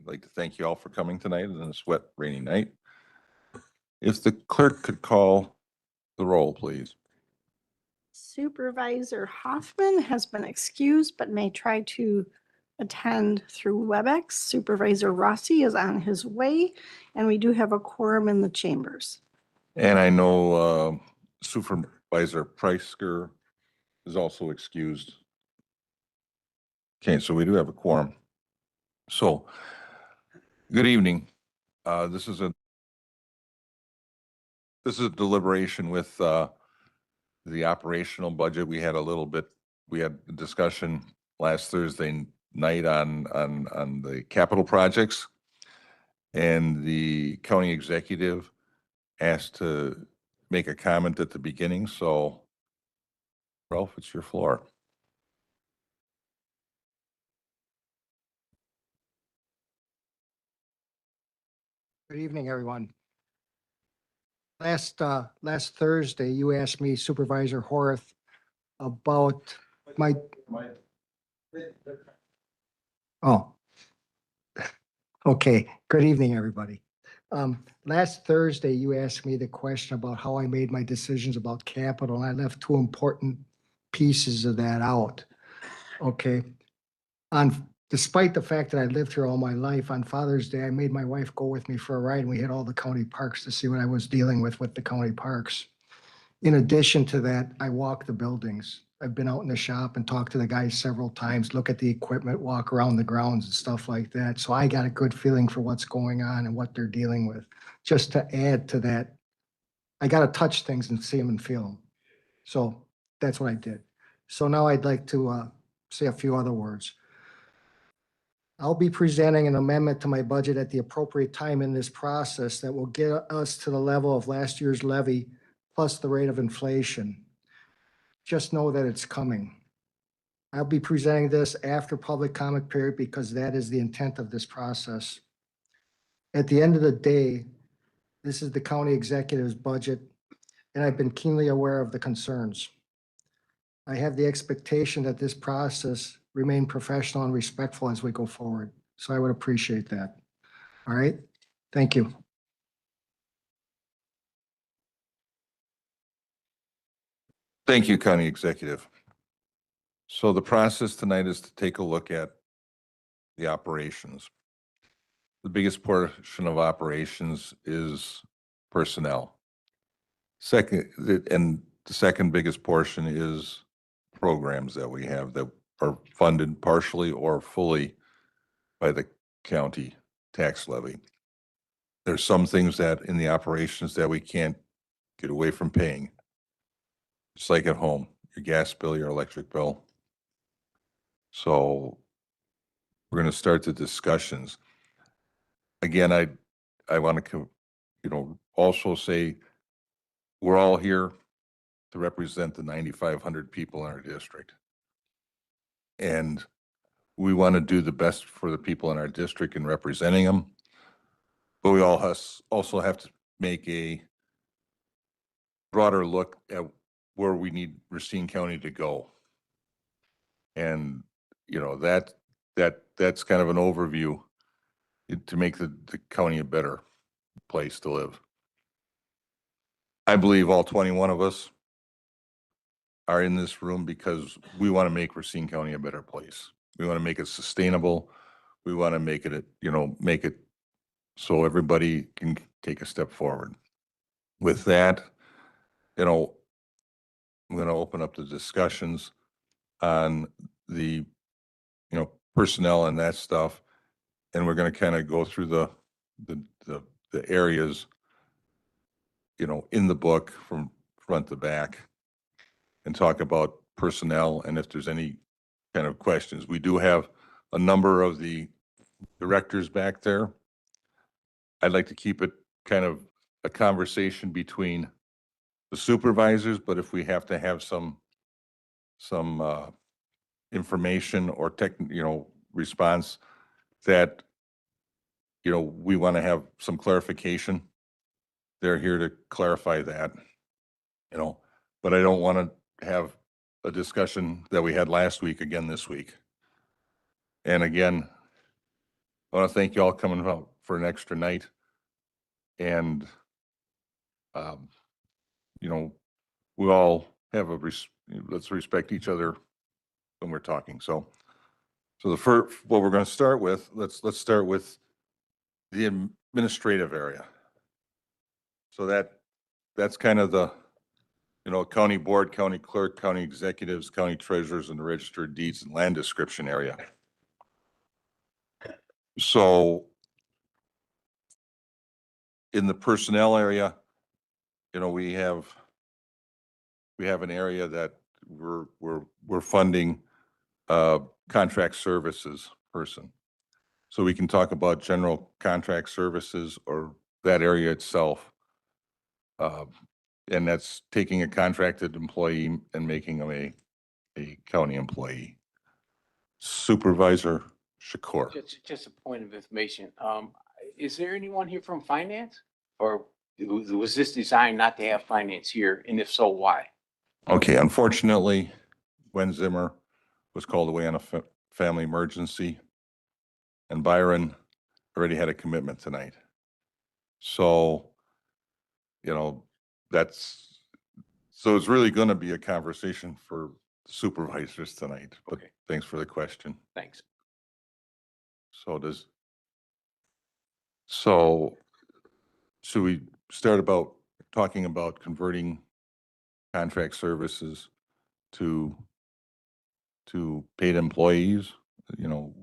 I'd like to thank you all for coming tonight on this wet, rainy night. If the clerk could call the roll, please. Supervisor Hoffman has been excused but may try to attend through WebEx. Supervisor Rossi is on his way, and we do have a quorum in the chambers. And I know Supervisor Preisker is also excused. Okay, so we do have a quorum. So, good evening. This is a deliberation with the operational budget. We had a discussion last Thursday night on the capital projects. And the county executive asked to make a comment at the beginning. So Ralph, it's your floor. Good evening, everyone. Last Thursday, you asked me, Supervisor Horace, about my. Oh. Okay, good evening, everybody. Last Thursday, you asked me the question about how I made my decisions about capital, and I left two important pieces of that out. Okay. Despite the fact that I lived here all my life, on Father's Day, I made my wife go with me for a ride, and we hit all the county parks to see what I was dealing with the county parks. In addition to that, I walk the buildings. I've been out in the shop and talked to the guys several times, look at the equipment, walk around the grounds and stuff like that. So I got a good feeling for what's going on and what they're dealing with. Just to add to that, I got to touch things and see them and feel them. So that's what I did. So now I'd like to say a few other words. I'll be presenting an amendment to my budget at the appropriate time in this process that will get us to the level of last year's levy plus the rate of inflation. Just know that it's coming. I'll be presenting this after public comment period because that is the intent of this process. At the end of the day, this is the county executive's budget, and I've been keenly aware of the concerns. I have the expectation that this process remain professional and respectful as we go forward. So I would appreciate that. All right. Thank you. Thank you, County Executive. So the process tonight is to take a look at the operations. The biggest portion of operations is personnel. And the second biggest portion is programs that we have that are funded partially or fully by the county tax levy. There's some things that in the operations that we can't get away from paying. It's like at home, your gas bill, your electric bill. So we're going to start the discussions. Again, I want to, also say we're all here to represent the 9,500 people in our district. And we want to do the best for the people in our district in representing them. But we also have to make a broader look at where we need Racine County to go. And, that's kind of an overview to make the county a better place to live. I believe all 21 of us are in this room because we want to make Racine County a better place. We want to make it sustainable. We want to make it, make it so everybody can take a step forward. With that, I'm going to open up the discussions on the, personnel and that stuff. And we're going to kind of go through the areas, in the book from front to back and talk about personnel. And if there's any kind of questions, we do have a number of the directors back there. I'd like to keep it kind of a conversation between the supervisors, but if we have to have some information or response that, we want to have some clarification, they're here to clarify that, but I don't want to have a discussion that we had last week again this week. And again, I want to thank you all coming out for an extra night. And, you know, we all have let's respect each other when we're talking. So the first, what we're going to start with, let's start with the administrative area. So that's kind of the, county board, county clerk, county executives, county treasurers, and the registered deeds and land description area. So in the personnel area, we have an area that we're funding contract services person. So we can talk about general contract services or that area itself. And that's taking a contracted employee and making them a county employee. Supervisor Shakur. Just a point of information. Is there anyone here from finance? Or was this designed not to have finance here? And if so, why? Okay, unfortunately, Gwen Zimmer was called away on a family emergency, and Byron already had a commitment tonight. So, so it's really going to be a conversation for supervisors tonight, but Okay. thanks for the question. Thanks. So should we start talking about converting contract services to paid employees,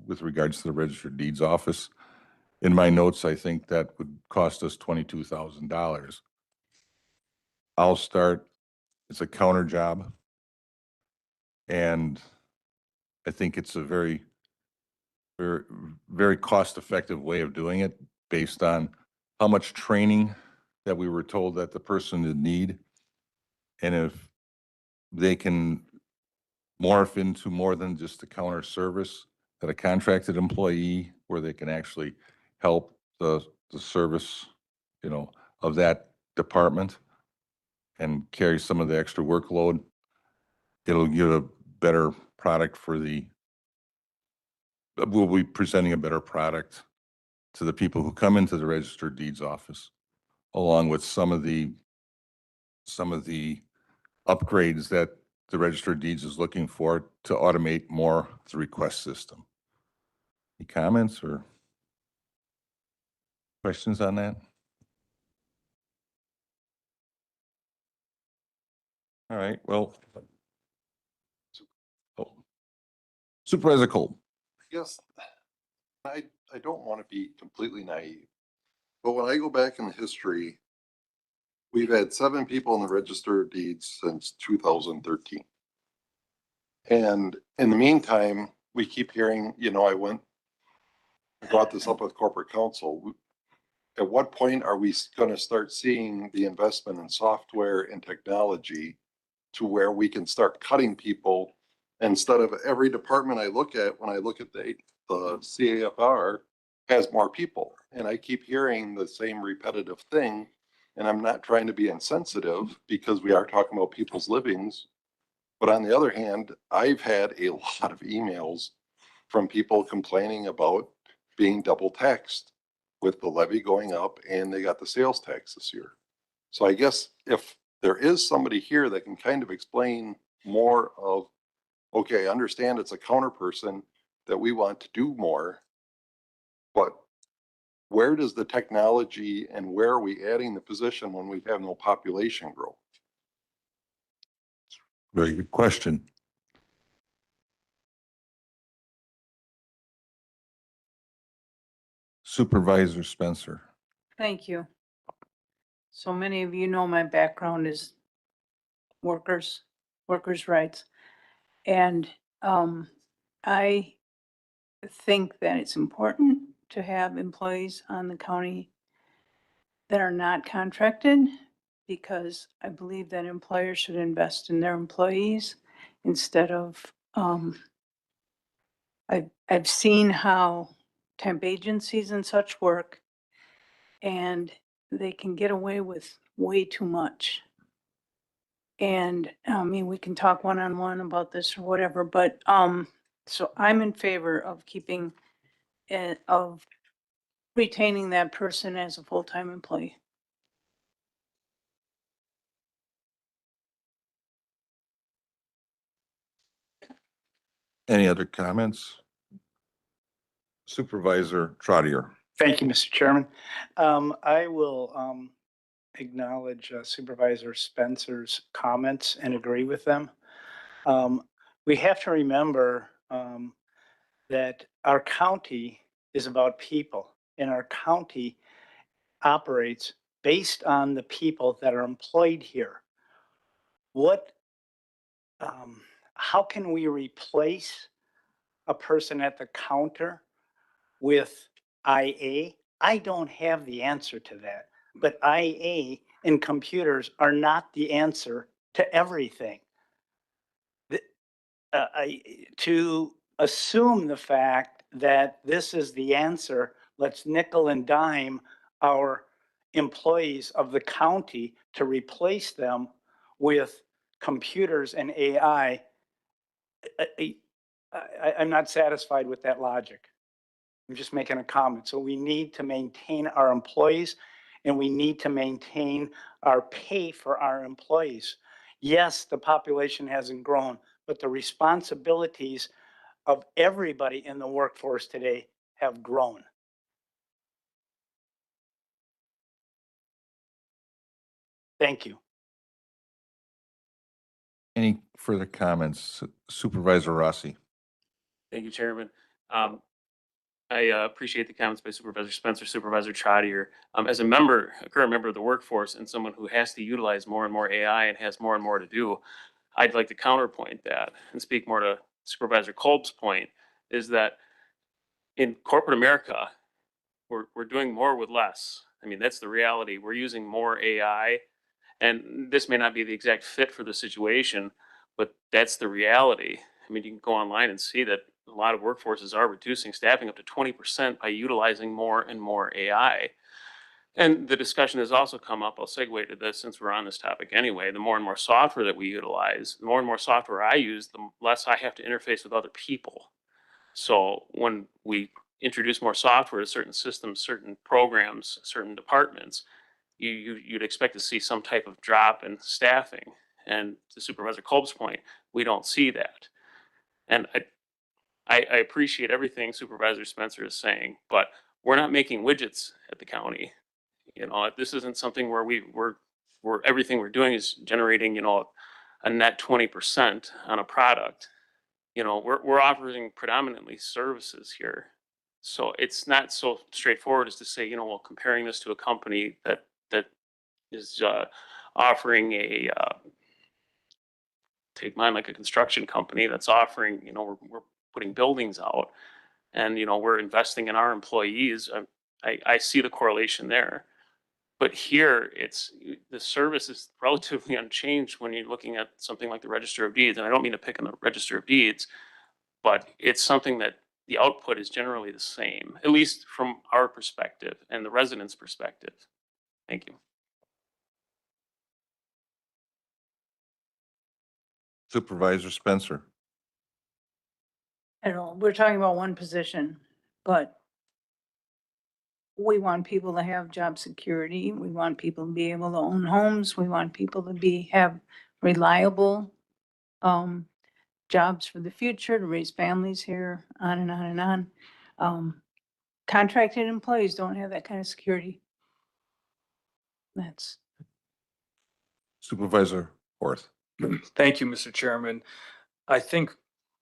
with regards to the registered deeds office? In my notes, I think that would cost us $22,000. I'll start. It's a counter job. And I think it's a very, very, very cost-effective way of doing it based on how much training that we were told that the person would need. And if they can morph into more than just a counter service, that a contracted employee where they can actually help the service, of that department and carry some of the extra workload, it'll give a better product we'll be presenting a better product to the people who come into the registered deeds office, along with some of the upgrades that the registered deeds is looking for to automate more the request system. Any comments or questions on that? All right, well, Supervisor Cole. Yes, I don't want to be completely naive, but when I go back in the history, we've had 7 people in the register of deeds since 2013. And in the meantime, we keep hearing, I brought this up with corporate counsel. At what point are we going to start seeing the investment in software and technology to where we can start cutting people instead of every department I look at, when I look at the CAFR has more people, and I keep hearing the same repetitive thing. And I'm not trying to be insensitive because we are talking about people's livings. But on the other hand, I've had a lot of emails from people complaining about being double taxed with the levy going up, and they got the sales tax this year. So I guess if there is somebody here that can kind of explain more of, okay, I understand it's a counter person that we want to do more, but where does the technology and where are we adding the position when we have no population growth? Very good question. Supervisor Spencer. Thank you. So many of you know my background is workers' rights. And I think that it's important to have employees on the county that are not contracted, because I believe that employers should invest in their employees instead of, I've seen how temp agencies and such work, and they can get away with way too much. And I mean, we can talk one-on-one about this or whatever, but so I'm in favor of keeping it, of retaining that person as a full-time employee. Any other comments? Supervisor Trotter. Thank you, Mr. Chairman. I will acknowledge Supervisor Spencer's comments and agree with them. We have to remember that our county is about people, and our county operates based on the people that are employed here. What, how can we replace a person at the counter with IA? I don't have the answer to that, but IA and computers are not the answer to everything. To assume the fact that this is the answer, let's nickel and dime our employees of the county to replace them with computers and AI. I'm not satisfied with that logic. I'm just making a comment. So we need to maintain our employees and we need to maintain our pay for our employees. Yes, the population hasn't grown, but the responsibilities of everybody in the workforce today have grown. Thank you. Any further comments? Supervisor Rossi. Thank you, Chairman. I appreciate the comments by Supervisor Spencer, Supervisor Trotter. As a current member of the workforce and someone who has to utilize more and more AI and has more and more to do, I'd like to counterpoint that and speak more to Supervisor Kolb's point, is that in corporate America, we're doing more with less. I mean, that's the reality. We're using more AI, and this may not be the exact fit for the situation, but that's the reality. I mean, you can go online and see that a lot of workforces are reducing staffing up to 20% by utilizing more and more AI. And the discussion has also come up, I'll segue to this since we're on this topic anyway, the more and more software that we utilize, the more and more software I use, the less I have to interface with other people. So when we introduce more software to certain systems, certain programs, certain departments, you'd expect to see some type of drop in staffing. And to Supervisor Kolb's point, we don't see that. And I appreciate everything Supervisor Spencer is saying, but we're not making widgets at the county. You know, this isn't something where we're everything we're doing is generating, you know, a net 20% on a product. You know, we're offering predominantly services here. So it's not so straightforward as to say, you know, well, comparing this to a company that is offering a take mine like a construction company that's offering, you know, we're putting buildings out, and you know we're investing in our employees. I see the correlation there, but here it's the service is relatively unchanged when you're looking at something like the Register of Deeds. And I don't mean to pick on the Register of Deeds, but it's something that the output is generally the same, at least from our perspective and the residents' perspective. Thank you. Supervisor Spencer. I don't know, we're talking about one position, but we want people to have job security. We want people to be able to own homes. We want people to have reliable jobs for the future, to raise families here, on and on and on. Contracted employees don't have that kind of security. That's. Supervisor Horth. Thank you, Mr. Chairman. I think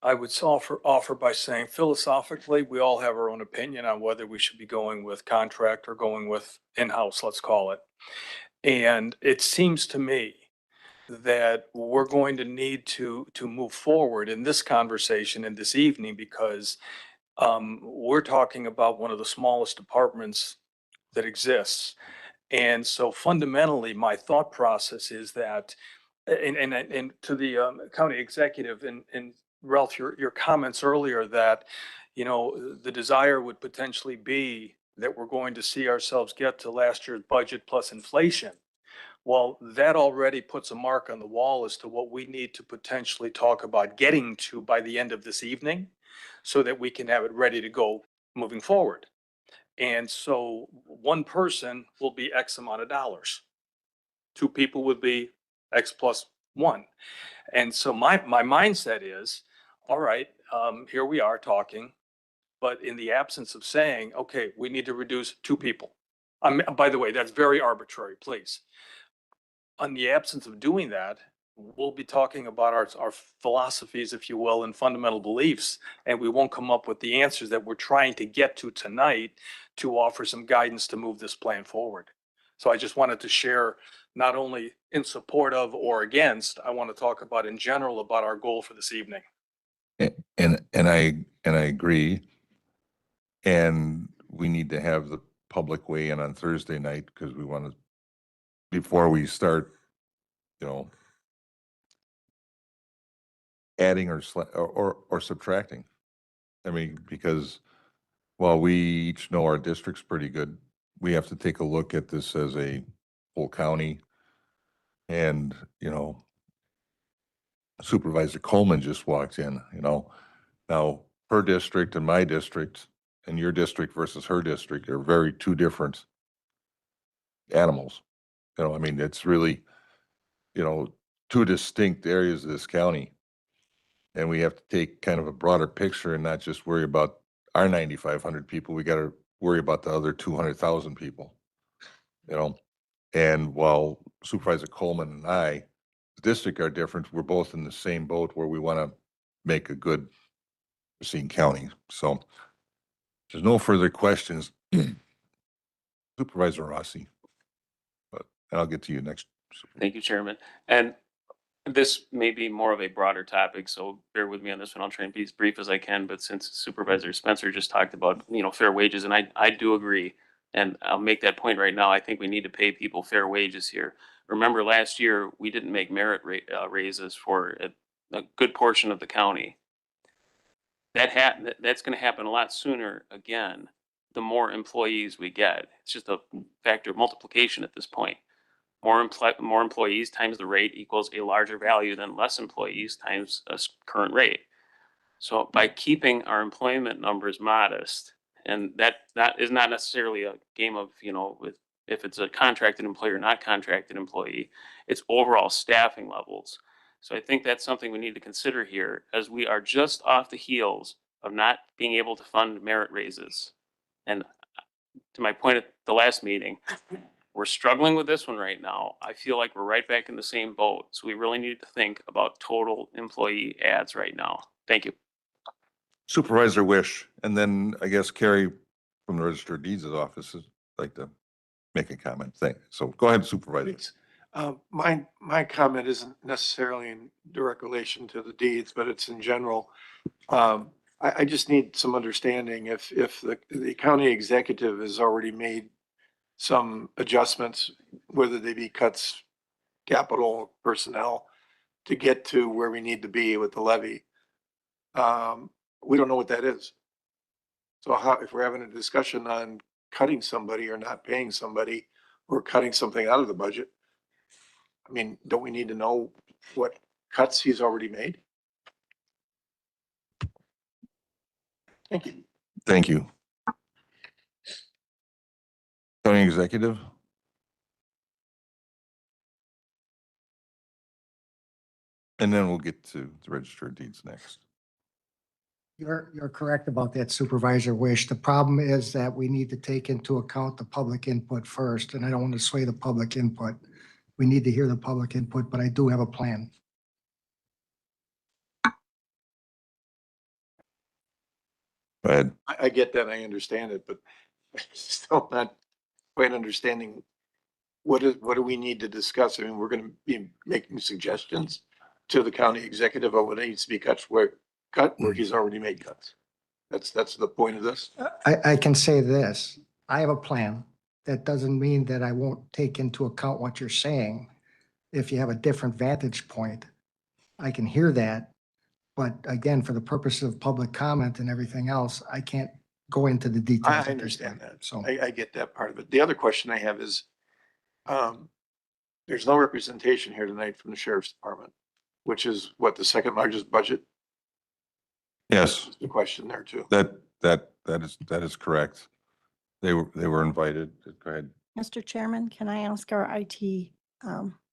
I would offer by saying philosophically, we all have our own opinion on whether we should be going with contract or going with in-house, let's call it. And it seems to me that we're going to need to move forward in this conversation and this evening because we're talking about one of the smallest departments that exists. And so fundamentally, my thought process is that, and to the county executive and Ralph, your comments earlier that, you know, the desire would potentially be that we're going to see ourselves get to last year's budget plus inflation. Well, that already puts a mark on the wall as to what we need to potentially talk about getting to by the end of this evening so that we can have it ready to go moving forward. And so one person will be X amount of dollars. Two people would be X plus one. And so my mindset is, all right, here we are talking, but in the absence of saying, okay, we need to reduce two people. By the way, that's very arbitrary, please. On the absence of doing that, we'll be talking about our philosophies, if you will, and fundamental beliefs, and we won't come up with the answers that we're trying to get to tonight to offer some guidance to move this plan forward. So I just wanted to share, not only in support of or against, I want to talk about in general about our goal for this evening. And I agree. And we need to have the public weigh in on Thursday night because we want to, before we start, you know, adding or subtracting. I mean, because while we each know our district's pretty good, we have to take a look at this as a whole county. And, you know, Supervisor Coleman just walked in, you know. Now, her district and my district and your district versus her district are very two different animals. You know, I mean, it's really, you know, two distinct areas of this county. And we have to take kind of a broader picture and not just worry about our 9,500 people. We got to worry about the other 200,000 people, you know. And while Supervisor Coleman and I, the district are different, we're both in the same boat where we want to make a good Racine County. So if there's no further questions. Supervisor Rossi, but I'll get to you next. Thank you, Chairman. And this may be more of a broader topic, so bear with me on this one. I'll try and be as brief as I can, but since Supervisor Spencer just talked about, you know, fair wages, and I do agree, and I'll make that point right now. I think we need to pay people fair wages here. Remember last year, we didn't make merit raises for a good portion of the county. That's gonna happen a lot sooner again, the more employees we get. It's just a factor of multiplication at this point. More employees times the rate equals a larger value than less employees times a current rate. So by keeping our employment numbers modest, and that is not necessarily a game of, you know, with if it's a contracted employee or not contracted employee, it's overall staffing levels. So I think that's something we need to consider here, as we are just off the heels of not being able to fund merit raises. And to my point at the last meeting, we're struggling with this one right now. I feel like we're right back in the same boat. So we really need to think about total employee ads right now. Thank you. Supervisor Wish, and then I guess Carrie from the Register of Deeds' office would like to make a comment. So go ahead, Supervisor. Thanks. My comment isn't necessarily in direct relation to the deeds, but it's in general. I just need some understanding if the county executive has already made some adjustments, whether they be cuts, capital, personnel, to get to where we need to be with the levy. We don't know what that is. So if we're having a discussion on cutting somebody or not paying somebody or cutting something out of the budget, I mean, don't we need to know what cuts he's already made? Thank you. Thank you. County Executive? And then we'll get to the Register of Deeds next. You're correct about that, Supervisor Wish. The problem is that we need to take into account the public input first, and I don't want to sway the public input. We need to hear the public input, but I do have a plan. Go ahead. I get that. I understand it, but still not quite understanding what do we need to discuss? I mean, we're going to be making suggestions to the county executive of what needs to be cut where he's already made cuts. That's the point of this. I can say this, I have a plan. That doesn't mean that I won't take into account what you're saying. If you have a different vantage point, I can hear that. But again, for the purpose of public comment and everything else, I can't go into the details. I at this understand point. that. So I get that part of it. The other question I have is, there's no representation here tonight from the sheriff's department, which is what, the second largest budget? Yes, The question there too. that is correct. They were invited. Go ahead. Mr. Chairman, can I ask our IT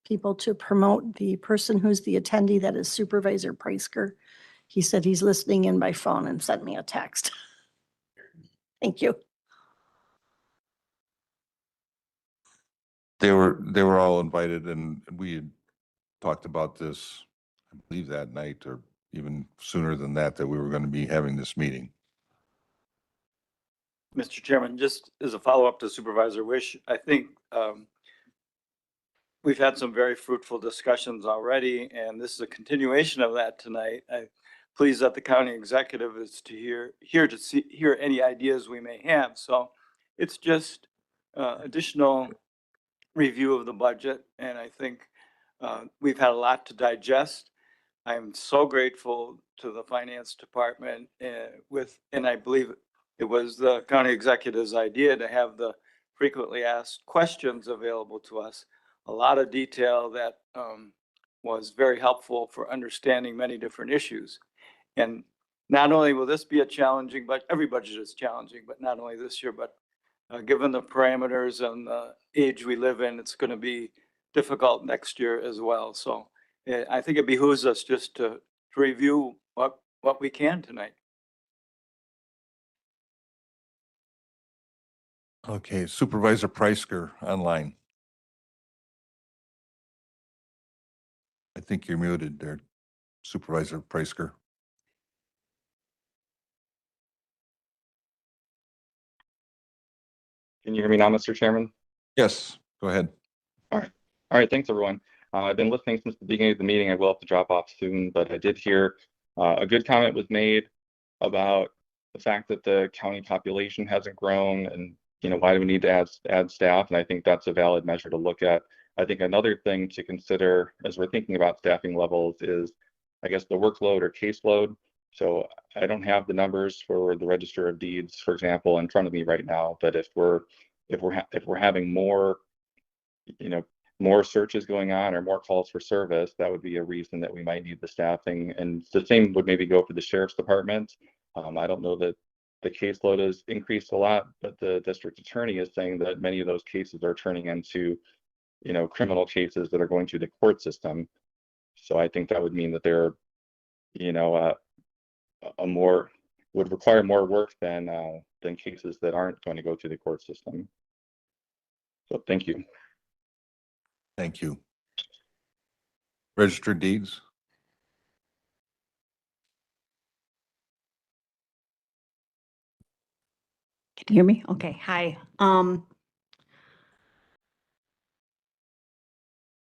people to promote the person who's the attendee, that is Supervisor Preisker? He said he's listening in by phone and sent me a text. Thank you. They were all invited, and we had talked about this, I believe that night, or even sooner than that we were going to be having this meeting. Mr. Chairman, just as a follow-up to Supervisor Wish, I think we've had some very fruitful discussions already, and this is a continuation of that tonight. I'm pleased that the county executive is here to hear any ideas we may have. So it's just additional review of the budget, and I think we've had a lot to digest. I'm so grateful to the finance department and I believe it was the county executive's idea to have the frequently asked questions available to us. A lot of detail that was very helpful for understanding many different issues. And not only will this be a challenging, but every budget is challenging, but not only this year, but given the parameters and the age we live in, it's going to be difficult next year as well. So I think it behooves us just to review what we can tonight. Okay, Supervisor Preisker online. I think you're muted there, Supervisor Preisker. Can you hear me now, Mr. Chairman? Yes, go ahead. All right. All right. Thanks, everyone. I've been listening since the beginning of the meeting. I will have to drop off soon, but I did hear a good comment was made about the fact that the county population hasn't grown, and why do we need to add staff? And I think that's a valid measure to look at. I think another thing to consider as we're thinking about staffing levels is, I guess, the workload or caseload. So I don't have the numbers for the Register of Deeds, for example, in front of me right now, but if we're having more, more searches going on or more calls for service, that would be a reason that we might need the staffing. And the same would maybe go for the sheriff's department. I don't know that the caseload has increased a lot, but the district attorney is saying that many of those cases are turning into, criminal cases that are going through the court system. So I think that would mean that they're, would require more work than cases that aren't going to go through the court system. So thank you. Thank you. Registered Deeds. Can you hear me? Okay, hi.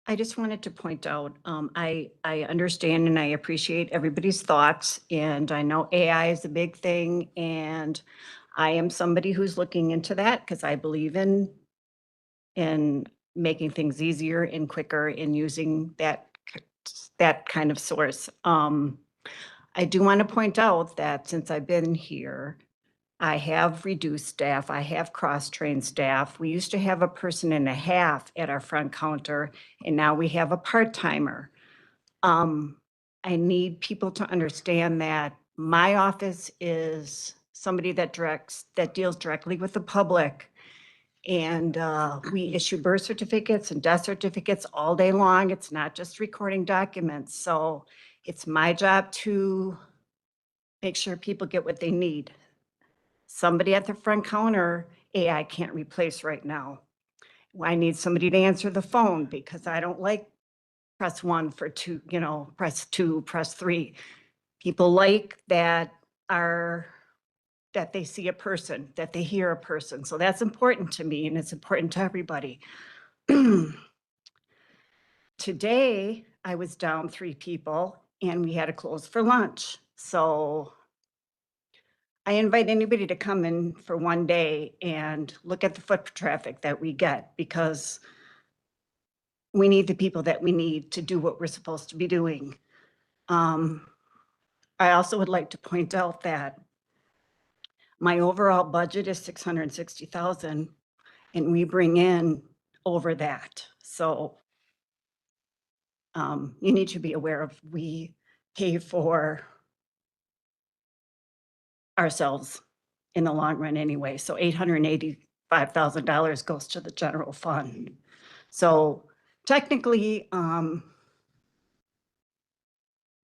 I just wanted to point out, I understand and I appreciate everybody's thoughts, and I know AI is a big thing, and I am somebody who's looking into that because I believe in making things easier and quicker in using that kind of source. I do want to point out that since I've been here, I have reduced staff. I have cross-trained staff. We used to have a person and a half at our front counter, and now we have a part-timer. I need people to understand that my office is somebody that deals directly with the public. And we issue birth certificates and death certificates all day long. It's not just recording documents. So it's my job to make sure people get what they need. Somebody at the front counter, AI can't replace right now. I need somebody to answer the phone because I don't like press 1 for 2, press 2, press 3. People like that they see a person, that they hear a person. So that's important to me and it's important to everybody. Today, I was down 3 people and we had to close for lunch. So I invite anybody to come in for one day and look at the foot traffic that we get, because we need the people that we need to do what we're supposed to be doing. I also would like to point out that my overall budget is 660,000 and we bring in over that. So you need to be aware of, we pay for ourselves in the long run anyway. So 880 $5,000 goes to the general fund. So technically,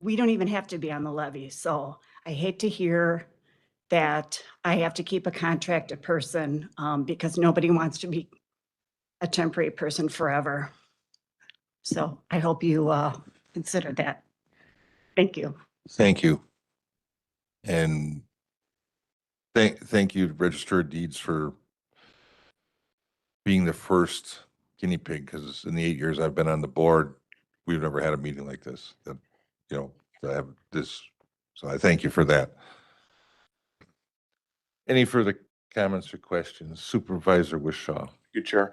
we don't even have to be on the levy. So I hate to hear that I have to keep a contracted person because nobody wants to be a temporary person forever. So I hope you consider that. Thank you. Thank you. And thank you to Register of Deeds for being the first guinea pig, because in the 8 years I've been on the board, we've never had a meeting like this, that, to have this. So I thank you for that. Any further comments or questions? Supervisor Wishaw. Good Chair.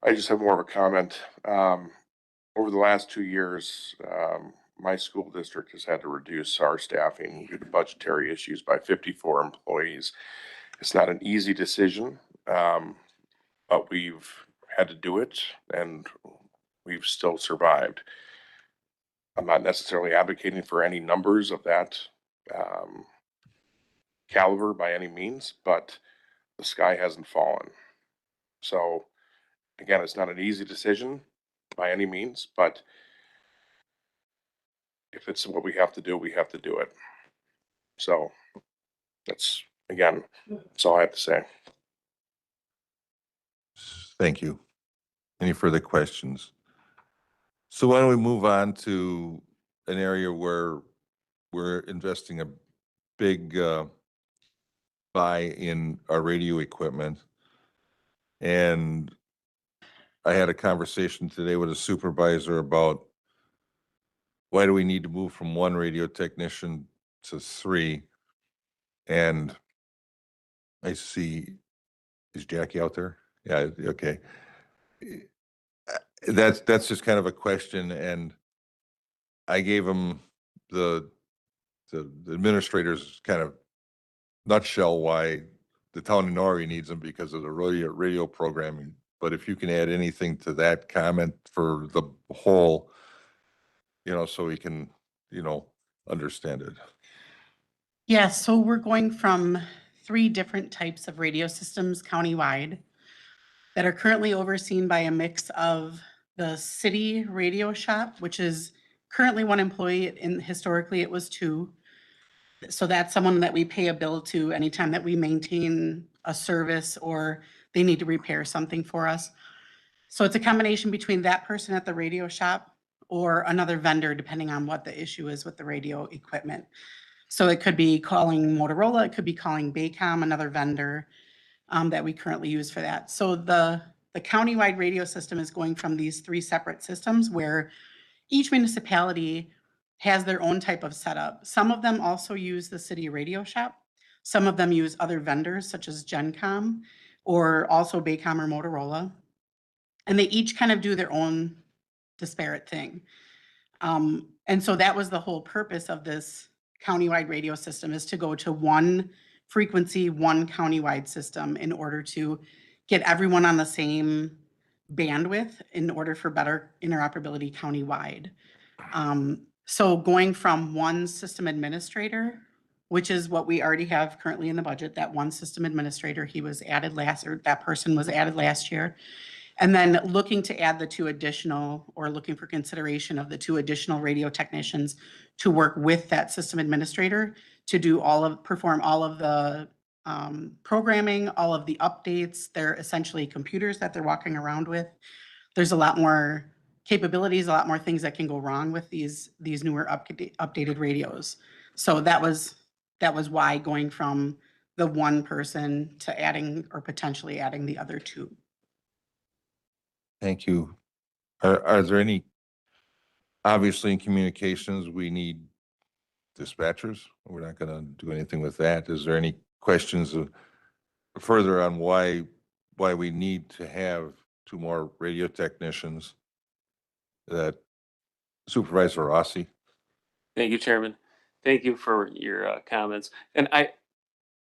I just have more of a comment. Over the last 2 years, my school district has had to reduce our staffing due to budgetary issues by 54 employees. It's not an easy decision, but we've had to do it and we've still survived. I'm not necessarily advocating for any numbers of that caliber by any means, but the sky hasn't fallen. So again, it's not an easy decision by any means, but if it's what we have to do, we have to do it. So that's all I have to say. Thank you. Any further questions? So why don't we move on to an area where we're investing a big buy in our radio equipment. And I had a conversation today with a supervisor about why do we need to move from one radio technician to 3? And I see, is Jackie out there? Yeah, okay. That's just kind of a question, and I gave him the administrator's kind of nutshell why the town of Norrie needs them because of the radio programming. But if you can add anything to that comment for the whole, so we can, understand it. Yeah, so we're going from 3 different types of radio systems countywide that are currently overseen by a mix of the city radio shop, which is currently 1 employee, and historically it was 2. So that's someone that we pay a bill to anytime that we maintain a service or they need to repair something for us. So it's a combination between that person at the radio shop or another vendor, depending on what the issue is with the radio equipment. So it could be calling Motorola, it could be calling Baycom, another vendor that we currently use for that. So the countywide radio system is going from these 3 separate systems where each municipality has their own type of setup. Some of them also use the city radio shop. Some of them use other vendors such as GenCom or also Baycom or Motorola. And they each kind of do their own disparate thing. And so that was the whole purpose of this countywide radio system, is to go to 1 frequency, 1 countywide system in order to get everyone on the same bandwidth in order for better interoperability countywide. So going from 1 system administrator, which is what we already have currently in the budget, that 1 system administrator, that person was added last year. And then looking to add the 2 additional, or looking for consideration of the 2 additional radio technicians to work with that system administrator to perform all of the programming, all of the updates. They're essentially computers that they're walking around with. There's a lot more capabilities, a lot more things that can go wrong with these newer updated radios. So that was why going from the 1 person to adding or potentially adding the other 2. Thank you. Are there any, obviously in communications, we need dispatchers. We're not going to do anything with that. Is there any questions further on why we need to have 2 more radio technicians? That Supervisor Rossi? Thank you, Chairman. Thank you for your comments. And I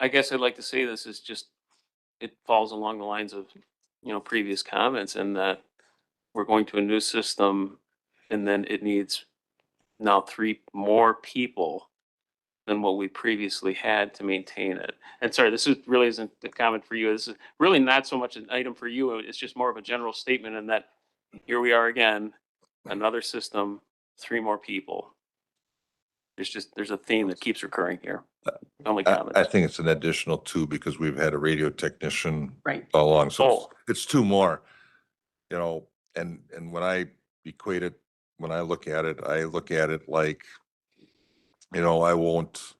guess I'd like to say this is just, it falls along the lines of, previous comments, and that we're going to a new system and then it needs now 3 more people than what we previously had to maintain it. And sorry, this is really isn't a comment for you. This is really not so much an item for you. It's just more of a general statement in that here we are again, another system, 3 more people. There's a theme that keeps recurring here. Only comment. I think it's an additional 2 because we've had a radio technician Right. all along. So Oh. it's 2 more, and when I equate it, when I look at it like, I won't,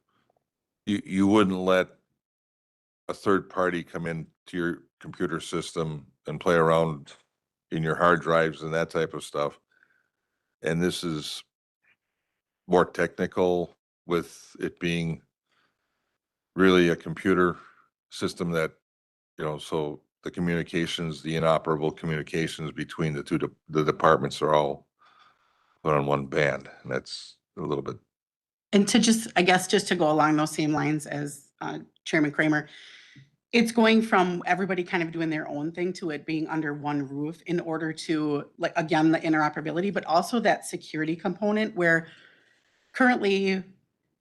you wouldn't let a third party come into your computer system and play around in your hard drives and that type of stuff. And this is more technical with it being really a computer system that, so the communications, the inoperable communications between the departments are all put on one band. And that's a little bit, And to just, I guess, just to go along those same lines as Chairman Kramer, it's going from everybody kind of doing their own thing to it being under one roof in order to, like, again, the interoperability, but also that security component where currently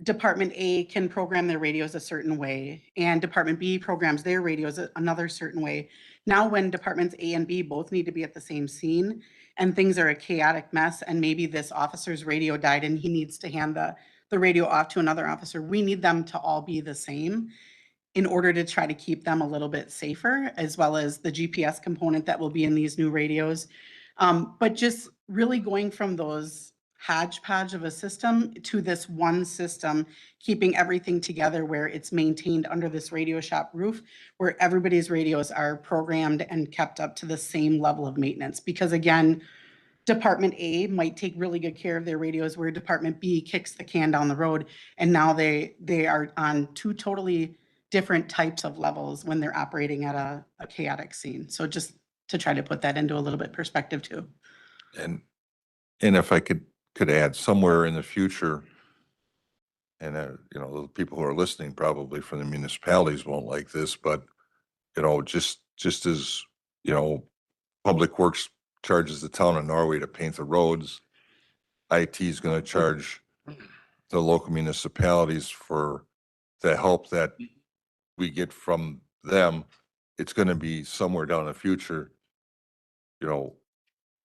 Department A can program their radios a certain way and Department B programs their radios another certain way. Now, when Departments A and B both need to be at the same scene and things are a chaotic mess and maybe this officer's radio died and he needs to hand the radio off to another officer, we need them to all be the same in order to try to keep them a little bit safer, as well as the GPS component that will be in these new radios. But just really going from those hodgepodge of a system to this one system, keeping everything together where it's maintained under this radio shop roof, where everybody's radios are programmed and kept up to the same level of maintenance. Because again, Department A might take really good care of their radios where Department B kicks the can down the road. And now they are on 2 totally different types of levels when they're operating at a chaotic scene. So just to try to put that into a little bit perspective too. and if I could add somewhere in the future, and, the people who are listening probably from the municipalities won't like this, but, just as, Public Works charges the town of Norway to paint the roads, IT is going to charge the local municipalities for the help that we get from them. It's going to be somewhere down the future,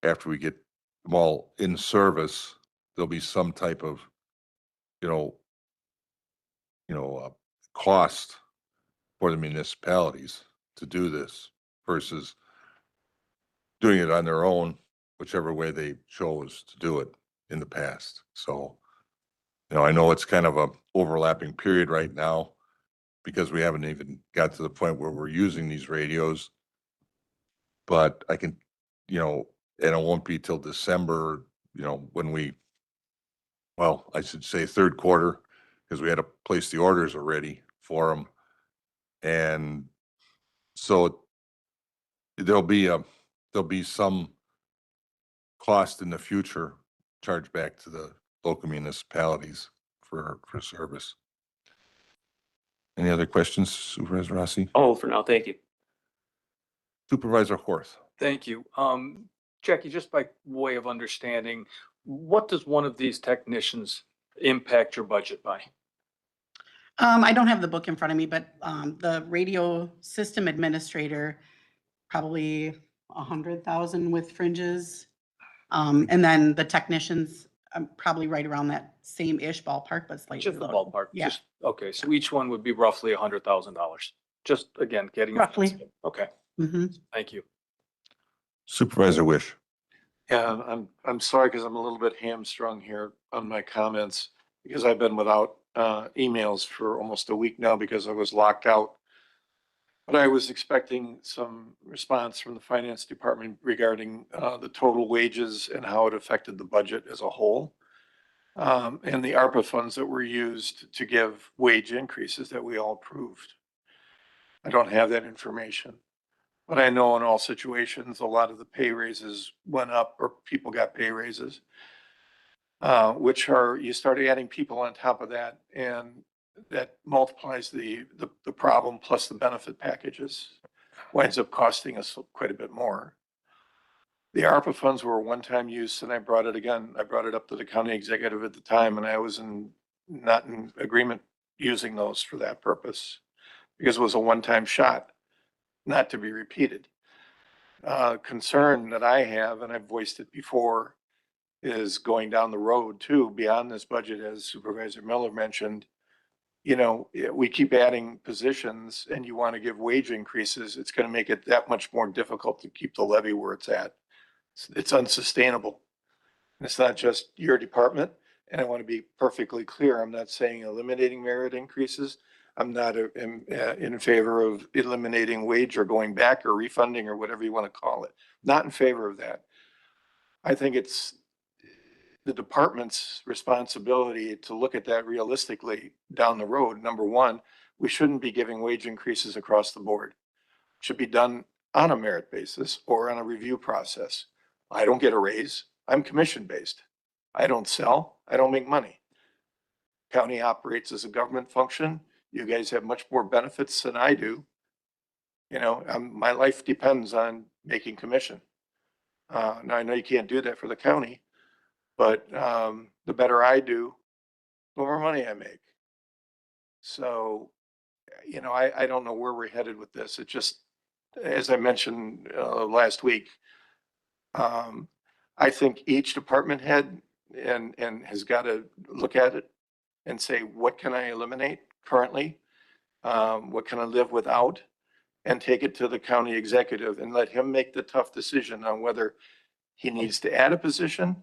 after we get them all in service, there'll be some type of, you know, cost for the municipalities to do this versus doing it on their own, whichever way they chose to do it in the past. So, I know it's kind of a overlapping period right now because we haven't even got to the point where we're using these radios. But I can, and it won't be till December, when I should say third quarter, because we had to place the orders already for them. And so there'll be some cost in the future charged back to the local municipalities for service. Any other questions, Supervisor Rossi? Oh, for now, thank you. Supervisor Horth. Thank you. Jackie, just by way of understanding, what does one of these technicians impact your budget by? I don't have the book in front of me, but the radio system administrator, probably 100,000 with fringes. And then the technicians, probably right around that same-ish ballpark, but slightly Just the lower. ballpark. Yeah. Okay, so each one would be roughly $100,000. Just again, getting. Roughly. Okay, Mhm. thank you. Supervisor Wish. Yeah, I'm sorry because I'm a little bit hamstrung here on my comments because I've been without emails for almost a week now because I was locked out. But I was expecting some response from the finance department regarding the total wages and how it affected the budget as a whole. And the ARPA funds that were used to give wage increases that we all approved. I don't have that information. But I know in all situations, a lot of the pay raises went up or people got pay raises. Which are, you start adding people on top of that and that multiplies the problem plus the benefit packages. Winds up costing us quite a bit more. The ARPA funds were a one-time use and I brought it up to the county executive at the time and I was not in agreement using those for that purpose because it was a one-time shot, not to be repeated. Concern that I have, and I've voiced it before, is going down the road too, beyond this budget, as Supervisor Miller mentioned. You know, we keep adding positions and you want to give wage increases, it's going to make it that much more difficult to keep the levy where it's at. It's unsustainable. And it's not just your department. And I want to be perfectly clear, I'm not saying eliminating merit increases. I'm not in favor of eliminating wage or going back or refunding or whatever you want to call it. Not in favor of that. I think it's the department's responsibility to look at that realistically down the road. Number one, we shouldn't be giving wage increases across the board. It should be done on a merit basis or on a review process. I don't get a raise. I'm commission based. I don't sell. I don't make money. County operates as a government function. You guys have much more benefits than I do. You know, my life depends on making commission. Now I know you can't do that for the county, but the better I do, the more money I make. So, you know, I don't know where we're headed with this. It just, as I mentioned last week, I think each department head and has got to look at it and say, what can I eliminate currently? What can I live without? And take it to the county executive and let him make the tough decision on whether he needs to add a position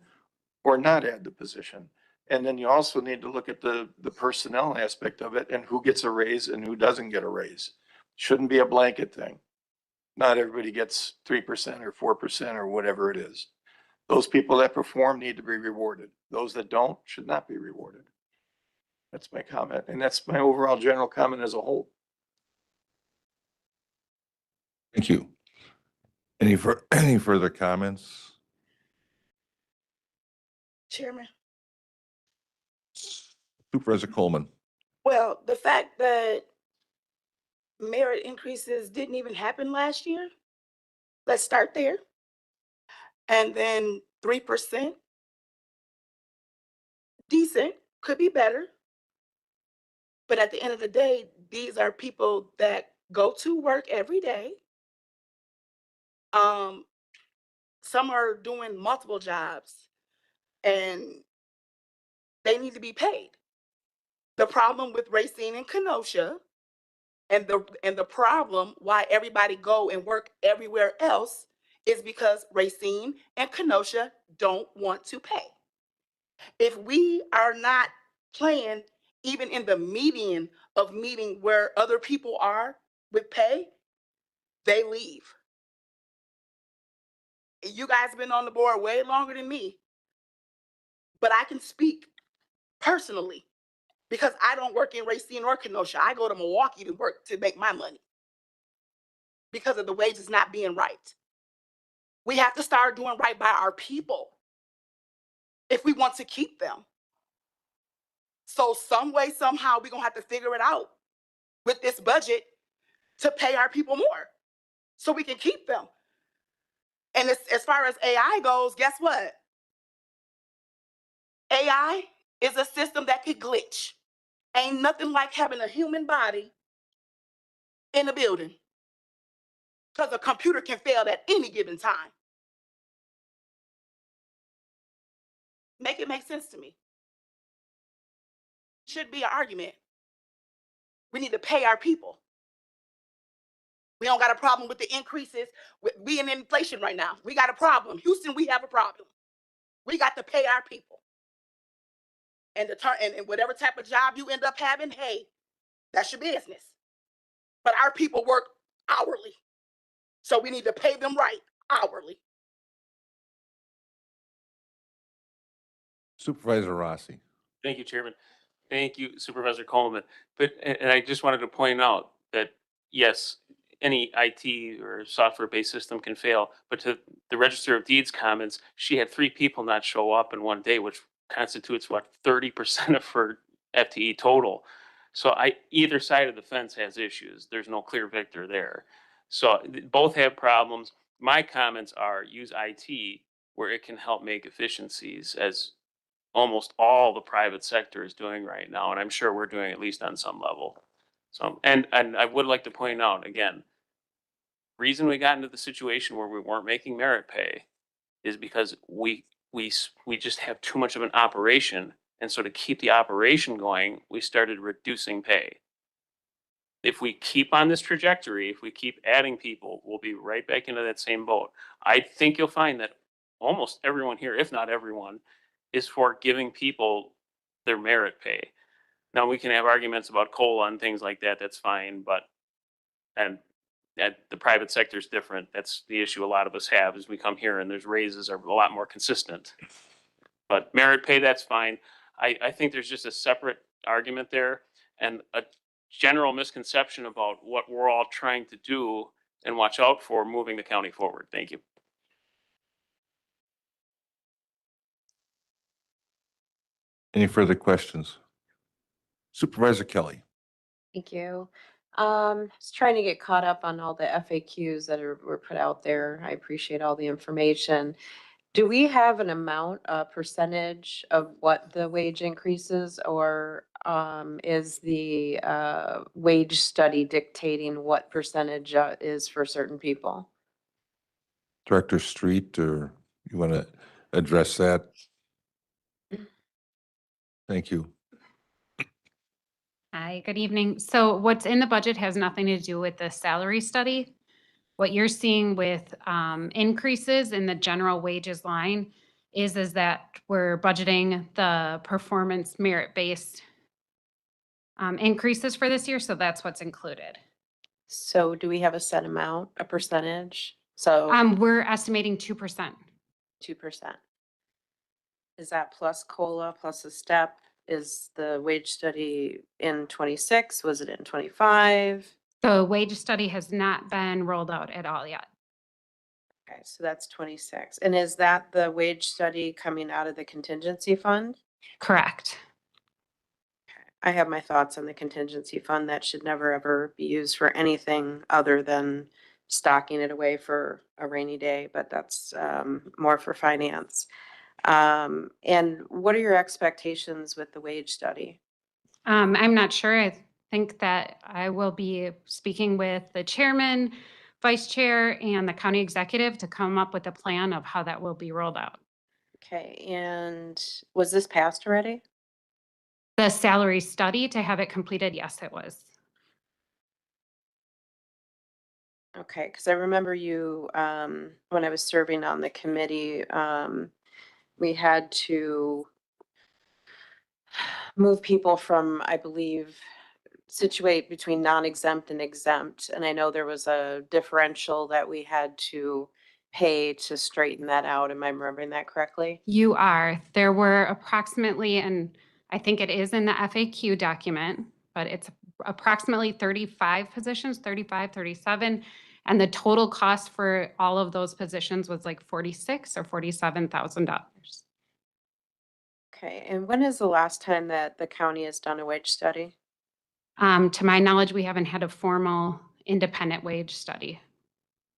or not add the position. And then you also need to look at the personnel aspect of it and who gets a raise and who doesn't get a raise. Shouldn't be a blanket thing. Not everybody gets 3% or 4% or whatever it is. Those people that perform need to be rewarded. Those that don't should not be rewarded. That's my comment. And that's my overall general comment as a whole. Thank you. Any further comments? Chairman, Supervisor Coleman. well, the fact that merit increases didn't even happen last year, let's start there. And then 3%, decent, could be better. But at the end of the day, these are people that go to work every day. Um, some are doing multiple jobs and they need to be paid. The problem with Racine and Kenosha and the problem why everybody go and work everywhere else is because Racine and Kenosha don't want to pay. If we are not playing even in the median of meeting where other people are with pay, they leave. You guys have been on the board way longer than me, but I can speak personally because I don't work in Racine or Kenosha. I go to Milwaukee to work to make my money because of the wages not being right. We have to start doing right by our people if we want to keep them. So some way, somehow, we're gonna have to figure it out with this budget to pay our people more so we can keep them. And as far as AI goes, guess what? AI is a system that could glitch. Ain't nothing like having a human body in a building because a computer can fail at any given time. Make it make sense to me. Should be an argument. We need to pay our people. We don't got a problem with the increases. We in inflation right now. We got a problem. Houston, we have a problem. We got to pay our people. And whatever type of job you end up having, hey, that's your business. But our people work hourly. So we need to pay them right hourly. Supervisor Rossi. Thank you, Chairman. Thank you, Supervisor Coleman. But, and I just wanted to point out that, yes, any IT or software-based system can fail, but to the Register of Deeds comments, she had 3 people not show up in one day, which constitutes what, 30% of her FTE total. So either side of the fence has issues. There's no clear victor there. So both have problems. My comments are use IT where it can help make efficiencies, as almost all the private sector is doing right now, and I'm sure we're doing at least on some level. So, and I would like to point out again, reason we got into the situation where we weren't making merit pay is because we just have too much of an operation, and so to keep the operation going, we started reducing pay. If we keep on this trajectory, if we keep adding people, we'll be right back into that same boat. I think you'll find that almost everyone here, if not everyone, is for giving people their merit pay. Now, we can have arguments about COLA and things like that, that's fine, but and the private sector is different. That's the issue a lot of us have is we come here and there's raises are a lot more consistent. But merit pay, that's fine. I think there's just a separate argument there and a general misconception about what we're all trying to do and watch out for moving the county forward. Thank you. Any further questions? Supervisor Kelly. Thank you. Just trying to get caught up on all the FAQs that were put out there. I appreciate all the information. Do we have an amount, a percentage of what the wage increases, or is the wage study dictating what percentage is for certain people? Director Street, or you want to address that? Thank you. Hi, good evening. So what's in the budget has nothing to do with the salary study. What you're seeing with increases in the general wages line is that we're budgeting the performance merit-based increases for this year, so that's what's included. So do we have a set amount, a percentage? So We're estimating 2%. 2%. Is that plus COLA, plus a step? Is the wage study in 26? Was it in 25? The wage study has not been rolled out at all yet. Okay, so that's 26. And is that the wage study coming out of the contingency fund? Correct. I have my thoughts on the contingency fund. That should never, ever be used for anything other than stocking it away for a rainy day, but that's more for finance. And what are your expectations with the wage study? I'm not sure. I think that I will be speaking with the chairman, vice chair, and the county executive to come up with a plan of how that will be rolled out. Okay, and was this passed already? The salary study to have it completed, yes, it was. Okay, because I remember you, when I was serving on the committee, we had to move people from, I believe, situate between non-exempt and exempt. And I know there was a differential that we had to pay to straighten that out. Am I remembering that correctly? You are. There were approximately, and I think it is in the FAQ document, but it's approximately 35 positions, 35, 37. And the total cost for all of those positions was like $46,000 or $47,000. Okay, and when is the last time that the county has done a wage study? To my knowledge, we haven't had a formal independent wage study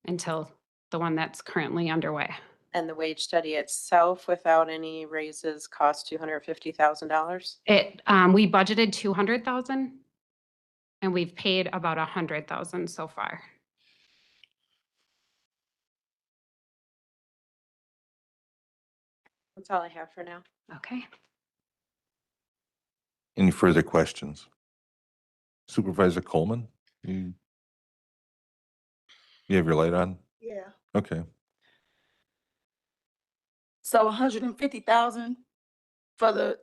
until the one that's currently underway. And the wage study itself, without any raises, cost $250,000? We budgeted 200,000 and we've paid about 100,000 so far. That's all I have for now. Okay. Any further questions? Supervisor Coleman, you have your light on? Yeah. Okay. So 150,000 for the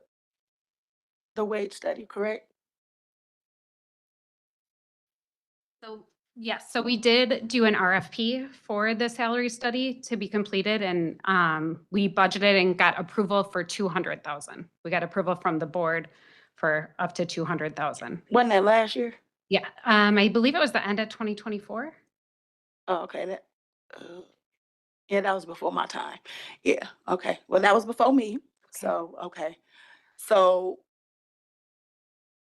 wage study, correct? So yes, so we did do an RFP for the salary study to be completed, and we budgeted and got approval for 200,000. We got approval from the board for up to 200,000. Wasn't that last year? Yeah, I believe it was the end of 2024. Oh, okay. Yeah, that was before my time. Yeah, okay. Well, that was before me. So, okay. So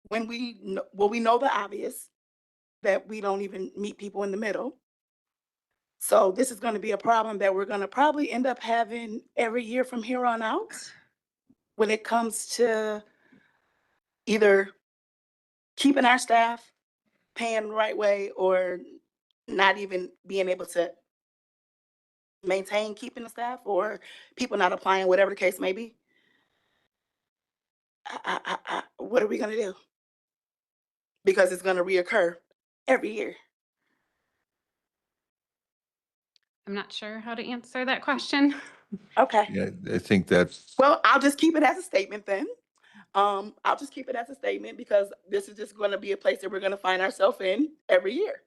when we know the obvious, that we don't even meet people in the middle. So this is going to be a problem that we're going to probably end up having every year from here on out. when it comes to either keeping our staff, paying the right way, or not even being able to maintain keeping the staff, or people not applying, whatever the case may be. What are we gonna do? Because it's gonna reoccur every year. I'm not sure how to answer that question. Okay. Yeah, I think that's, Well, I'll just keep it as a statement then. I'll just keep it as a statement because this is just gonna be a place that we're gonna find ourselves in every year.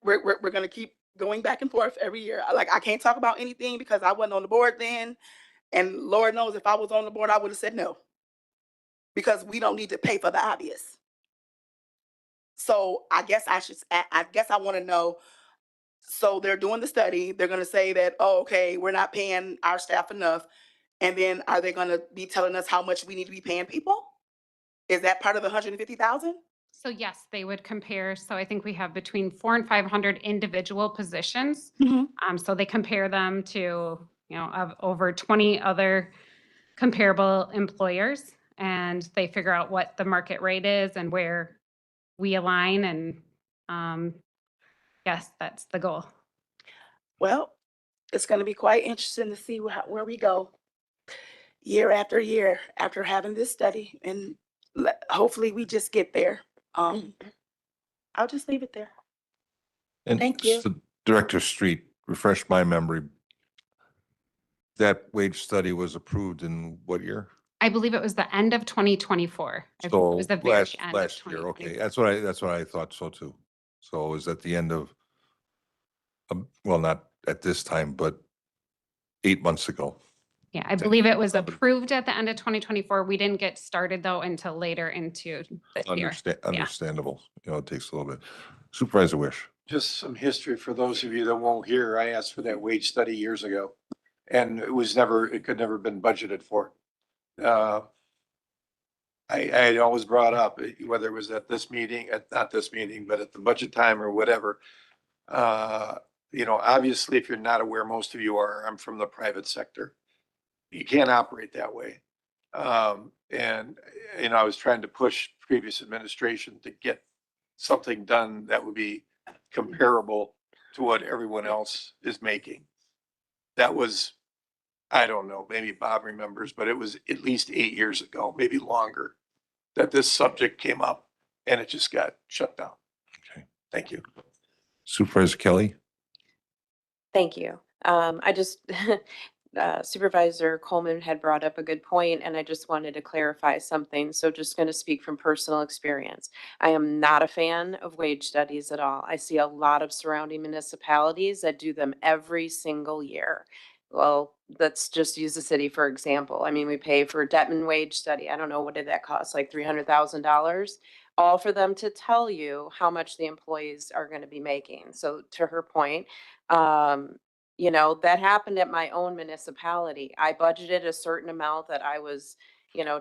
We're gonna keep going back and forth every year. Like, I can't talk about anything because I wasn't on the board then, and Lord knows if I was on the board, I would have said no. Because we don't need to pay for the obvious. So I guess I guess I want to know. So they're doing the study. They're going to say that, oh, okay, we're not paying our staff enough. And then are they going to be telling us how much we need to be paying people? Is that part of the 150,000? So yes, they would compare. So I think we have between 400 and 500 individual positions. So they compare them to, of over 20 other comparable employers, and they figure out what the market rate is and where we align. And yes, that's the goal. Well, it's going to be quite interesting to see where we go year after year after having this study. And hopefully we just get there. I'll just leave it there. and Thank you. so Director Street, refresh my memory. That wage study was approved in what year? I believe it was the end of 2024. I think it was the very Last end of year, okay, 2024. that's what I thought so too. So it was at the end of, well, not at this time, but 8 months ago. Yeah, I believe it was approved at the end of 2024. We didn't get started though until later into this year. Yeah. Understandable, it takes a little bit. Supervisor Wish. Just some history for those of you that won't hear. I asked for that wage study years ago. And it could never been budgeted for. I had always brought up, whether it was at this meeting, not this meeting, but at the budget time or whatever. Obviously, if you're not aware, most of you are, I'm from the private sector. You can't operate that way. And I was trying to push previous administration to get something done that would be comparable to what everyone else is making. That was, I don't know, maybe Bob remembers, but it was at least 8 years ago, maybe longer, that this subject came up and it just got shut down. Okay. Thank you. Supervisor Kelly. Thank you. I just, Supervisor Coleman had brought up a good point, and I just wanted to clarify something. So just going to speak from personal experience. I am not a fan of wage studies at all. I see a lot of surrounding municipalities that do them every single year. Well, let's just use the city for example. I mean, we pay for a Detman wage study. I don't know, what did that cost? Like $300,000? All for them to tell you how much the employees are going to be making. So to her point, that happened at my own municipality. I budgeted a certain amount that I was,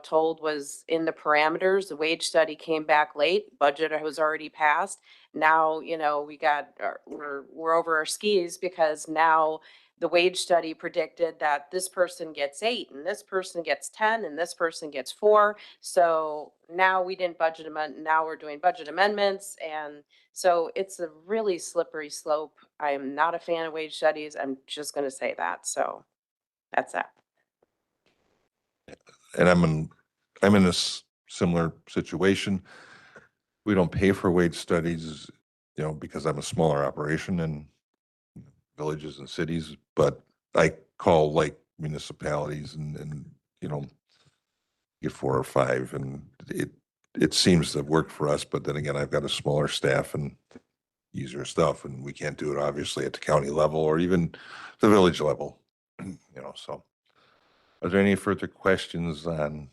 told was in the parameters. The wage study came back late. Budget was already passed. Now, we're over our skis because now the wage study predicted that this person gets 8 and this person gets 10 and this person gets 4. So now we didn't budget amendment. Now we're doing budget amendments. And so it's a really slippery slope. I am not a fan of wage studies. I'm just going to say that. So that's that. And I'm in a similar situation. We don't pay for wage studies, because I'm a smaller operation in villages and cities, but I call like municipalities and get 4 or 5, and it seems to work for us. But then again, I've got a smaller staff and easier stuff, and we can't do it obviously at the county level or even the village level, so. Are there any further questions on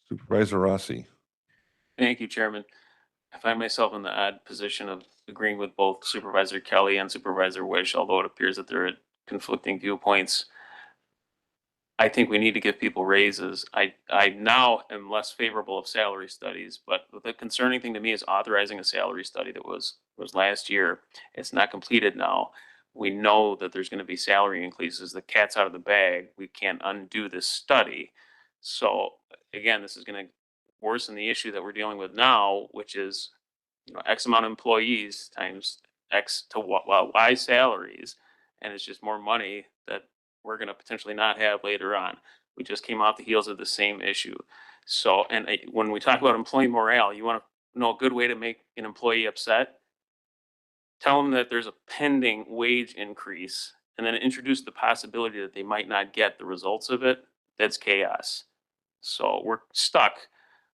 Supervisor Rossi? Thank you, Chairman. I find myself in the odd position of agreeing with both Supervisor Kelly and Supervisor Wish, although it appears that they're at conflicting viewpoints. I think we need to give people raises. I now am less favorable of salary studies, but the concerning thing to me is authorizing a salary study that was last year. It's not completed now. We know that there's gonna be salary increases. The cat's out of the bag. We can't undo this study. So again, this is gonna worsen the issue that we're dealing with now, which is, X amount of employees times X to Y salaries. And it's just more money that we're gonna potentially not have later on. We just came off the heels of the same issue. So, and when we talk about employee morale, you wanna know a good way to make an employee upset? Tell them that there's a pending wage increase and then introduce the possibility that they might not get the results of it. That's chaos. So we're stuck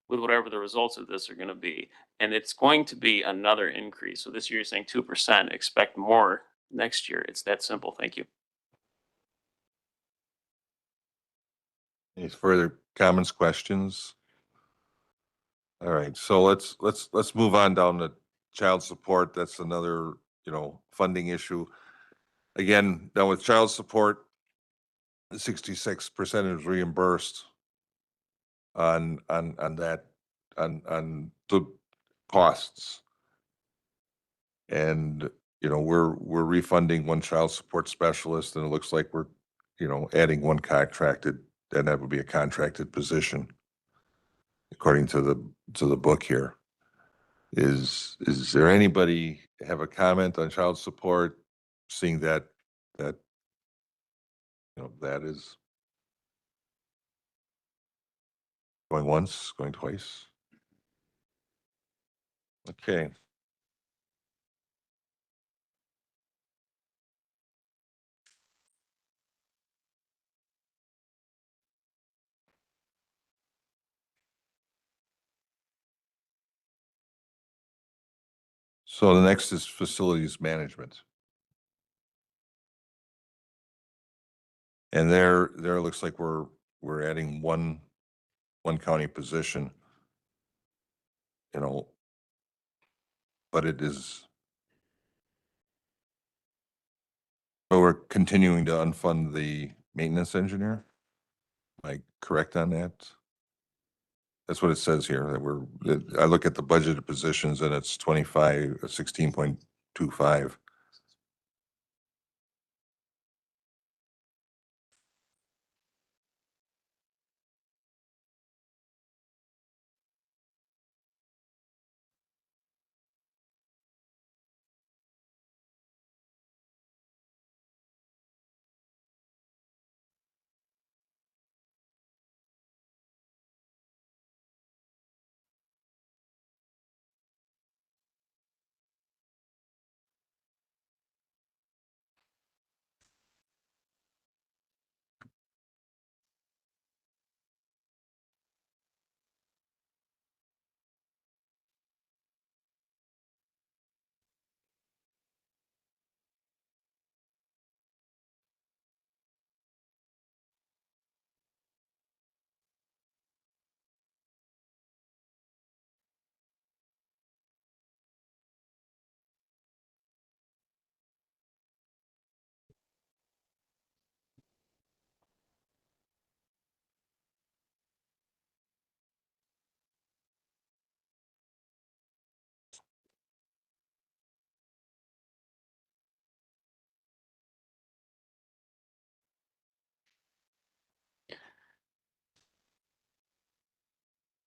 with whatever the results of this are gonna be. And it's going to be another increase. So this year you're saying 2%, expect more next year. It's that simple. Thank you. Any further comments, questions? All right, so let's move on down to child support. That's another, funding issue. Again, now with child support, 66% is reimbursed on that, on the costs. And, we're refunding one child support specialist, and it looks like we're, adding one contracted, and that would be a contracted position, according to the book here. Is there anybody have a comment on child support, seeing that, that is going once, going twice? Okay. So the next is facilities management. And there it looks like we're adding one county position, but it is, but we're continuing to unfund the maintenance engineer. Am I correct on that? That's what it says here, I look at the budgeted positions and it's 16.25.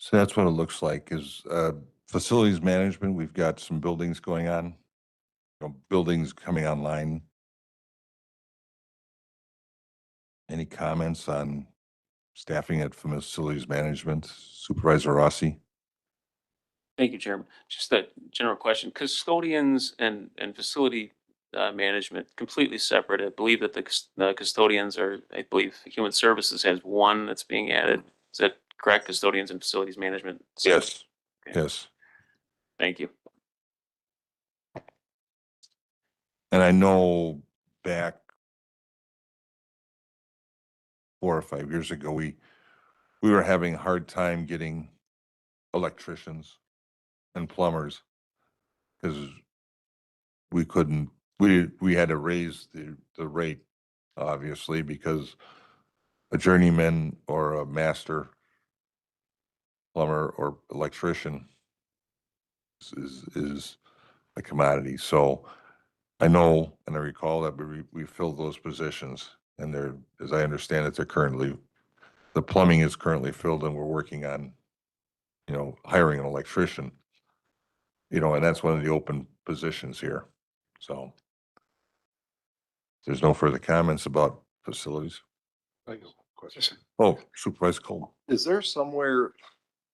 So that's what it looks like, is facilities management. We've got some buildings going on, buildings coming online. Any comments on staffing at facilities management? Supervisor Rossi? Thank you, Chairman. Just a general question. Custodians and facility management completely separate. I believe that the custodians are, I believe Human Services has one that's being added. Is that correct? Custodians and facilities management? Yes. Okay. Yes. Thank you. And I know back 4 or 5 years ago, we were having a hard time getting electricians and plumbers, because we couldn't, we had to raise the rate, obviously, because a journeyman or a master plumber or electrician is a commodity. So I know, and I recall that we filled those positions, and they're, as I understand it, the plumbing is currently filled, and we're working on, hiring an electrician. And that's one of the open positions here. So there's no further comments about facilities. I got a question. Oh, Supervisor Cole. Is there somewhere,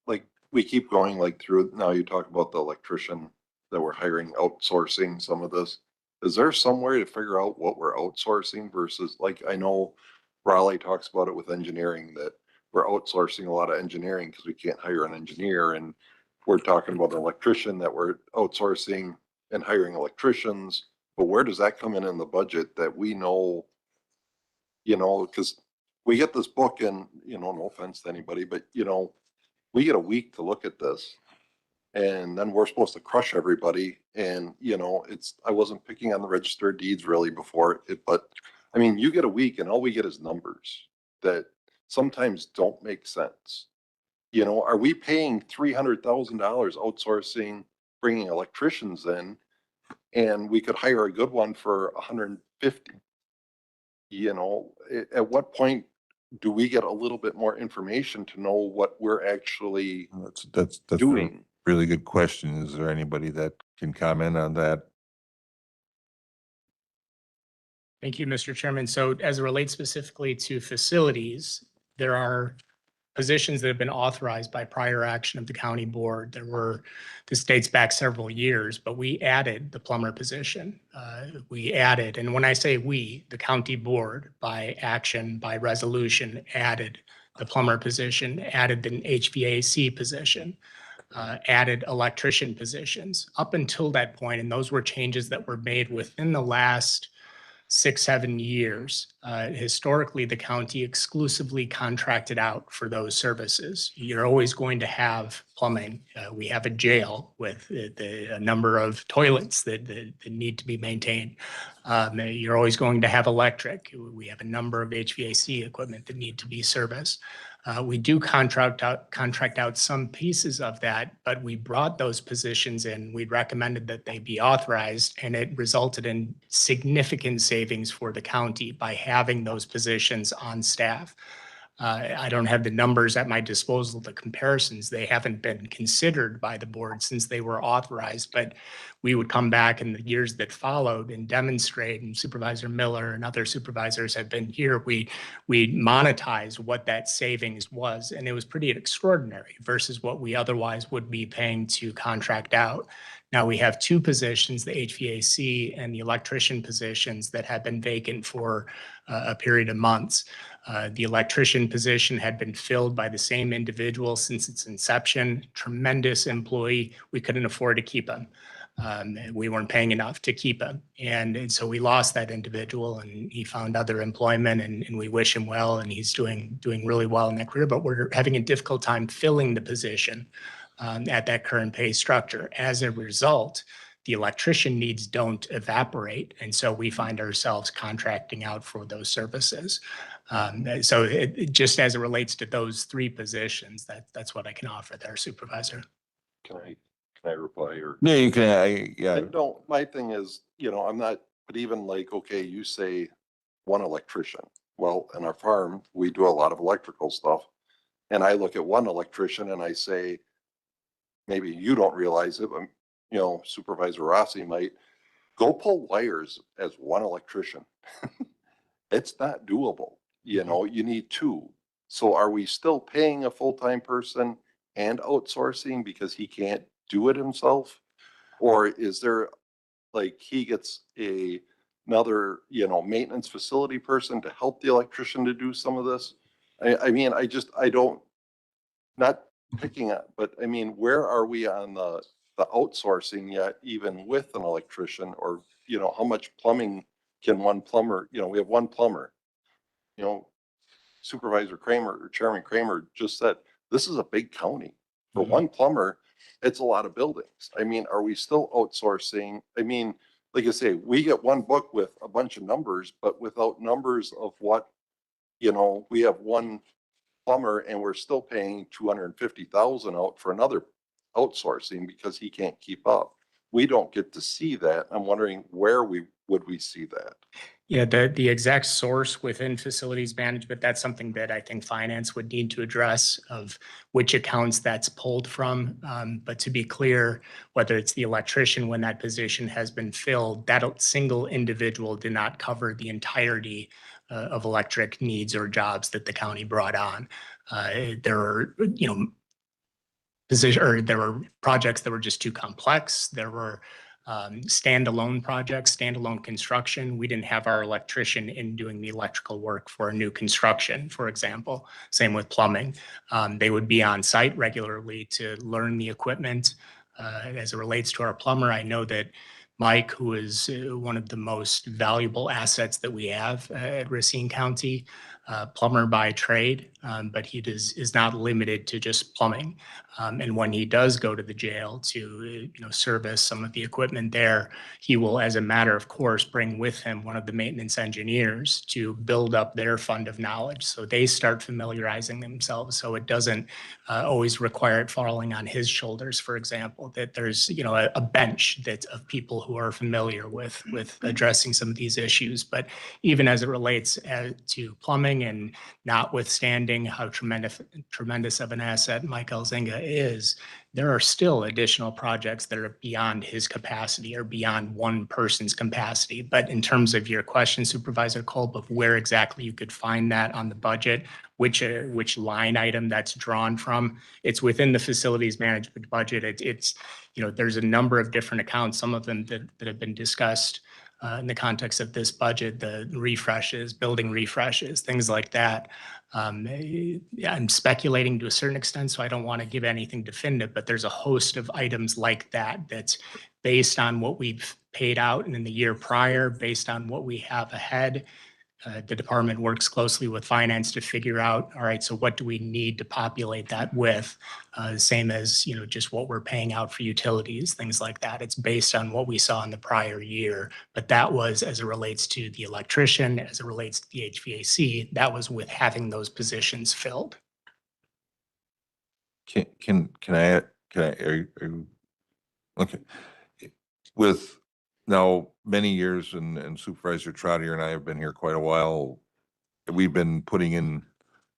like, we keep going like through, now you talk about the electrician that we're hiring, outsourcing some of this. Is there somewhere to figure out what we're outsourcing versus, like, I know Raleigh talks about it with engineering, that we're outsourcing a lot of engineering because we can't hire an engineer. And we're talking about an electrician that we're outsourcing and hiring electricians. But where does that come in the budget that we know, because we get this book and, no offense to anybody, but, we get a week to look at this. And then we're supposed to crush everybody. And, I wasn't picking on the register of deeds really before it, but I mean, you get a week and all we get is numbers that sometimes don't make sense. Are we paying $300,000 outsourcing, bringing electricians in, and we could hire a good one for 150? At what point do we get a little bit more information to know what we're actually That's a doing? really good question. Is there anybody that can comment on that? Thank you, Mr. Chairman. So as it relates specifically to facilities, there are positions that have been authorized by prior action of the county board. This dates back several years, but we added the plumber position. And when I say we, the county board by action, by resolution, added the plumber position, added an HVAC position, added electrician positions. Up until that point, and those were changes that were made within the last 6-7 years. Historically, the county exclusively contracted out for those services. You're always going to have plumbing. We have a jail with a number of toilets that need to be maintained. You're always going to have electric. We have a number of HVAC equipment that need to be serviced. We do contract out some pieces of that, but we brought those positions in. We recommended that they be authorized, and it resulted in significant savings for the county by having those positions on staff. I don't have the numbers at my disposal, the comparisons. They haven't been considered by the board since they were authorized, but we would come back in the years that followed and demonstrate, and Supervisor Miller and other supervisors have been here. We monetize what that savings was, and it was pretty extraordinary versus what we otherwise would be paying to contract out. Now we have two positions, the HVAC and the electrician positions, that have been vacant for a period of months. The electrician position had been filled by the same individual since its inception. Tremendous employee. We couldn't afford to keep him. We weren't paying enough to keep him. And so we lost that individual, and he found other employment, and we wish him well, and he's doing really well in that career, but we're having a difficult time filling the position at that current pay structure. As a result, the electrician needs don't evaporate. And so we find ourselves contracting out for those services. So just as it relates to those three positions, that's what I can offer there, Supervisor. Can I reply or? Yeah, you can, yeah. No, my thing is, I'm not, but even like, okay, you say one electrician. Well, in our farm, we do a lot of electrical stuff. And I look at one electrician and I say, maybe you don't realize it, but Supervisor Rossi might go pull wires as one electrician. It's not doable. You need two. So are we still paying a full-time person and outsourcing because he can't do it himself? Or is there, like, he gets another, maintenance facility person to help the electrician to do some of this? I mean, I don't, not picking up, but I mean, where are we on the outsourcing yet, even with an electrician? Or, how much plumbing can one plumber, we have one plumber. Supervisor Kramer or Chairman Kramer just said, this is a big county. For one plumber, it's a lot of buildings. I mean, are we still outsourcing? I mean, like I say, we get one book with a bunch of numbers, but without numbers of what, we have one plumber and we're still paying 250,000 out for another outsourcing because he can't keep up. We don't get to see that. I'm wondering where we would we see that? Yeah, the exact source within facilities management, that's something that I think finance would need to address of which accounts that's pulled from. But to be clear, whether it's the electrician, when that position has been filled, that single individual did not cover the entirety of electric needs or jobs that the county brought on. There are, there were projects that were just too complex. There were standalone projects, standalone construction. We didn't have our electrician in doing the electrical work for a new construction, for example. Same with plumbing. They would be on site regularly to learn the equipment. As it relates to our plumber, I know that Mike, who is one of the most valuable assets that we have at Racine County, plumber by trade, but he is not limited to just plumbing. And when he does go to the jail to, service some of the equipment there, he will, as a matter of course, bring with him one of the maintenance engineers to build up their fund of knowledge. So they start familiarizing themselves. So it doesn't always require it falling on his shoulders, for example, that there's, a bench of people who are familiar with addressing some of these issues. But even as it relates to plumbing, and notwithstanding how tremendous of an asset Mike Elzinga is, there are still additional projects that are beyond his capacity or beyond one person's capacity. But in terms of your question, Supervisor Kolb, of where exactly you could find that on the budget, which line item that's drawn from, it's within the facilities management budget. It's there's a number of different accounts, some of them that have been discussed in the context of this budget, the refreshes, building refreshes, things like that. I'm speculating to a certain extent, so I don't want to give anything definitive, but there's a host of items like that that's based on what we've paid out and in the year prior, based on what we have ahead. The department works closely with finance to figure out, all right, so what do we need to populate that with? Same as, just what we're paying out for utilities, things like that. It's based on what we saw in the prior year. But that was as it relates to the electrician, as it relates to the HVAC, that was with having those positions filled. Okay. With now many years and Supervisor Trotter and I have been here quite a while, we've been putting in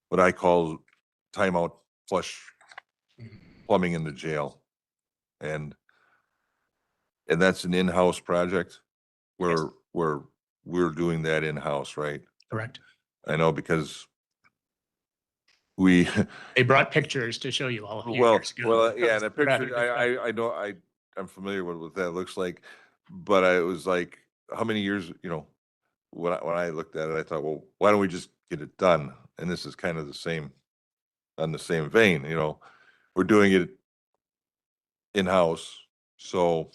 what I call timeout flush plumbing in the jail. And that's an in-house project where we're doing that in-house, right? Correct. I know because we They brought pictures to show you all a few well, years ago. well, yeah, the Rather picture, I know, I'm familiar with what that looks like, but it was like, how many years, when I looked at it, I thought, well, why don't we just get it done? And this is kind of the same, on the same vein, we're doing it in-house, so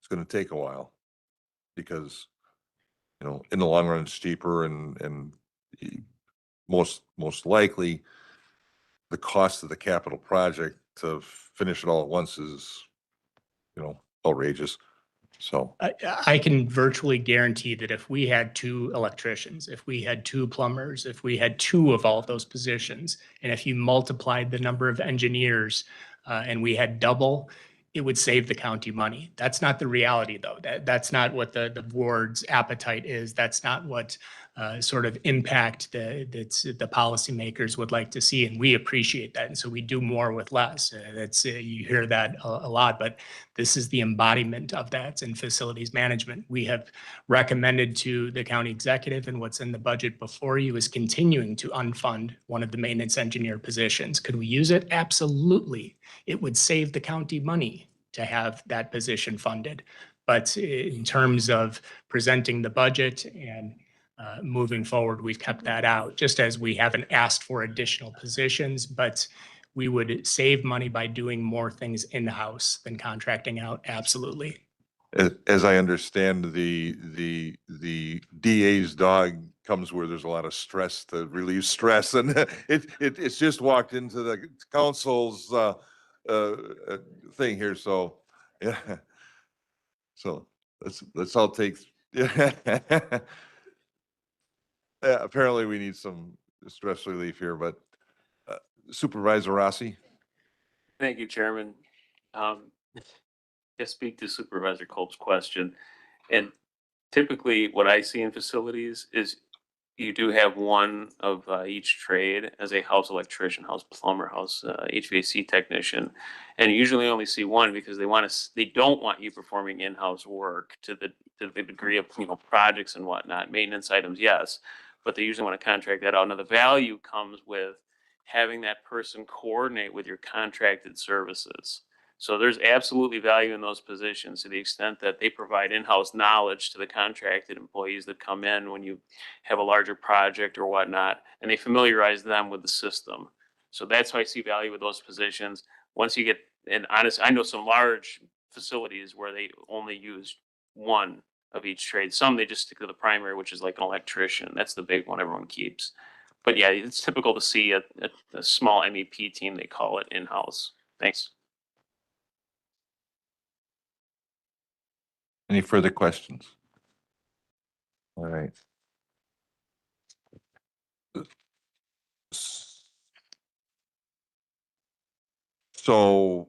it's gonna take a while because, in the long run, it's cheaper and most likely the cost of the capital project to finish it all at once is, outrageous. So I can virtually guarantee that if we had 2 electricians, if we had 2 plumbers, if we had 2 of all of those positions, and if you multiplied the number of engineers and we had double, it would save the county money. That's not the reality, though. That's not what the board's appetite is. That's not what sort of impact that the policymakers would like to see, and we appreciate that. And so we do more with less. You hear that a lot, but this is the embodiment of that in facilities management. We have recommended to the county executive, and what's in the budget before you is continuing to unfund one of the maintenance engineer positions. Could we use it? Absolutely. It would save the county money to have that position funded. But in terms of presenting the budget and moving forward, we've kept that out, just as we haven't asked for additional positions, but we would save money by doing more things in-house than contracting out. Absolutely. as I understand, the DA's dog comes where there's a lot of stress to relieve stress, and it's just walked into the council's thing here. So yeah, so let's all take. Yeah. Yeah, apparently we need some stress relief here, but Supervisor Rossi. Thank you, Chairman. To speak to Supervisor Kolb's question, and typically what I see in facilities is you do have one of each trade as a house electrician, house plumber, house HVAC technician, and you usually only see one because they don't want you performing in-house work to the degree of projects and whatnot, maintenance items, yes, but they usually want to contract that out. Now the value comes with having that person coordinate with your contracted services. So there's absolutely value in those positions to the extent that they provide in-house knowledge to the contracted employees that come in when you have a larger project or whatnot, and they familiarize them with the system. So that's why I see value with those positions. Once you get, and honestly, I know some large facilities where they only use one of each trade. Some they just stick to the primary, which is like an electrician. That's the big one everyone keeps. But yeah, it's typical to see a small MEP team, they call it, in-house. Thanks. Any further questions? All right. So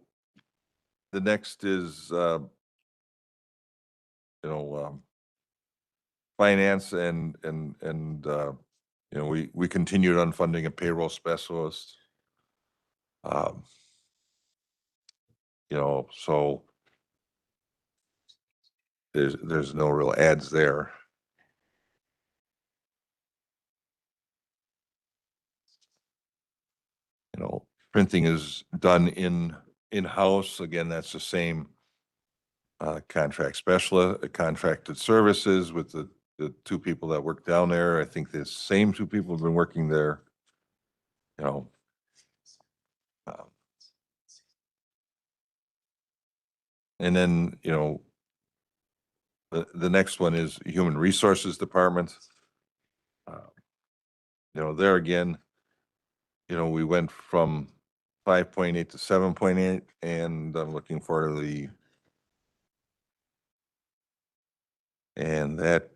the next is, finance and, we continued on funding a payroll specialist. So there's no real ads there. Printing is done in-house. Again, that's the same contract specialist, contracted services with the two people that work down there. I think the same two people have been working there. And then, the next one is Human Resources Department. There again, we went from 5.8 to 7.8, and I'm looking for and that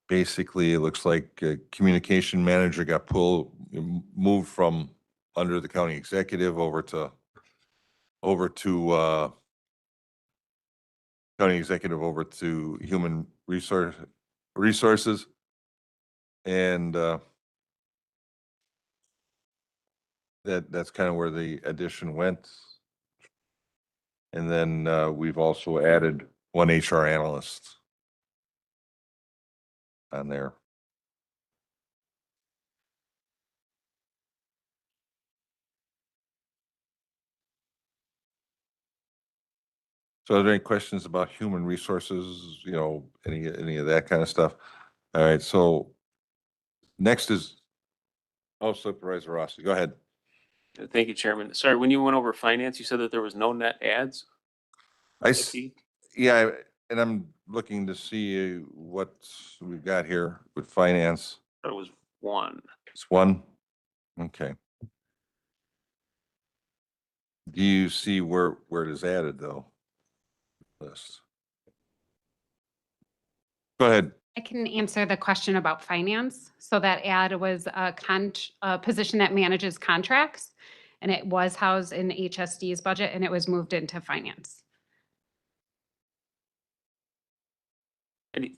basically, it looks like a communication manager got moved from under the county executive over to county executive over to human resources. And that's kind of where the addition went. And then we've also added one HR analyst on there. So are there any questions about human resources, any of that kind of stuff? All right, so next is, Supervisor Rossi, go ahead. Thank you, Chairman. Sorry, when you went over finance, you said that there was no net ads? Yeah, and I'm looking to see what we've got here with finance. It was one. It's one? Okay. Do you see where it is added, though? List. Go ahead. I can answer the question about finance. So that ad was a position that manages contracts, and it was housed in HSD's budget, and it was moved into finance. And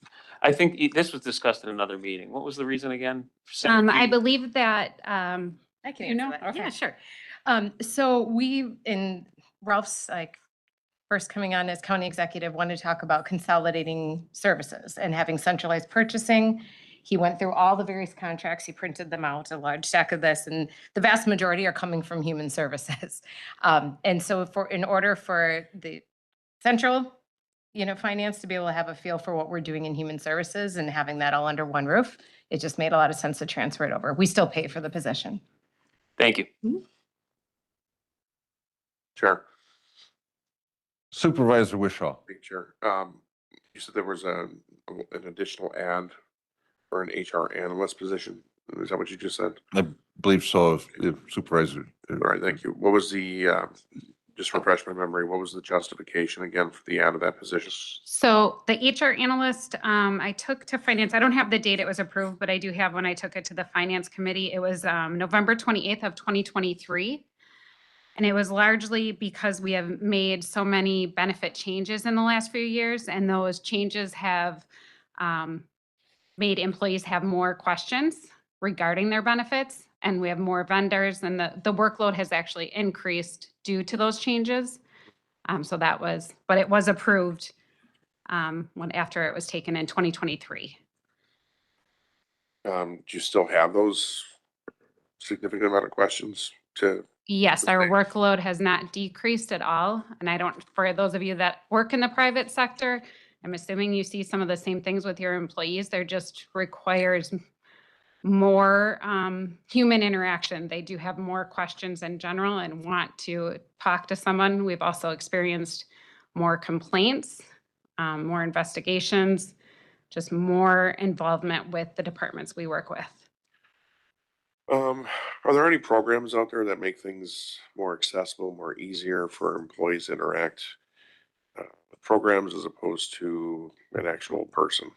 I think this was discussed in another meeting. What was the reason again? I believe that, I can you answer know, that. okay. Yeah, sure. So we, in Ralph's first coming on as county executive, wanted to talk about consolidating services and having centralized purchasing. He went through all the various contracts. He printed them out, a large stack of this, and the vast majority are coming from human services. And so in order for the central, finance to be able to have a feel for what we're doing in human services and having that all under one roof, it just made a lot of sense to transfer it over. We still pay for the position. Thank you. Chair. Supervisor Wishaw. Big Chair. You said there was an additional ad for an HR analyst position. Is that what you just said? I believe so, if Supervisor. All right, thank you. What was the, just refresh my memory, what was the justification again for the ad of that position? So the HR analyst, I took to finance. I don't have the date it was approved, but I do have when I took it to the finance committee. It was November 28th of 2023. And it was largely because we have made so many benefit changes in the last few years, and those changes have made employees have more questions regarding their benefits, and we have more vendors, and the workload has actually increased due to those changes. So that was, but it was approved when after it was taken in 2023. Do you still have those significant amount of questions to? Yes, our workload has not decreased at all. And I don't, for those of you that work in the private sector, I'm assuming you see some of the same things with your employees. There just requires more human interaction. They do have more questions in general and want to talk to someone. We've also experienced more complaints, more investigations, just more involvement with the departments we work with. Are there any programs out there that make things more accessible, more easier for employees to interact with programs as opposed to an actual person?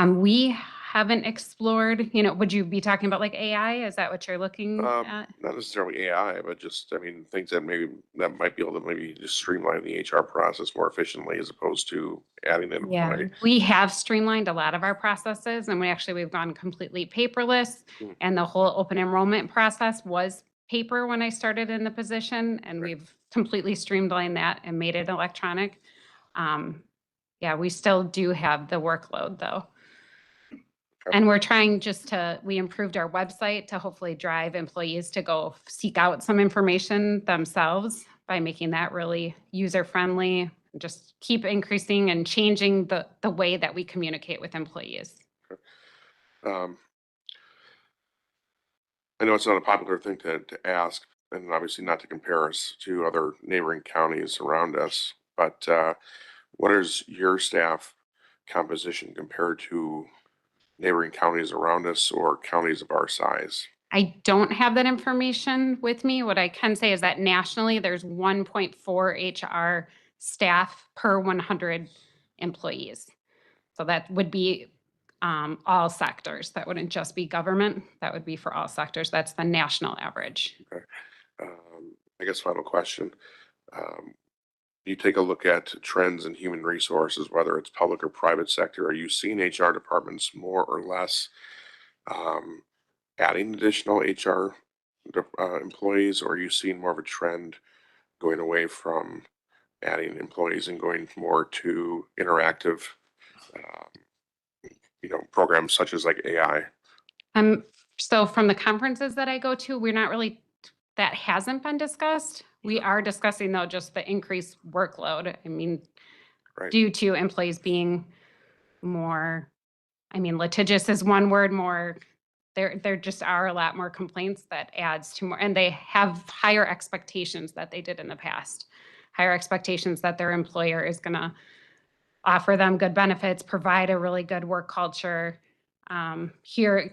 We haven't explored, would you be talking about like AI? Is that what you're looking at? Not necessarily AI, but just, I mean, things that might be able to maybe just streamline the HR process more efficiently as opposed to adding an Yeah, employee. we have streamlined a lot of our processes, and we've gone completely paperless. And the whole open enrollment process was paper when I started in the position, and we've completely streamlined that and made it electronic. Yeah, we still do have the workload though. And we're trying we improved our website to hopefully drive employees to go seek out some information themselves by making that really user-friendly. Just keep increasing and changing the way that we communicate with employees. I know it's not a popular thing to ask, and obviously not to compare us to other neighboring counties around us, but what is your staff composition compared to neighboring counties around us or counties of our size? I don't have that information with me. What I can say is that nationally, there's 1.4 HR staff per 100 employees. So that would be all sectors. That wouldn't just be government. That would be for all sectors. That's the national average. Okay. I guess final question. You take a look at trends in human resources, whether it's public or private sector. Are you seeing HR departments more or less adding additional HR employees, or are you seeing more of a trend going away from adding employees and going more to interactive, programs such as like AI? So from the conferences that I go to, that hasn't been discussed. We are discussing though, just the increased workload. I mean, due to employees being more, litigious is one word, more, there just are a lot more complaints that adds to more, and they have higher expectations that they did in the past. Higher expectations that their employer is gonna offer them good benefits, provide a really good work culture,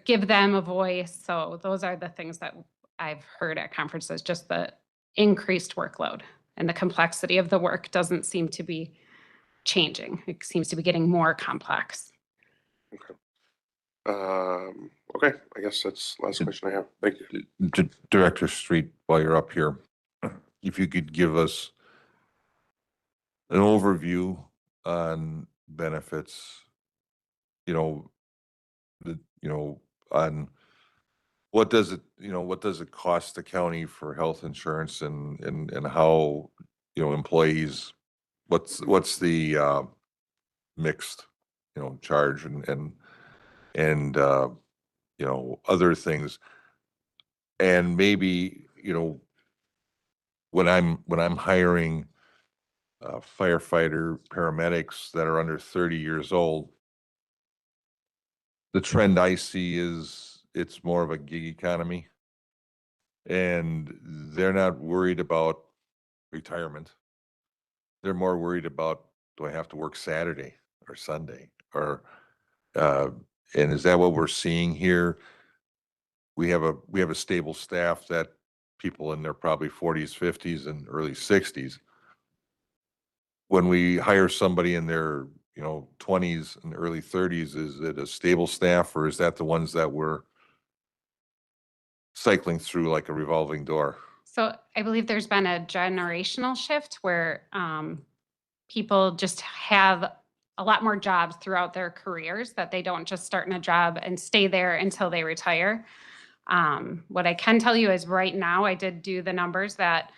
give them a voice. So those are the things that I've heard at conferences, just the increased workload and the complexity of the work doesn't seem to be changing. It seems to be getting more complex. Okay, I guess that's the last question I have. Thank you. Director Street, while you're up here, if you could give us an overview on benefits, on what does it cost the county for health insurance and how, employees, what's the mixed, charge and other things. And maybe, when I'm hiring firefighter paramedics that are under 30 years old, the trend I see is it's more of a gig economy, and they're not worried about retirement. They're more worried about, do I have to work Saturday or Sunday? Or and is that what we're seeing here? We have a stable staff that people in their probably 40s, 50s, and early 60s. When we hire somebody in their 20s and early 30s, is it a stable staff, or is that the ones that we're cycling through like a revolving door? So I believe there's been a generational shift where people just have a lot more jobs throughout their careers, that they don't just start in a job and stay there until they retire. What I can tell you is right now, I did do the numbers that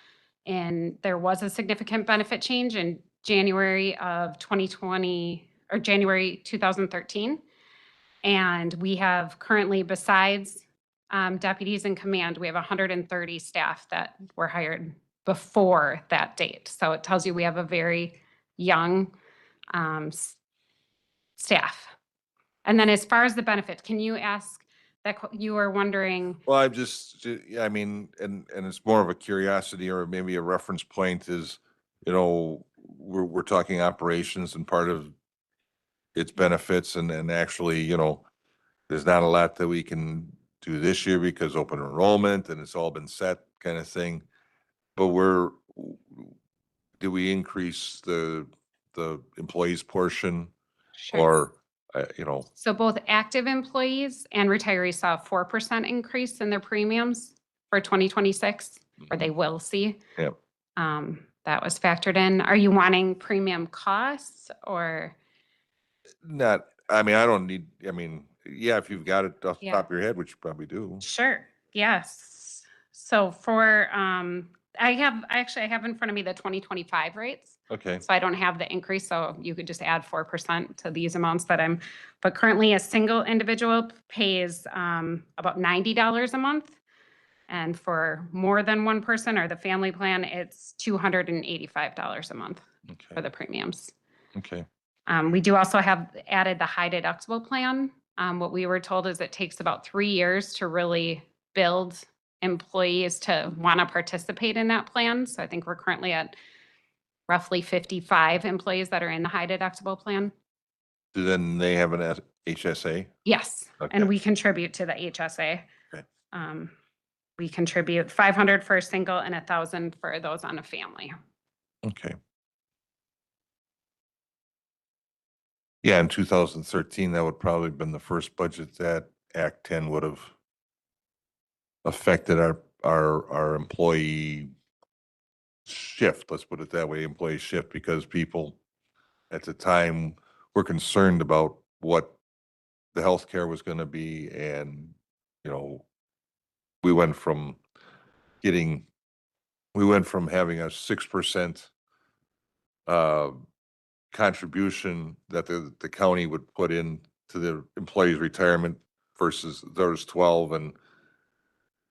there was a significant benefit change in January of 2020 or January 2013. And we have currently, besides deputies in command, we have 130 staff that were hired before that date. So it tells you we have a very young staff. And then as far as the benefits, can you ask that you were wondering? Well, I'm just, I mean, and it's more of a curiosity or maybe a reference point is, you know, we're talking operations and part of its benefits and actually, you know, there's not a lot that we can do this year because open enrollment and it's all been set kind of thing. But do we increase the employees portion or, you know, So both active employees and retirees saw a 4% increase in their premiums for 2026, or they will see. Yep. That was factored in. Are you wanting premium costs or? Not, I mean, I don't need, I mean, yeah, if you've got it off the Yeah. top of your head, which you probably do. Sure, yes. So for, I have in front of me the 2025 rates. Okay. So I don't have the increase, so you could just add 4% to these amounts but currently a single individual pays about $90 a month. And for more than one person or the family plan, it's $285 a month for the premiums. Okay. We do also have added the high deductible plan. What we were told is it takes about 3 years to really build employees to want to participate in that plan. So I think we're currently at roughly 55 employees that are in the high deductible plan. Then they have an HSA? Yes, Okay. and we contribute to the HSA. Okay. We contribute 500 for a single and 1,000 for those on a family. Okay. Yeah, in 2013, that would probably have been the first budget that Act 10 would have affected our employee shift, let's put it that way, employee shift, because people at the time were concerned about what the healthcare was going to be. And, you know, we went from having a 6% contribution that the county would put in to the employee's retirement versus those 12. And,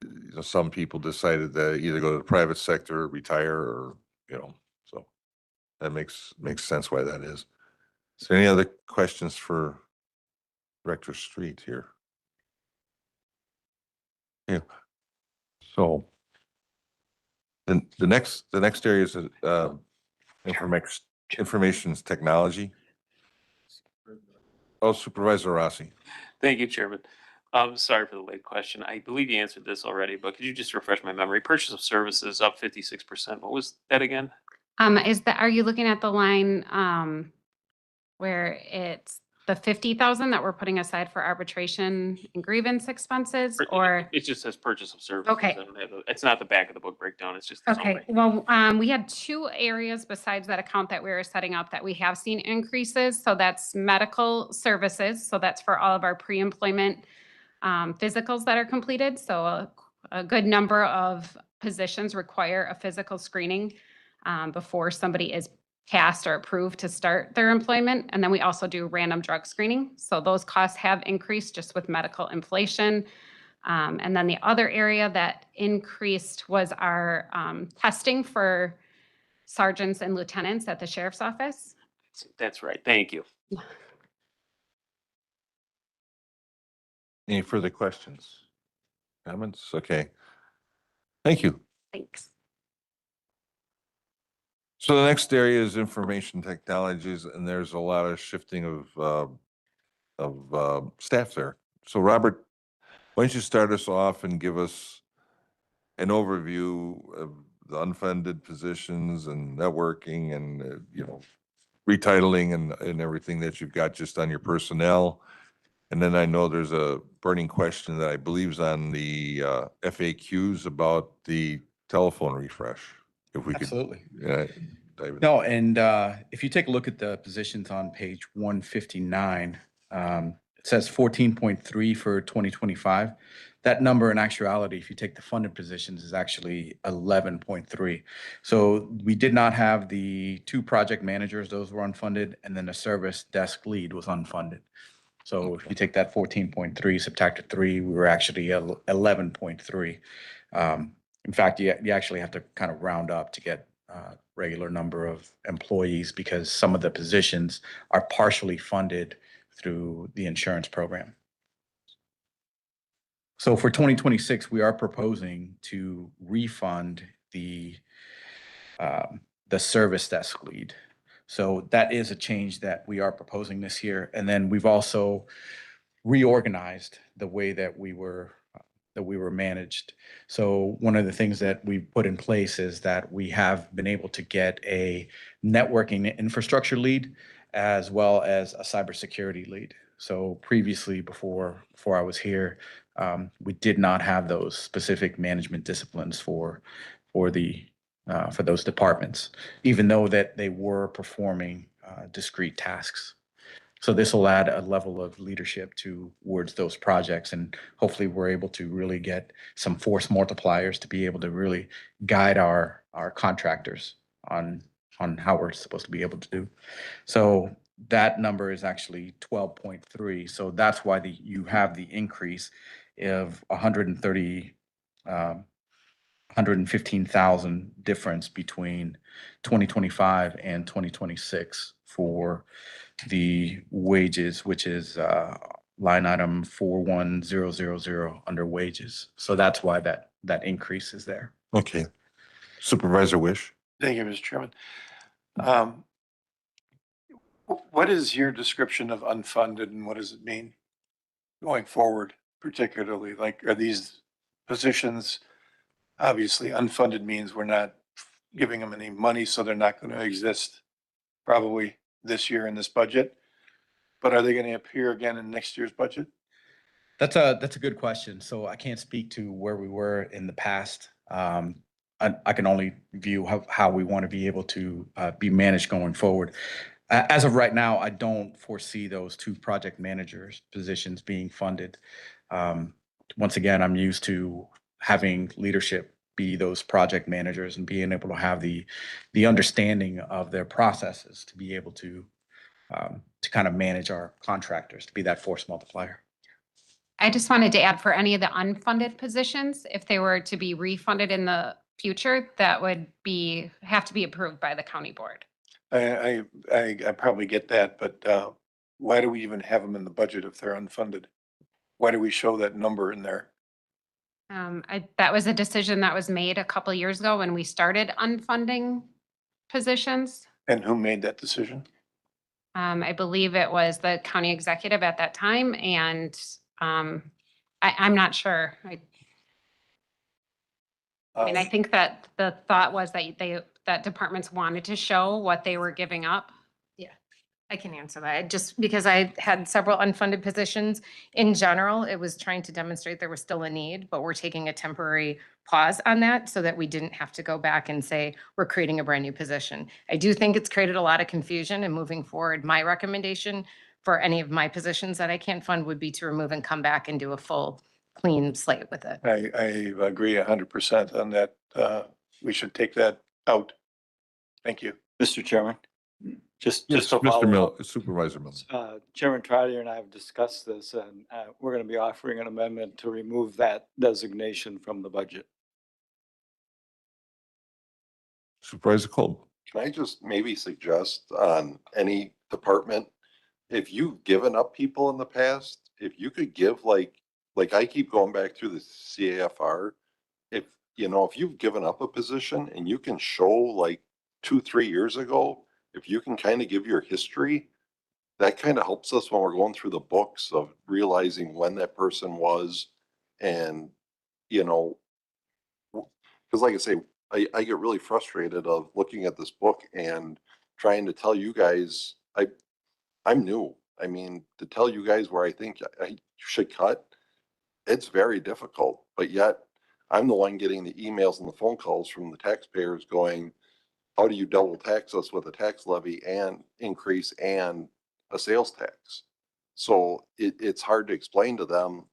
you know, some people decided to either go to the private sector or retire or, you know, so that makes sense why that is. Is there any other questions for Director Street here? Yeah. So the next area is information technology. Oh, Supervisor Rossi. Thank you, Chairman. Sorry for the late question. I believe you answered this already, but could you just refresh my memory? Purchase of services up 56%. What was that again? Are you looking at the line where it's the 50,000 that we're putting aside for arbitration and grievance expenses, or? It just says purchase of services. Okay. It's not the back of the book breakdown. It's just. Okay, well, we had 2 areas besides that account that we were setting up that we have seen increases. So that's medical services. So that's for all of our pre-employment physicals that are completed. So a good number of positions require a physical screening before somebody is passed or approved to start their employment. And then we also do random drug screening. So those costs have increased just with medical inflation. And then the other area that increased was our testing for sergeants and lieutenants at the sheriff's office. That's right. Thank you. Any further questions? Comments? Okay. Thank you. Thanks. So the next area is information technologies, and there's a lot of shifting of staff there. So Robert, why don't you start us off and give us an overview of the unfunded positions and networking and, you know, retitling and everything that you've got just on your personnel. And then I know there's a burning question that I believe is on the FAQs about the telephone refresh, if we could. Absolutely. Yeah, David. No, and if you take a look at the positions on page 159, it says 14.3 for 2025. That number in actuality, if you take the funded positions, is actually 11.3. So we did not have the 2 project managers, those were unfunded, and then the service desk lead was unfunded. So if you take that 14.3, subtracted 3, we were actually 11.3. In fact, you actually have to kind of round up to get regular number of employees because some of the positions are partially funded through the insurance program. So for 2026, we are proposing to refund the service desk lead. So that is a change that we are proposing this year. And then we've also reorganized the way that we were managed. So one of the things that we've put in place is that we have been able to get a networking infrastructure lead as well as a cybersecurity lead. So previously, before I was here, we did not have those specific management disciplines for those departments, even though that they were performing discrete tasks. So this will add a level of leadership towards those projects, and hopefully we're able to really get some force multipliers to be able to really guide our contractors on how we're supposed to be able to do. So that number is actually 12.3. So that's why you have the increase of 115,000 difference between 2025 and 2026 for the wages, which is line item 41000 under wages. So that's why that increase is there. Okay. Supervisor Wish? Thank you, Mr. Chairman. What is your description of unfunded and what does it mean going forward, particularly? Like, are these positions, obviously unfunded means we're not giving them any money, so they're not going to exist probably this year in this budget, but are they going to appear again in next year's budget? That's a good question. So I can't speak to where we were in the past. I can only view how we want to be able to be managed going forward. As of right now, I don't foresee those 2 project managers positions being funded. Once again, I'm used to having leadership be those project managers and being able to have the understanding of their processes to be able to kind of manage our contractors, to be that force multiplier. I just wanted to add for any of the unfunded positions, if they were to be refunded in the future, that would have to be approved by the county board. I probably get that, but why do we even have them in the budget if they're unfunded? Why do we show that number in there? That was a decision that was made a couple years ago when we started unfunding positions. And who made that decision? I believe it was the county executive at that time, and I'm not sure. I mean, I think that the thought was that departments wanted to show what they were giving up. Yeah, I can answer that. Just because I had several unfunded positions, in general, it was trying to demonstrate there was still a need, but we're taking a temporary pause on that so that we didn't have to go back and say, we're creating a brand new position. I do think it's created a lot of confusion, and moving forward, my recommendation for any of my positions that I can't fund would be to remove and come back and do a full clean slate with it. I agree 100% on that. We should take that out. Thank you. Mr. Chairman, just Yes, to Mr. follow up. Supervisor Miller. Chairman Trotter and I have discussed this, and we're going to be offering an amendment to remove that designation from the budget. Supervisor Kolb? Can I just maybe suggest on any department, if you've given up people in the past, if you could give like I keep going back through the CAFR, if you've given up a position and you can show like 2-3 years ago, if you can kind of give your history, that kind of helps us when we're going through the books of realizing when that person was. And, because like I say, I get really frustrated of looking at this book and trying to tell you guys, I'm new. I mean, to tell you guys where I think I should cut, it's very difficult, but yet I'm the one getting the emails and the phone calls from the taxpayers going, how do you double tax us with a tax levy and increase and a sales tax? So it's hard to explain to them,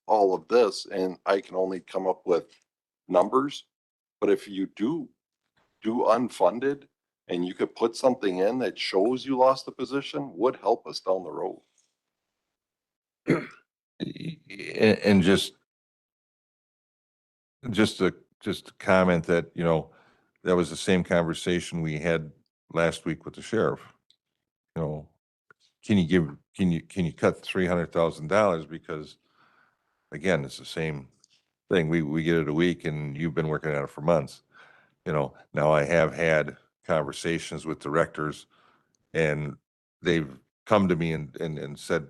all of this, and I can only come up with numbers. But if you do unfunded and you could put something in that shows you lost the position, would help us down the road. And just a comment that, that was the same conversation we had last week with the sheriff. Can you cut $300,000? Because again, it's the same thing. We get it a week and you've been working at it for months. Now I have had conversations with directors and they've come to me and said,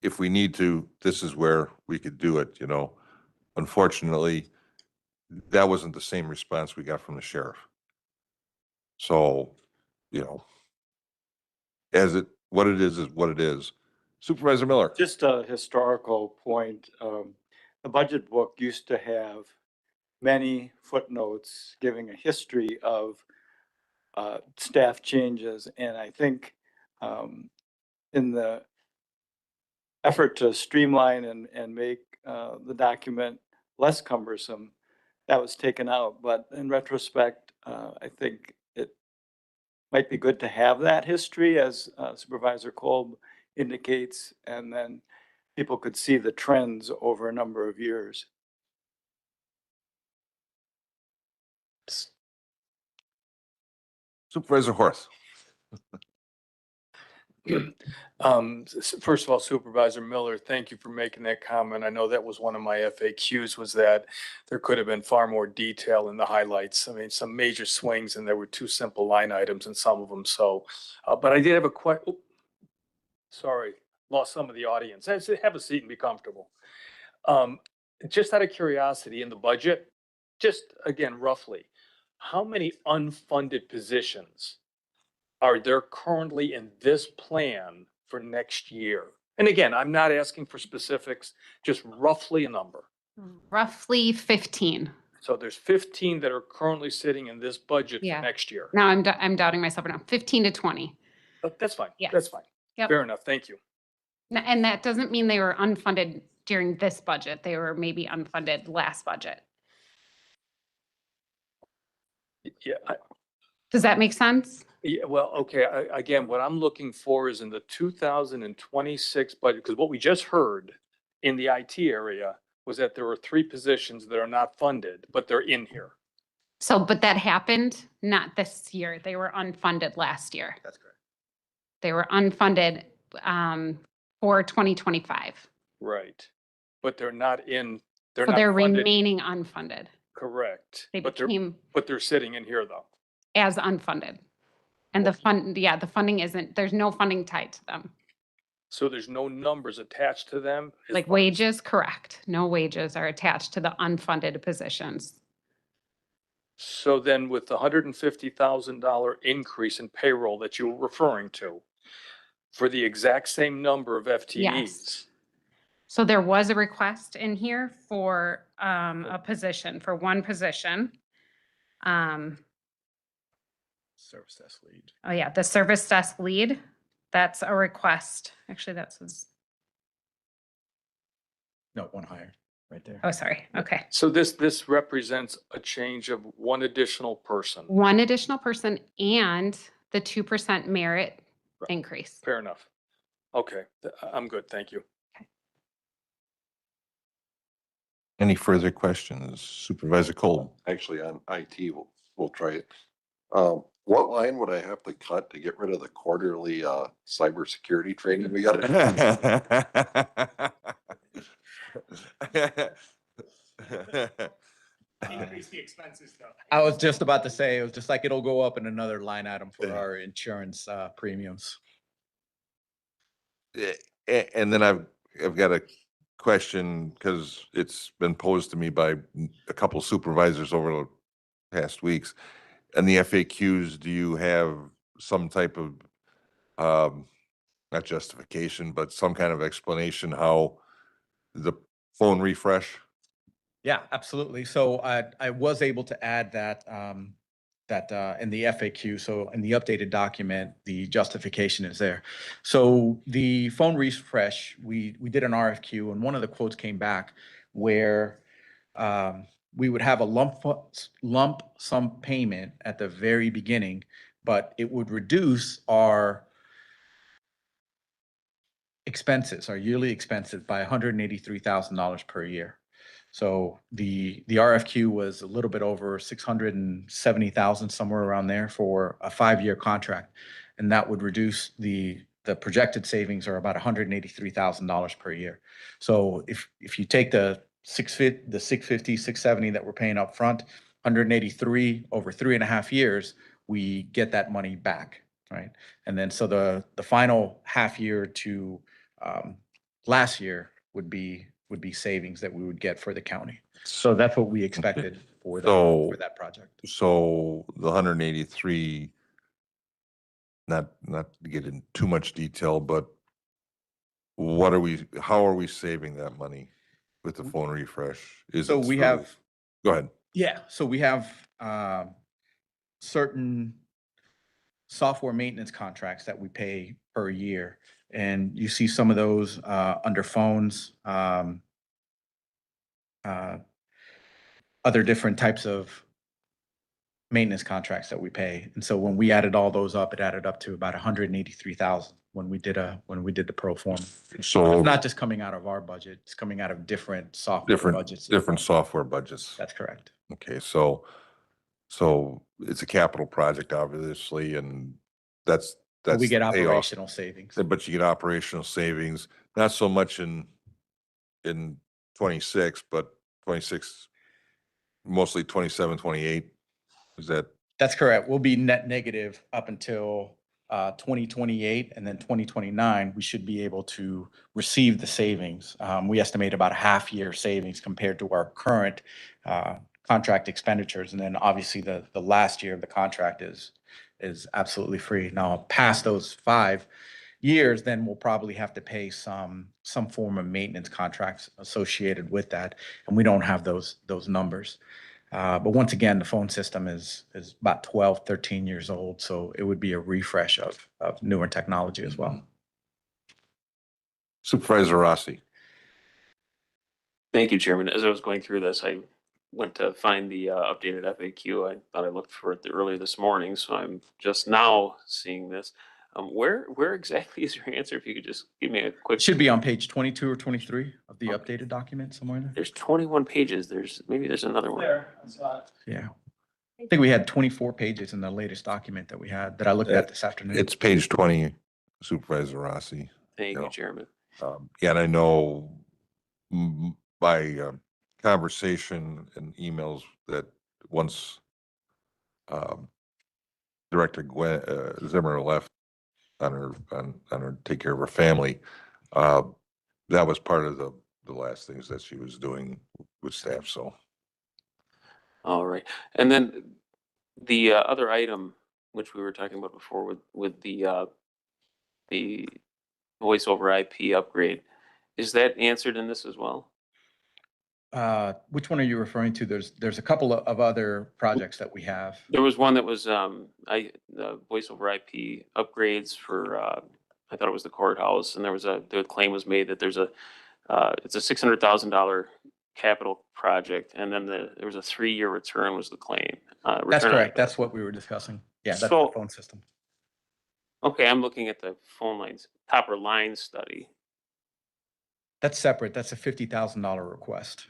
if we need to, this is where we could do it, Unfortunately, that wasn't the same response we got from the sheriff. So, what it is what it is. Supervisor Miller. Just a historical point. The budget book used to have many footnotes giving a history of staff changes. And I think in the effort to streamline and make the document less cumbersome, that was taken out. But in retrospect, I think it might be good to have that history, as Supervisor Kolb indicates, and then people could see the trends over a number of years. Supervisor Horth. First of all, Supervisor Miller, thank you for making that comment. I know that was one of my FAQs, was that there could have been far more detail in the highlights. I mean, some major swings, and there were two simple line items in some of them. So, but I did have a question. Sorry, lost some of the audience. Have a seat and be comfortable. Just out of curiosity, in the budget, just again, roughly, how many unfunded positions are there currently in this plan for next year? And again, I'm not asking for specifics, just roughly a number. Roughly 15. So there's 15 that are currently sitting in this budget Yeah. for next year. Now I'm doubting myself now. 15 to 20. That's fine. Yes. That's fine. Yep. Fair enough. Thank you. And that doesn't mean they were unfunded during this budget. They were maybe unfunded last budget. Yeah. Does that make sense? Yeah, well, okay, again, what I'm looking for is in the 2026 budget, because what we just heard in the IT area was that there were 3 positions that are not funded, but they're in here. So, but that happened not this year. They were unfunded last year. That's correct. They were unfunded for 2025. Right, but they're not in, they're So not they're funded. remaining unfunded Correct. They But became- they're sitting in here though. as unfunded. And the funding isn't, there's no funding tied to them. So there's no numbers attached to them? as Like far as- wages, correct. No wages are attached to the unfunded positions. So then with the $150,000 increase in payroll that you were referring to, for the exact same number of FTEs, So there was a request in here for a position, for one position. Service desk lead. Oh yeah, the service desk lead, that's a request. Actually, that's, No, one higher, right there. oh, sorry. Okay. so this represents a change of one additional person. One additional person and the 2% merit increase. Fair enough. Okay, I'm good, thank you. Any further questions? Supervisor Cole. Actually, on IT, we'll try it. What line would I have to cut to get rid of the quarterly cybersecurity training we got? Increase the expenses though. I was just about to say, it was just like it'll go up in another line item for our insurance premiums. And then I've got a question because it's been posed to me by a couple supervisors over the past weeks. And the FAQs, do you have some type of, not justification, but some kind of explanation how the phone refresh Yeah, absolutely. So I was able to add that, in the FAQ. So in the updated document, the justification is there. So the phone refresh, we did an RFQ, and one of the quotes came back where we would have a lump sum payment at the very beginning, but it would reduce our expenses, our yearly expenses, by $183,000 per year. So the RFQ was a little bit over 670,000, somewhere around there, for a 5-year contract. And that would reduce the projected savings are about $183,000 per year. So if you take the 650, 670 that we're paying up front, 183 over 3.5 years, we get that money back, right? And then so the final half year to last year would be savings that we would get for the county. So that's what we expected for that project. So the 183, not to get in too much detail, but how are we saving that money with the phone refresh? So we have, go ahead. yeah, so we have certain software maintenance contracts that we pay per year. And you see some of those under phones, other different types of maintenance contracts that we pay. And so when we added all those up, it added up to about 183,000 when we did the pro forma. So it's not just coming out of our budget, it's coming out of different software budgets. different software budgets. That's correct. Okay, so it's a capital project, obviously, and that's But we get the payoff. operational savings. But you get operational savings, not so much in 26, but 26, mostly 27, 28. Is that? That's correct. We'll be net negative up until 2028, and then 2029, we should be able to receive the savings. We estimate about a half-year savings compared to our current contract expenditures. And then obviously the last year of the contract is absolutely free. Now, past those 5 years, then we'll probably have to pay some form of maintenance contracts associated with that, and we don't have those numbers. But once again, the phone system is about 12, 13 years old, so it would be a refresh of newer technology as well. Supervisor Rossi. Thank you, Chairman. As I was going through this, I went to find the updated FAQ. I thought I looked for it earlier this morning, so I'm just now seeing this. Where exactly is your answer? If you could just give me a quick. It should be on page 22 or 23 of the updated document, somewhere in there. There's 21 pages. Maybe there's another one. Yeah. I think we had 24 pages in the latest document that I looked at this afternoon. It's page 20, Supervisor Rossi. Thank you, Chairman. Yeah, and I know by conversation and emails that once Director Zimmer left on her take care of her family, that was part of the last things that she was doing with staff. So. All right, and then the other item which we were talking about before with the voice over IP upgrade, is that answered in this as well? Which one are you referring to? There's a couple of other projects that we have. There was one that was the voice over IP upgrades for I thought it was the courthouse, and the claim was made that it's a $600,000 capital project, and then there was a 3-year return was the claim. That's correct. That's what we were discussing. Yeah, that's the phone system. Okay, I'm looking at the phone lines, copper line study. That's separate. That's a $50,000 request.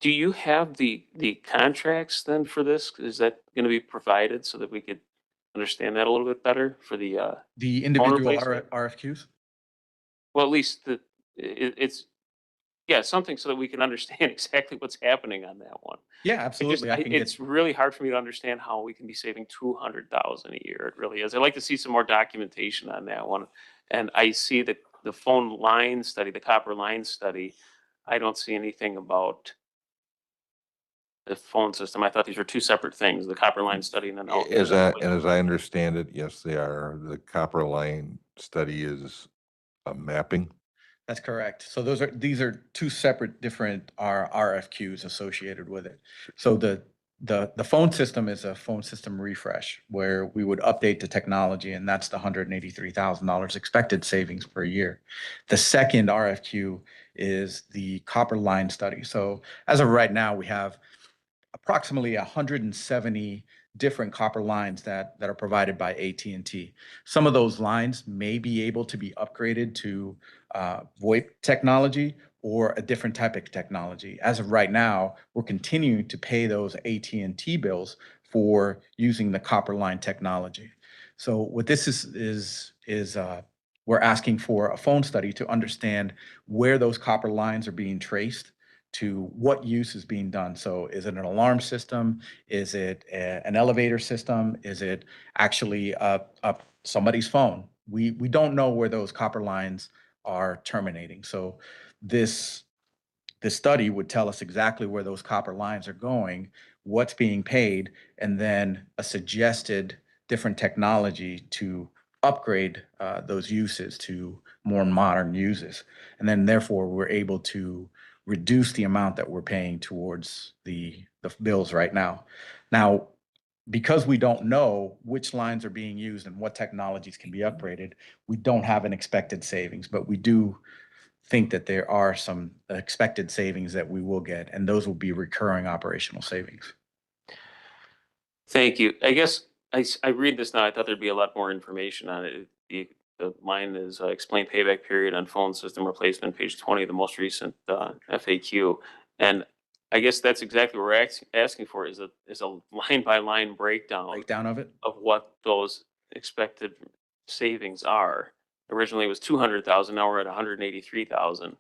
Do you have the contracts then for this? Is that going to be provided so that we could understand that a little bit better for the individual RFQs? Well, at least it's something so that we can understand exactly what's happening on that one. Yeah, absolutely. It's really hard for me to understand how we can be saving $200,000 a year. It really is. I'd like to see some more documentation on that one. And I see the phone line study, the copper line study. I don't see anything about the phone system. I thought these were two separate things, the copper line study and then As I understand it, yes, they are. The copper line study is a mapping. That's correct. So these are two separate different RFQs associated with it. So the phone system is a phone system refresh where we would update the technology, and that's the $183,000 expected savings per year. The second RFQ is the copper line study. So as of right now, we have approximately 170 different copper lines that are provided by AT&T. Some of those lines may be able to be upgraded to VoIP technology or a different type of technology. As of right now, we're continuing to pay those AT&T bills for using the copper line technology. So what this is we're asking for a phone study to understand where those copper lines are being traced to what use is being done. So is it an alarm system? Is it an elevator system? Is it actually somebody's phone? We don't know where those copper lines are terminating. So this study would tell us exactly where those copper lines are going, what's being paid, and then a suggested different technology to upgrade those uses to more modern uses. And then therefore we're able to reduce the amount that we're paying towards the bills right now. Now, because we don't know which lines are being used and what technologies can be upgraded, we don't have an expected savings, but we do think that there are some expected savings that we will get, and those will be recurring operational savings. Thank you. I guess I read this now. I thought there'd be a lot more information on it. The line is explain payback period on phone system replacement, page 20, the most recent FAQ. And I guess that's exactly what we're asking for is a line by line breakdown of it of what those expected savings are. Originally it was 200,000. Now we're at 183,000.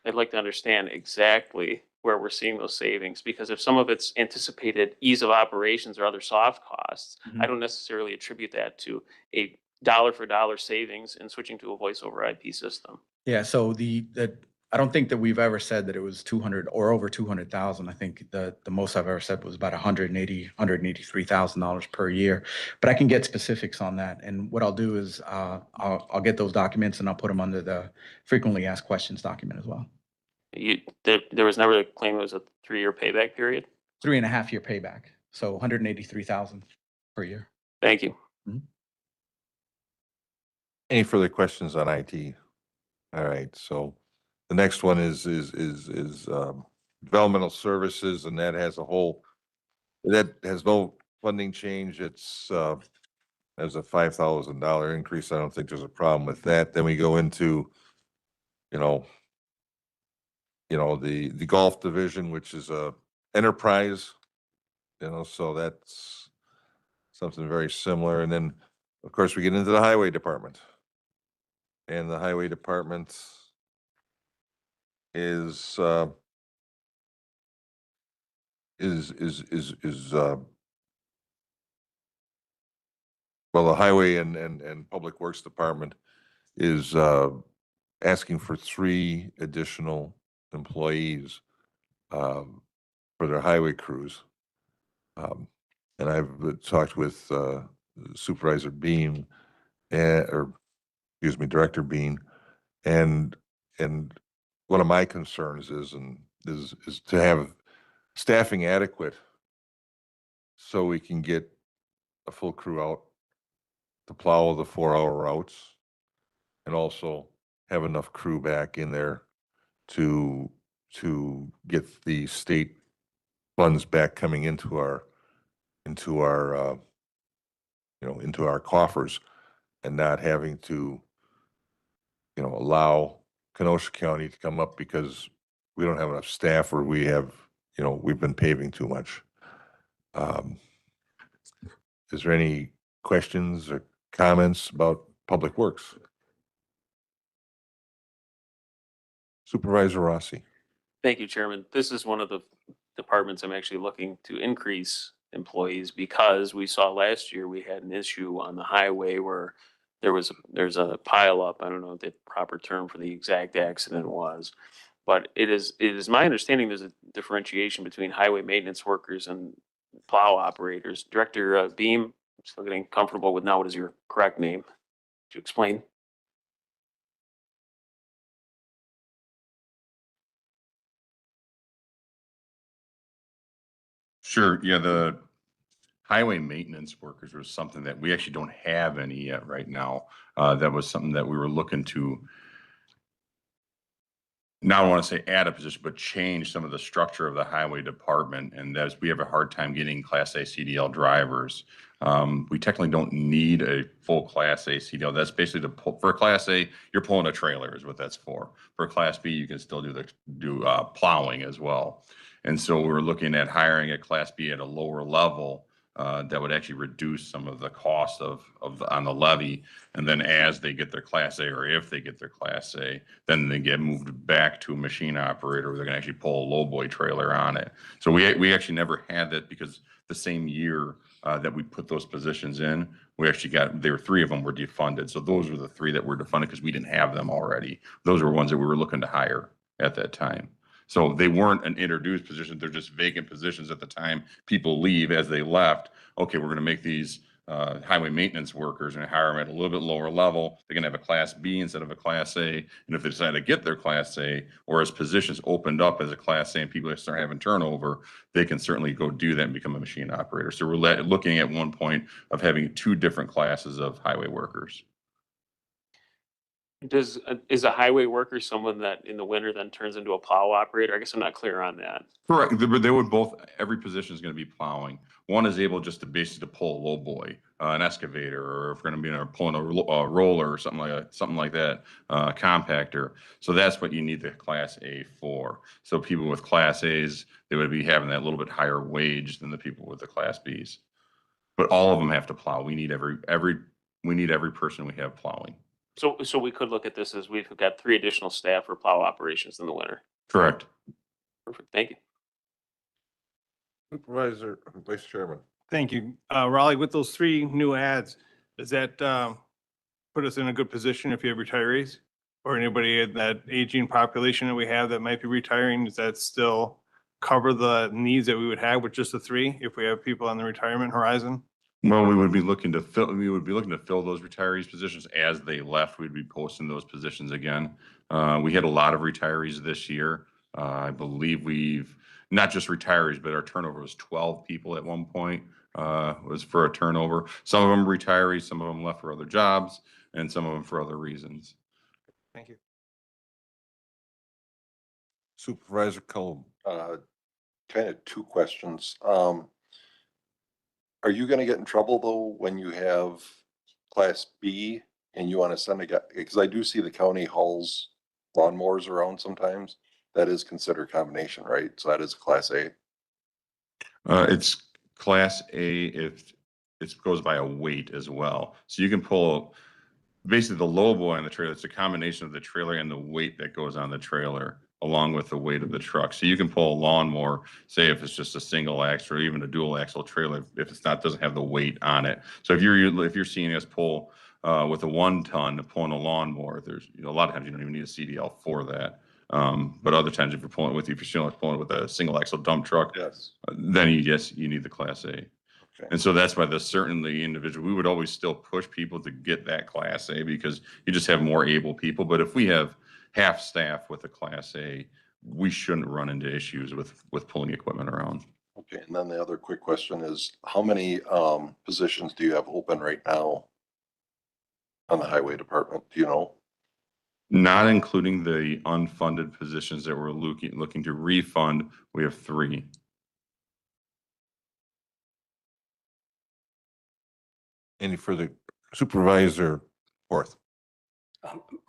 I'd like to understand exactly where we're seeing those savings, because if some of it's anticipated ease of operations or other soft costs, I don't necessarily attribute that to a dollar for dollar savings in switching to a voice over IP system. Yeah, so I don't think that we've ever said that it was 200 or over 200,000. I think the most I've ever said was about $183,000 per year. But I can get specifics on that. And what I'll do is I'll get those documents and I'll put them under the frequently asked questions document as well. There was never a claim it was a 3-year payback period? 3.5 year payback. So 183,000 per year. Thank you. Any further questions on IT? All right, so the next one is developmental services, and that has no funding change. It's there's a $5,000 increase. I don't think there's a problem with that. Then we go into, the golf division, which is a enterprise, so that's something very similar. And then, of course, we get into the highway department. And the highway department is well, the highway and public works department is asking for 3 additional employees for their highway crews. And I've talked with Supervisor Bean, or excuse me, Director Bean, and one of my concerns is to have staffing adequate so we can get a full crew out to plow the 4-hour routes, and also have enough crew back in there to get the state funds back coming into our into our coffers, and not having to allow Kenosha County to come up because we don't have enough staff, or we've been paving too much. Is there any questions or comments about Public Works? Supervisor Rossi. Thank you, Chairman. This is one of the departments I'm actually looking to increase employees, because we saw last year we had an issue on the highway where there's a pile up. I don't know what the proper term for the exact accident was, but it is my understanding there's a differentiation between highway maintenance workers and plow operators. Director Beam, I'm still getting comfortable with now what is your correct name. Could you explain? Sure, yeah, the highway maintenance workers was something that we actually don't have any yet right now. That was something that we were looking to, now I want to say add a position, but change some of the structure of the highway department. And as we have a hard time getting Class A CDL drivers. We technically don't need a full Class A CDL. That's basically for a Class A, you're pulling a trailer is what that's for. For a Class B, you can still do plowing as well. And so we're looking at hiring a Class B at a lower level that would actually reduce some of the cost on the levy. And then as they get their Class A, or if they get their Class A, then they get moved back to a machine operator where they're gonna actually pull a lowboy trailer on it. So we actually never had that because the same year that we put those positions in, we actually there were 3 of them were defunded. So those were the 3 that were defunded because we didn't have them already. Those were ones that we were looking to hire at that time. So they weren't an introduced position. They're just vacant positions at the time. People leave as they left. Okay, we're gonna make these highway maintenance workers and hire them at a little bit lower level. They're gonna have a Class B instead of a Class A. And if they decide to get their Class A, or as positions opened up as a Class A and people start having turnover, they can certainly go do that and become a machine operator. So we're looking at one point of having 2 different classes of highway workers. Is a highway worker someone that in the winter then turns into a plow operator? I guess I'm not clear on that. Correct. They would both, every position is going to be plowing. One is able just to basically to pull a low boy, an excavator, or if we're going to be pulling a roller or something like that, compactor. So that's what you need the Class A for. So people with Class A's, they would be having that little bit higher wage than the people with the Class B's. But all of them have to plow. We need every person we have plowing. So we could look at this as we've got 3 additional staff for plow operations in the winter. Correct. Perfect, thank you. Supervisor, Vice Chairman. Thank you. Raleigh, with those 3 new ads, does that put us in a good position if you have retirees? Or anybody in that aging population that we have that might be retiring? Does that still cover the needs that we would have with just the 3 if we have people on the retirement horizon? Well, we would be looking to fill those retirees positions as they left. We'd be posting those positions again. We had a lot of retirees this year. I believe we've, not just retirees, but our turnover was 12 people at one point, was for a turnover. Some of them retirees, some of them left for other jobs, and some of them for other reasons. Thank you. Supervisor Cullen. Kind of 2 questions. Are you gonna get in trouble though when you have Class B and you wanna send a guy, because I do see the county hauls lawnmowers around sometimes. That is considered combination, right? So that is Class A. It's Class A if it goes by a weight as well. So you can pull basically the low boy on the trailer. It's a combination of the trailer and the weight that goes on the trailer along with the weight of the truck. So you can pull a lawnmower, say if it's just a single axle or even a dual axle trailer, if it's not, doesn't have the weight on it. So if you're seeing us pull with a 1 ton pulling a lawnmower, there's a lot of times you don't even need a CDL for that. But other times if you're pulling with a single axle dump truck, Yes. then you need the Class A. Okay. And so that's why certainly individual, we would always still push people to get that Class A because you just have more able people. But if we have half staff with a Class A, we shouldn't run into issues with pulling equipment around. Okay, and then the other quick question is, how many positions do you have open right now on the highway department? Do you know? Not including the unfunded positions that we're looking to refund, we have 3. Any further? Supervisor Forth.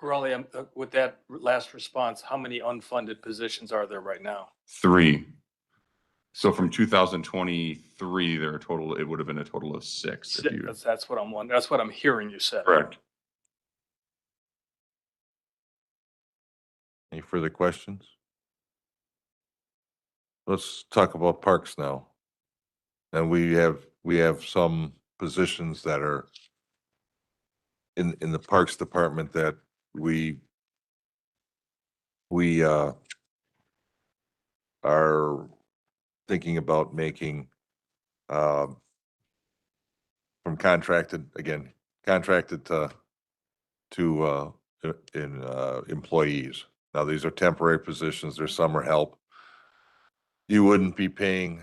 Raleigh, with that last response, how many unfunded positions are there right now? 3. So from 2023, it would have been a total of 6. That's what I'm wondering. That's what I'm hearing you say. Correct. Any further questions? Let's talk about parks now. And we have some positions that are in the Parks Department that we are thinking about making from contracted to employees. Now, these are temporary positions. There's summer help. You wouldn't be paying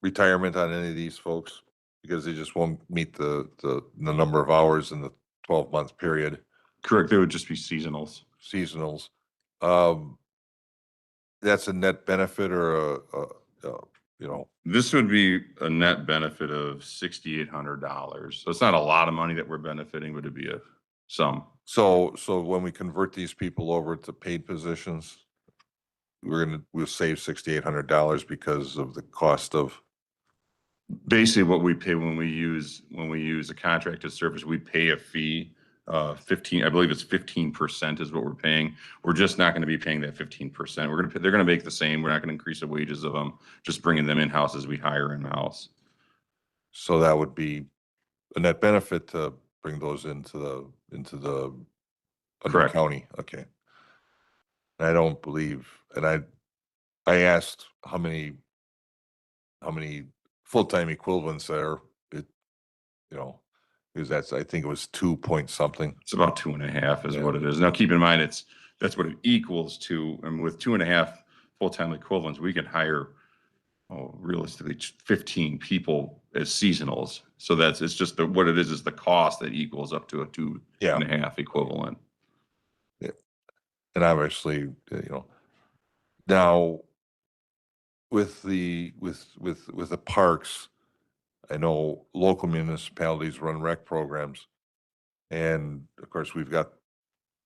retirement on any of these folks? Because they just won't meet the number of hours in the 12-month period, Correct, they would just be seasonals. seasonals. That's a net benefit or you know, This would be a net benefit of $6,800. So it's not a lot of money that we're benefiting, but it'd be a sum. so when we convert these people over to paid positions, we'll save $6,800 because of the cost of, Basically, what we pay when we use a contracted service, we pay a fee. 15, I believe it's 15% is what we're paying. We're just not going to be paying that 15%. They're going to make the same. We're not going to increase the wages of them, just bringing them in-house as we hire in-house. so that would be a net benefit to bring those into the under Correct. county. Okay. I don't believe, and I asked how many full-time equivalents there, you know, because I think it was 2 point something. It's about 2.5 is Yeah. what it is. Now, keep in mind, that's what it equals to, and with 2.5 full-time equivalents, we can hire, realistically 15 people as seasonals. So it's just what it is the cost that equals up to a 2.5 equivalent. Yeah. And obviously, you know, now with the parks, I know local municipalities run rec programs. And of course, we've got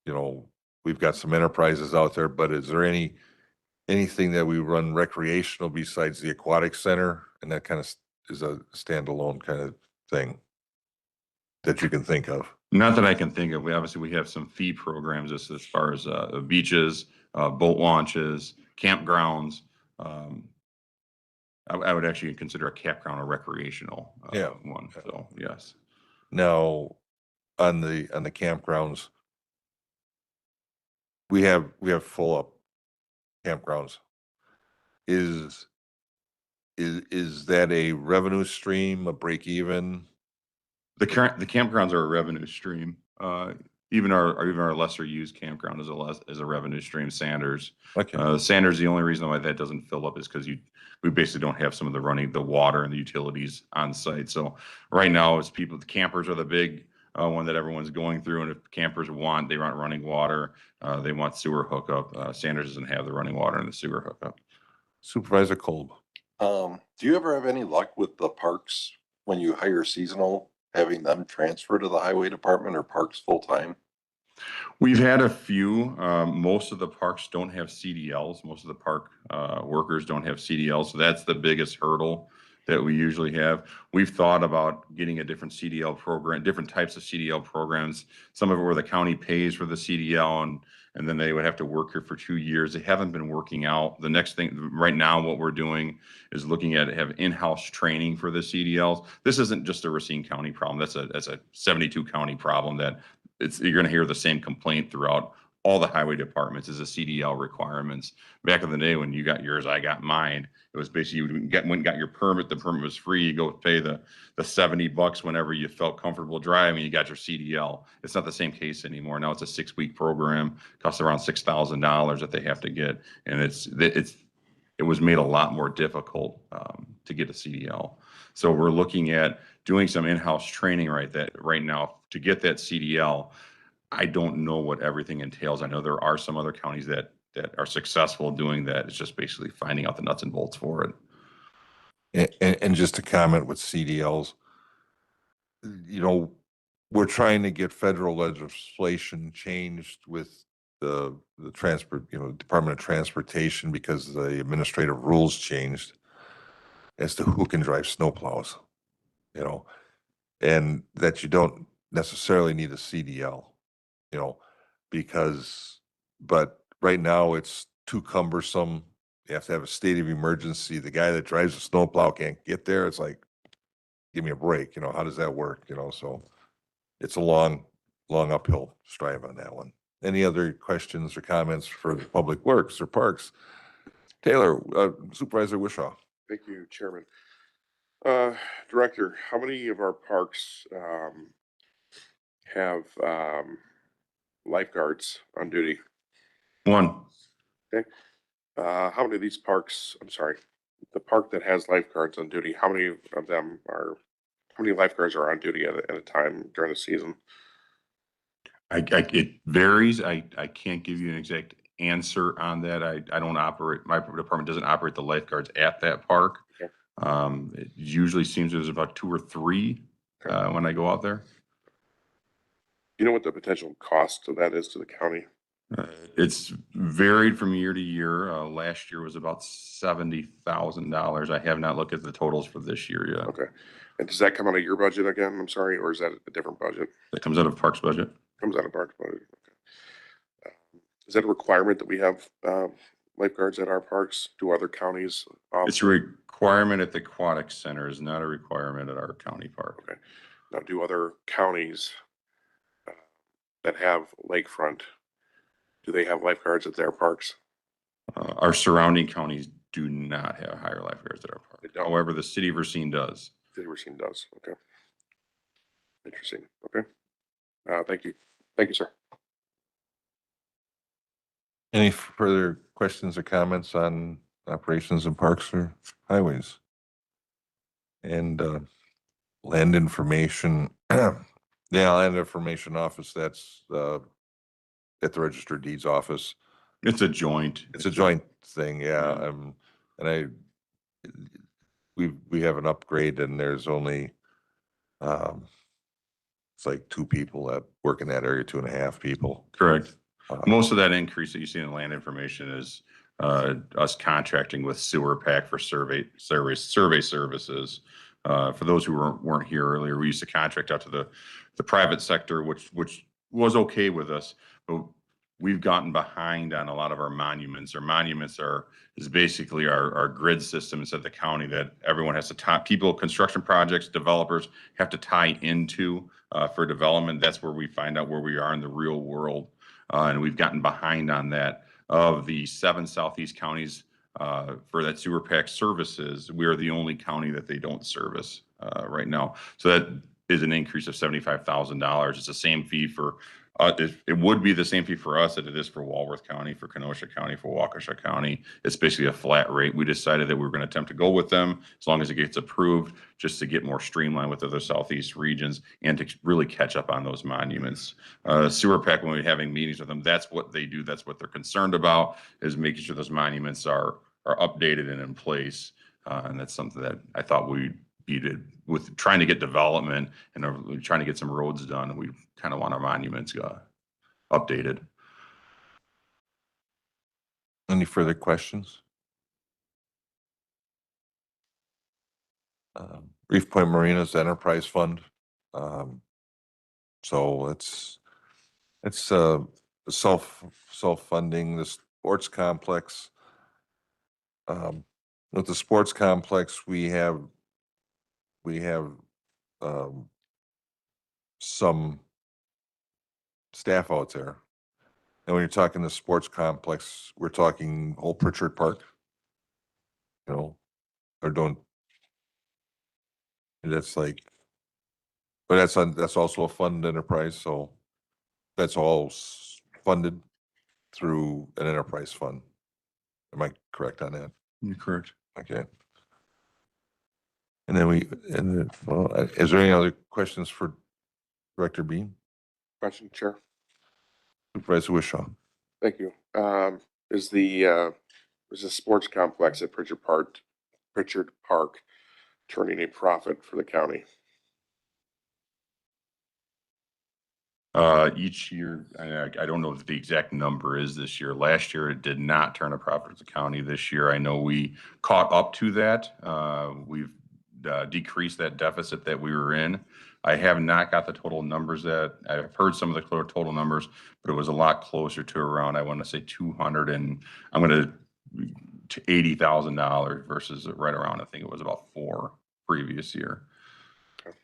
some enterprises out there, but is there anything that we run recreational besides the aquatic center? And that kind of is a standalone kind of thing that you can think of? Not that I can think of. We have some fee programs as far as beaches, boat launches, campgrounds. I would actually consider a campground a recreational one. So yes. Now, on the campgrounds, we have full up campgrounds. Is that a revenue stream, a break even? The campgrounds are a revenue stream. Even our lesser used campground is a revenue stream. Sanders. Okay. Sanders, the only reason why that doesn't fill up is because we basically don't have some of the water and the utilities on site. So right now, it's the campers are the big one that everyone's going through. And if campers they want running water, they want sewer hookup. Sanders doesn't have the running water and the sewer hookup. Supervisor Kolb. Do you ever have any luck with the parks when you hire seasonal, having them transfer to the highway department or parks full time? We've had a few. Most of the parks don't have CDLs. Most of the park workers don't have CDLs. So that's the biggest hurdle that we usually have. We've thought about getting a different CDL program, different types of CDL programs. Some of it where the county pays for the CDL and then they would have to work here for 2 years. They haven't been working out. The next thing right now, what we're doing is looking at have in-house training for the CDLs. This isn't just a Racine County problem. That's a 72 county problem that you're going to hear the same complaint throughout all the highway departments is the CDL requirements. Back in the day when you got yours, I got mine. It was basically you went and got your permit. The permit was free. You go pay the $70 whenever you felt comfortable driving. You got your CDL. It's not the same case anymore. Now it's a 6-week program. Costs around $6,000 that they have to get, and it was made a lot more difficult to get a CDL. So we're looking at doing some in-house training right now to get that CDL. I don't know what everything entails. I know there are some other counties that are successful doing that. It's just basically finding out the nuts and bolts for it. And just to comment with CDLs, you know, we're trying to get federal legislation changed with the Department of Transportation because the administrative rules changed as to who can drive snowplows, you know, and that you don't necessarily need a CDL, you know, but right now it's too cumbersome. You have to have a state of emergency. The guy that drives a snowplow can't get there. It's like, give me a break. You know, how does that work? You know, so it's a long uphill strive on that one. Any other questions or comments for the Public Works or Parks? Taylor, Supervisor Wishaw. Thank you, Chairman. Director, how many of our parks have lifeguards on duty? One. Okay. How many of these parks, I'm sorry, the park that has lifeguards on duty, how many of them are, how many lifeguards are on duty at a time during the season? It varies. I can't give you an exact answer on that. I don't operate, my department doesn't operate the lifeguards at that park. Okay. It usually seems there's about 2 or 3 when I go out there. You know what the potential cost of that is to the county? It's varied from year to year. Last year was about $70,000. I have not looked at the totals for this year yet. Okay. And does that come out of your budget again? I'm sorry, or is that a different budget? That comes out of Parks budget. Comes out of Parks budget. Okay. Is that a requirement that we have lifeguards at our parks? Do other counties? It's a requirement at the aquatic center, is not a requirement at our county park. Okay. Now, do other counties that have lakefront, do they have lifeguards at their parks? Our surrounding counties do not have higher lifeguards at our park. However, the city of Racine does. City of Racine does. Okay. Interesting. Okay. Thank you. Thank you, sir. Any further questions or comments on operations in parks or highways? And land information, yeah, land information office, that's at the Register of Deeds office. It's a joint. It's a joint thing, yeah. And we have an upgrade and there's only it's like 2 people that work in that area, 2.5 people. Correct. Most of that increase that you see in land information is us contracting with Sewer Pack for survey services. For those who weren't here earlier, we used to contract out to the private sector, which was okay with us, but we've gotten behind on a lot of our monuments. Our monuments is basically our grid system inside the county that everyone has to tie, people, construction projects, developers have to tie into for development. That's where we find out where we are in the real world. And we've gotten behind on that. Of the 7 southeast counties for that sewer pack services, we are the only county that they don't service right now. So that is an increase of $75,000. It's the same fee for it would be the same fee for us that it is for Walworth County, for Kenosha County, for Waukesha County. It's basically a flat rate. We decided that we were going to attempt to go with them as long as it gets approved, just to get more streamlined with other southeast regions and to really catch up on those monuments. Sewer Pack, when we're having meetings with them, that's what they do. That's what they're concerned about, is making sure those monuments are updated and in place. And that's something that I thought we did with trying to get development and trying to get some roads done. We kind of want our monuments updated. Any further questions? Reef Point Marina's Enterprise Fund. So it's self-funding the sports complex. With the sports complex, we have some staff out there. And when you're talking the sports complex, we're talking Old Pritchard Park, or don't, that's like, but that's also a fund enterprise, so that's all funded through an enterprise fund. Am I correct on that? You're correct. Okay. And then is there any other questions for Director Bean? Question, Chair. Supervisor Wishaw. Thank you. Is the sports complex at Pritchard Park turning a profit for the county? Each year, I don't know what the exact number is this year. Last year, it did not turn a profit for the county. This year, I know we caught up to that. We've decreased that deficit that we were in. I have not got the total numbers that I've heard some of the total numbers, but it was a lot closer to around, I want to say 200 and I'm going to $80,000 versus right around, I think it was about 4 previous year. Okay.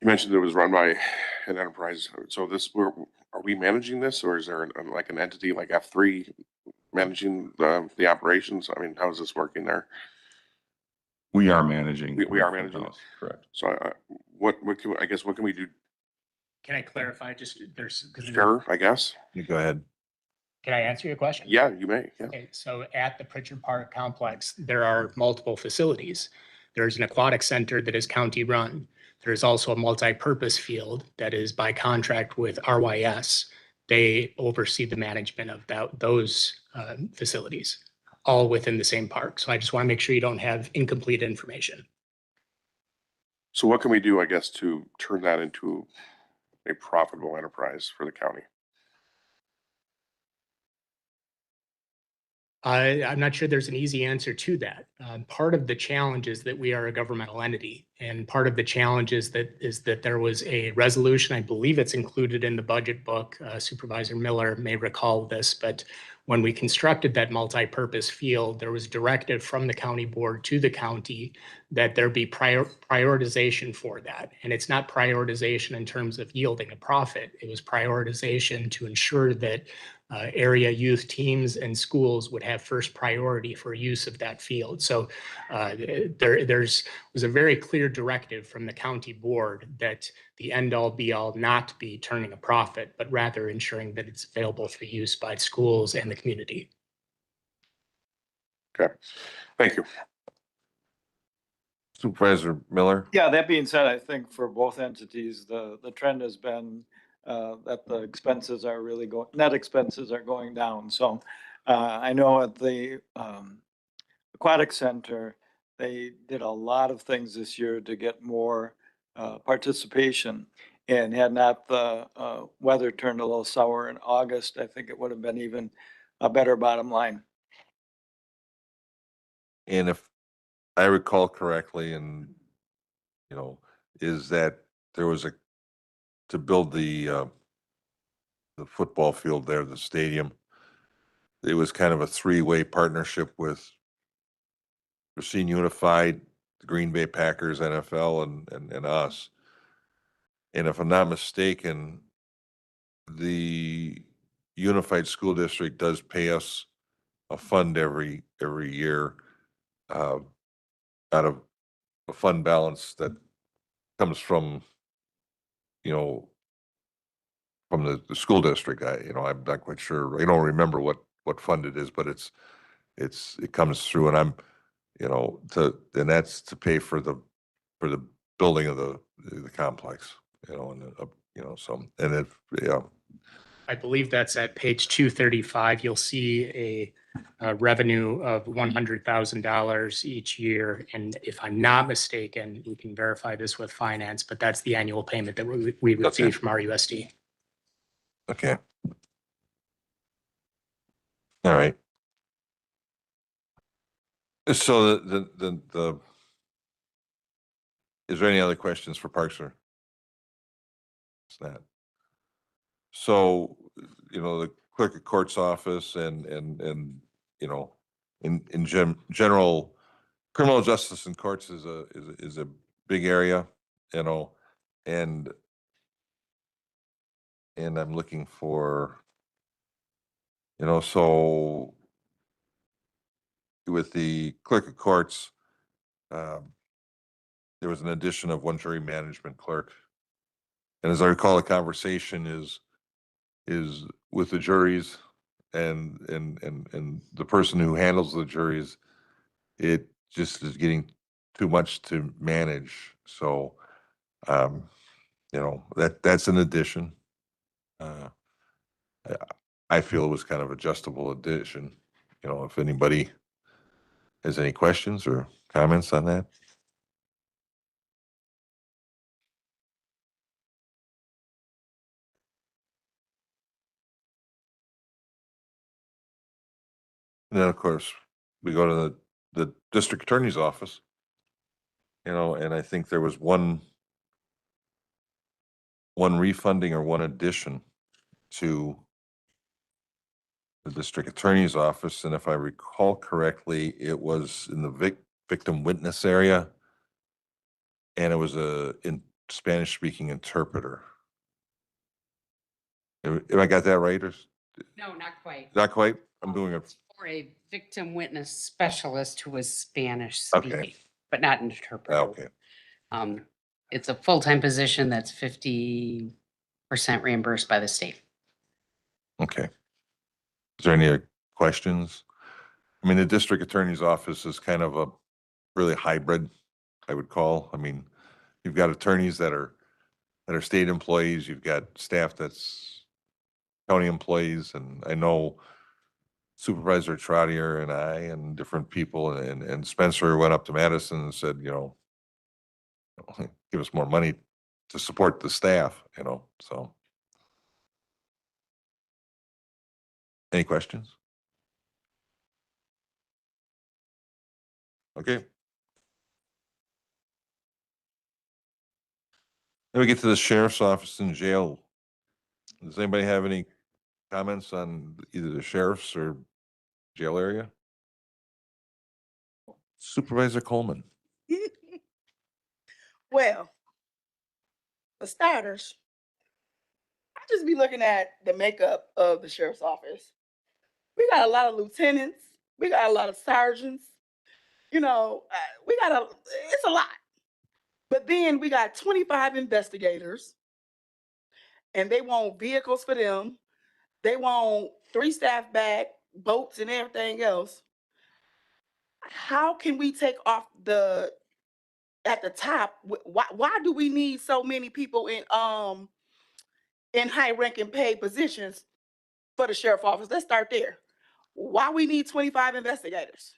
You mentioned it was run by an enterprise. So are we managing this, or is there like an entity like F3 managing the operations? I mean, how is this working there? We are managing. We are managing. Correct. So what can we do Can I clarify just there's? 'Cause Sure, I guess. You go ahead. Can I answer your question? Yeah, you may. Yeah. Okay, so at the Pritchard Park complex, there are multiple facilities. There's an aquatic center that is county run. There's also a multi-purpose field that is by contract with RYS. They oversee the management of those facilities, all within the same park. So I just want to make sure you don't have incomplete information. So what can we do, I guess, to turn that into a profitable enterprise for the county? I'm not sure there's an easy answer to that. Part of the challenge is that we are a governmental entity, and part of the challenge is that there was a resolution. I believe it's included in the budget book. Supervisor Miller may recall this, but when we constructed that multi-purpose field, there was directive from the county board to the county that there be prioritization for that. And it's not prioritization in terms of yielding a profit. It was prioritization to ensure that area youth teams and schools would have first priority for use of that field. So there was a very clear directive from the county board that the end all be all not be turning a profit, but rather ensuring that it's available for use by schools and the community. Okay, thank you. Supervisor Miller? Yeah, that being said, I think for both entities, the trend has been that the expenses are really net expenses are going down. So I know at the Aquatic Center, they did a lot of things this year to get more participation. And had not the weather turned a little sour in August, I think it would have been even a better bottom line. And if I recall correctly, and, is that there was to build the football field there, the stadium, it was kind of a three-way partnership with Racine Unified, the Green Bay Packers, NFL, and us. And if I'm not mistaken, the Unified School District does pay us a fund every year uh, out of a fund balance that comes from, from the school district. I'm not quite sure. I don't remember what fund it is, but it comes through, and and that's to pay for the building of the complex, so, and yeah. I believe that's at page 235. You'll see a revenue of $100,000 each year. And if I'm not mistaken, you can verify this with finance, but that's the annual payment that we receive from RUSD. Okay. All right. So is there any other questions for Parks or? It's not. So, the clerk of court's office and, in general, criminal justice and courts is a big area, and I'm looking for, so with the clerk of courts, there was an addition of one jury management clerk. And as I recall, the conversation is with the juries and the person who handles the juries, it just is getting too much to manage. So, that's an addition. I feel it was kind of adjustable addition. If anybody has any questions or comments on that. And then, of course, we go to the district attorney's office, and I think there was one refunding or one addition to the district attorney's office. And if I recall correctly, it was in the victim witness area, and it was in Spanish speaking interpreter. Have I got that right, or No, not quite. not quite? I'm doing it. For a victim witness specialist who was Spanish Okay. speaking, but not an interpreter. Okay. It's a full-time position that's 50 reimbursed by the state. Okay. Is there any questions? I mean, the district attorney's office is kind of a really hybrid, I would call. I mean, you've got attorneys that are state employees, you've got staff that's county employees, and I know Supervisor Trottier and I and different people and Spencer went up to Madison and said, give us more money to support the staff, so. Any questions? Okay. Then we get to the sheriff's office and jail. Does anybody have any comments on either the sheriff's or jail area? Supervisor Coleman. Well, for starters, I just be looking at the makeup of the sheriff's office. We got a lot of lieutenants. We got a lot of sergeants. It's a lot. But then we got 25 investigators, and they want vehicles for them. They want 3 staff back, boats, and everything else. How can we take off at the top? Why do we need so many people in high ranking paid positions for the sheriff office? Let's start there. Why we need 25 investigators?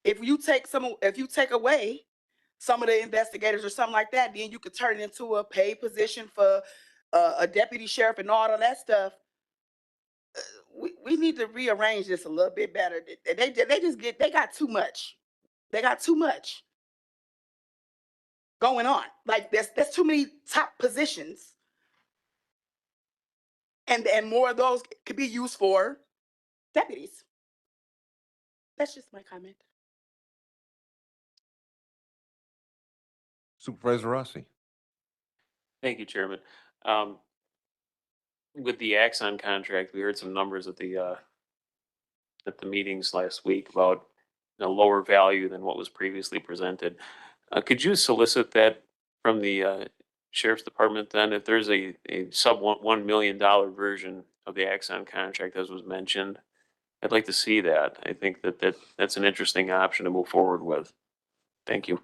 If you take away some of the investigators or something like that, then you could turn it into a paid position for a deputy sheriff and all of that stuff. We need to rearrange this a little bit better. They got too much. They got too much going on. Like there's too many top positions. And more of those could be used for deputies. That's just my comment. Supervisor Rossi. Thank you, Chairman. Um, with the Axon contract, we heard some numbers at the meetings last week about a lower value than what was previously presented. Could you solicit that from the sheriff's department then? If there's a sub $1 million version of the Axon contract, as was mentioned, I'd like to see that. I think that's an interesting option to move forward with. Thank you.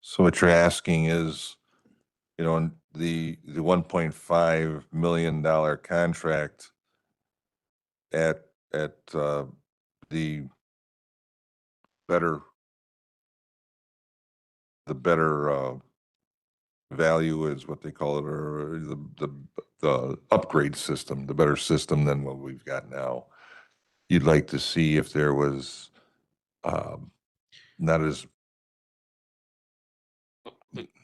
So what you're asking is, in the $1.5 million contract at the better value is what they call it, or the upgrade system, the better system than what we've got now. You'd like to see if there was not as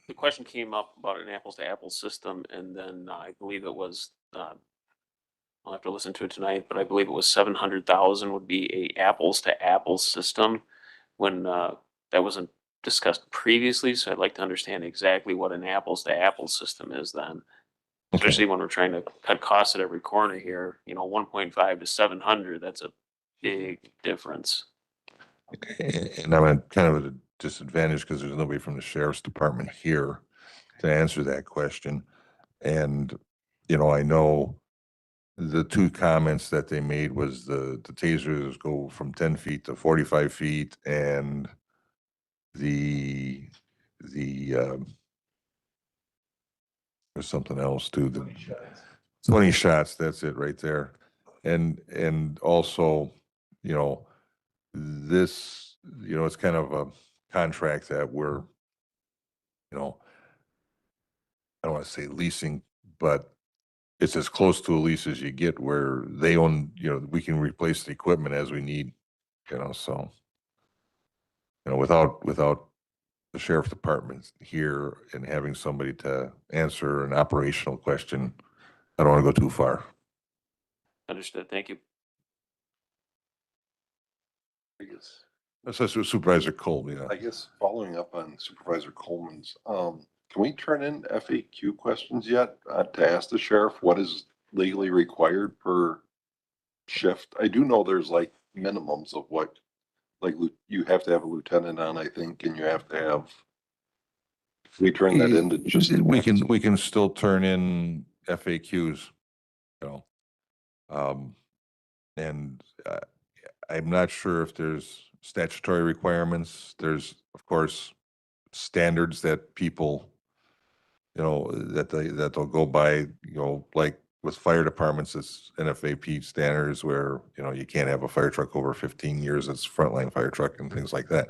The question came up about an apples to apples system, and then I believe it was, I'll have to listen to it tonight, but I believe it was 700,000 would be a apples to apples system when that wasn't discussed previously. So I'd like to understand exactly what an apples to apples system is then. Especially when we're trying to cut costs at every corner here, 1.5 to 700, that's a big difference. and I'm at kind of at a disadvantage because there's nobody from the sheriff's department here to answer that question. And, I know the two comments that they made was the tasers go from 10 feet to 45 feet and the there's something else too. 20 shots, that's it right there. And also, this, it's kind of a contract that we're, I don't want to say leasing, but it's as close to a lease as you get where they own, we can replace the equipment as we need, so, without the sheriff's department here and having somebody to answer an operational question, I don't want to go too far. Understood. Thank you. That's Supervisor Cole, yeah. I guess following up on Supervisor Coleman's, can we turn in FAQ questions yet to ask the sheriff what is legally required per shift? I do know there's like minimums of what, like you have to have a lieutenant on, I think, and you have to have We turn that into just. We can still turn in FAQs, you know. And I'm not sure if there's statutory requirements. There's, of course, standards that people, you know, that they'll go by, you know, like with fire departments, it's NFAP standards where, you know, you can't have a fire truck over 15 years. It's frontline fire truck and things like that.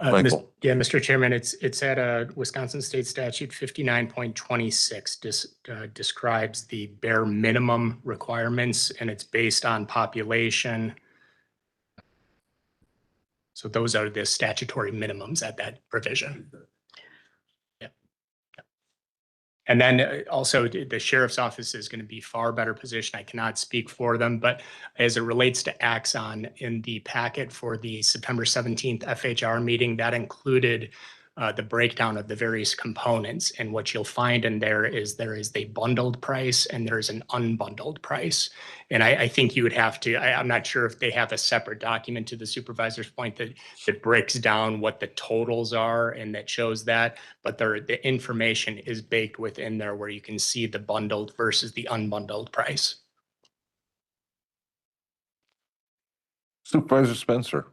Michael. Yeah, Mr. Chairman, it's at a Wisconsin State Statute 59.26 describes the bare minimum requirements, and it's based on population. So those are the statutory minimums at that provision. Yep. And then also the sheriff's office is going to be far better positioned. I cannot speak for them, but as it relates to Axon, in the packet for the September 17th FHR meeting, that included the breakdown of the various components. And what you'll find in there is a bundled price and there's an unbundled price. And I think you would have to, I'm not sure if they have a separate document to the supervisor's point that breaks down what the totals are and that shows that, but the information is baked within there where you can see the bundled versus the unbundled price. Supervisor Spencer.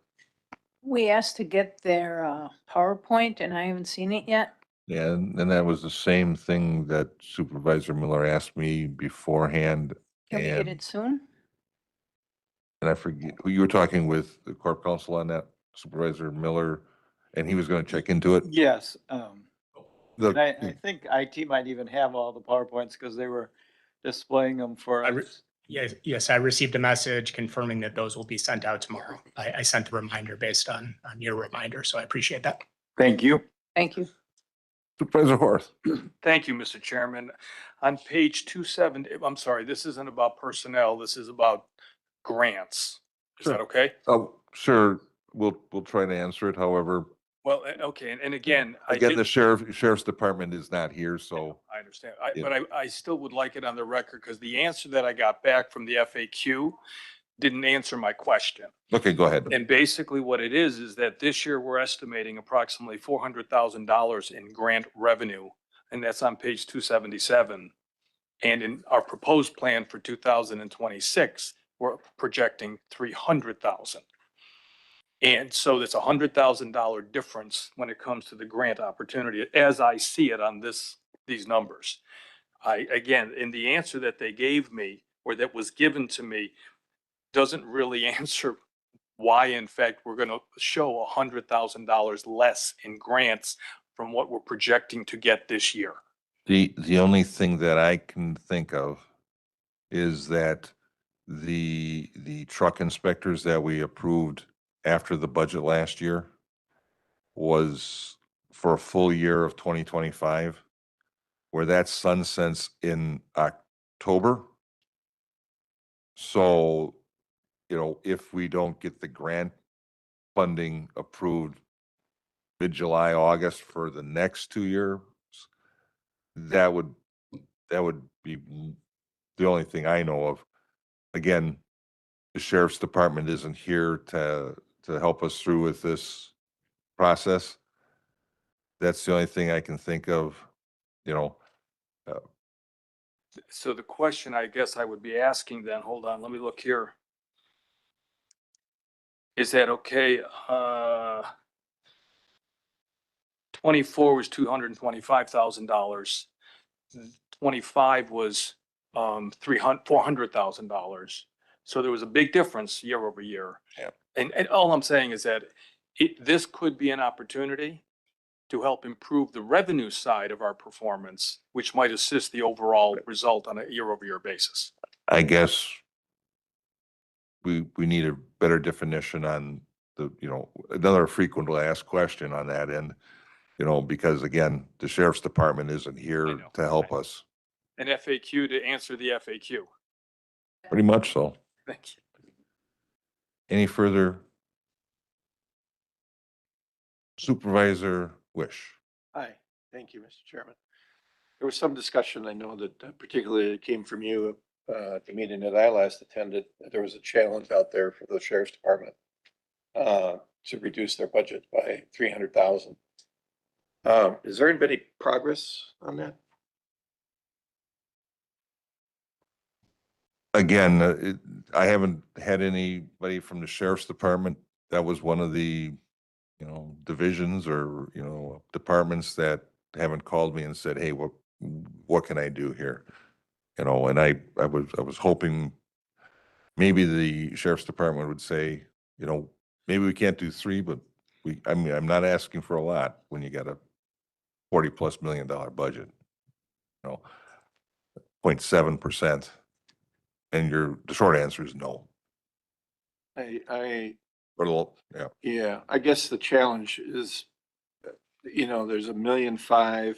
We asked to get their PowerPoint and I haven't seen it yet. Yeah, and that was the same thing that Supervisor Miller asked me beforehand. Can we get it soon? And I forget, who you were talking with the Corp Counsel on that, Supervisor Miller, and he was going to check into it. Yes. The- And I think IT might even have all the PowerPoints because they were displaying them for us. Yes, I received a message confirming that those will be sent out tomorrow. I sent the reminder based on your reminder, so I appreciate that. Thank you. Thank you. Supervisor Horth. Thank you, Mr. Chairman. On page 270, I'm sorry, this isn't about personnel. This is about grants. Is that okay? Oh, sure, we'll try to answer it, however. Well, okay, and again, Again, the sheriff's department is not here, so. I understand, Yeah. but I still would like it on the record because the answer that I got back from the FAQ didn't answer my question. Okay, go ahead. And basically what it is that this year we're estimating approximately $400,000 in grant revenue, and that's on page 277. And in our proposed plan for 2026, we're projecting 300,000. And so that's $100,000 difference when it comes to the grant opportunity, as I see it on these numbers. Again, in the answer that they gave me, or that was given to me, doesn't really answer why, in fact, we're going to show $100,000 less in grants from what we're projecting to get this year. The only thing that I can think of is that the truck inspectors that we approved after the budget last year was for a full year of 2025, where that sunsets in October. So, you know, if we don't get the grant funding approved mid-July, August for the next 2 years, that would be the only thing I know of. Again, the sheriff's department isn't here to help us through with this process. That's the only thing I can think of, you know. So the question I guess I would be asking then, hold on, let me look here. Is that okay? 24 was $225,000. 25 was $400,000. So there was a big difference year over year. Yeah. And all I'm saying is that this could be an opportunity to help improve the revenue side of our performance, which might assist the overall result on a year over year basis. I guess we need a better definition on the, you know, another frequently asked question on that end, you know, because again, the sheriff's department isn't here to help us. An FAQ to answer the FAQ. Pretty much so. Thank you. Any further? Supervisor Wish. Hi, thank you, Mr. Chairman. There was some discussion, I know that particularly came from you at the meeting that I last attended, that there was a challenge out there for the sheriff's department to reduce their budget by 300,000. Is there any progress on that? Again, I haven't had anybody from the sheriff's department. That was one of the, divisions or, departments that haven't called me and said, hey, what can I do here? And I was hoping maybe the sheriff's department would say, maybe we can't do three, but I'm not asking for a lot when you got a $40+ million budget, 0.7%. And the short answer is no. I Yeah. Yeah, I guess the challenge is, there's $1.5 million for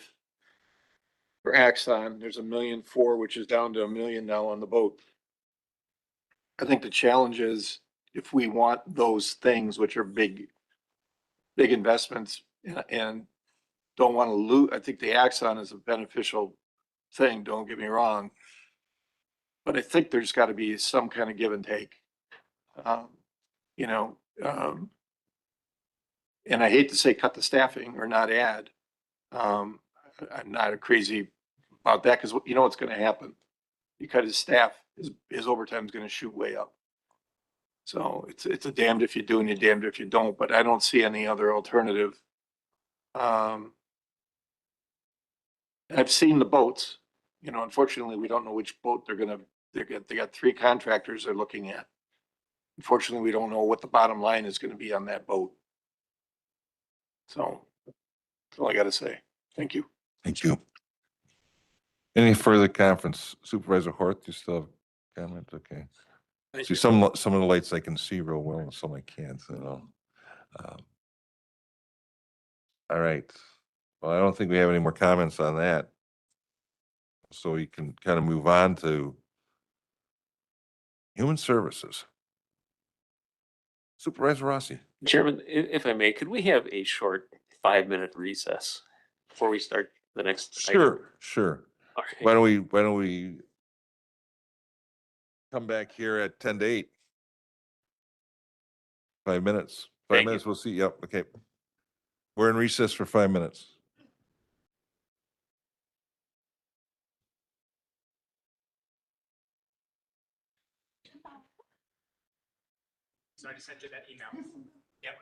Axon, there's $1.4 million, which is down to $1 million now on the boat. I think the challenge is if we want those things, which are big investments and don't want to lose, I think the Axon is a beneficial thing, don't get me wrong. But I think there's got to be some kind of give and take. You know, and I hate to say cut the staffing or not add. I'm not crazy about that because you know what's going to happen. You cut his staff, his overtime is going to shoot way up. So it's a damned if you do and you're damned if you don't. But I don't see any other alternative. I've seen the boats. Unfortunately, we don't know which boat they got 3 contractors they're looking at. Unfortunately, we don't know what the bottom line is going to be on that boat. So that's all I got to say. Thank you. Thank you. Any further conference? Supervisor Hort, you still have comment? Okay. See, some of the lights I can see real well, and some I can't, All right. Well, I don't think we have any more comments on that. So we can kind of move on to Human Services. Supervisor Rossi. Chairman, if I may, could we have a short 5-minute recess before we start the next item? Sure. All right. Why don't we come back here at 10 to 8? 5 minutes. 5 Thank you. minutes, we'll see. Yep, okay. We're in recess for 5 minutes. So I just sent you that email. Yep.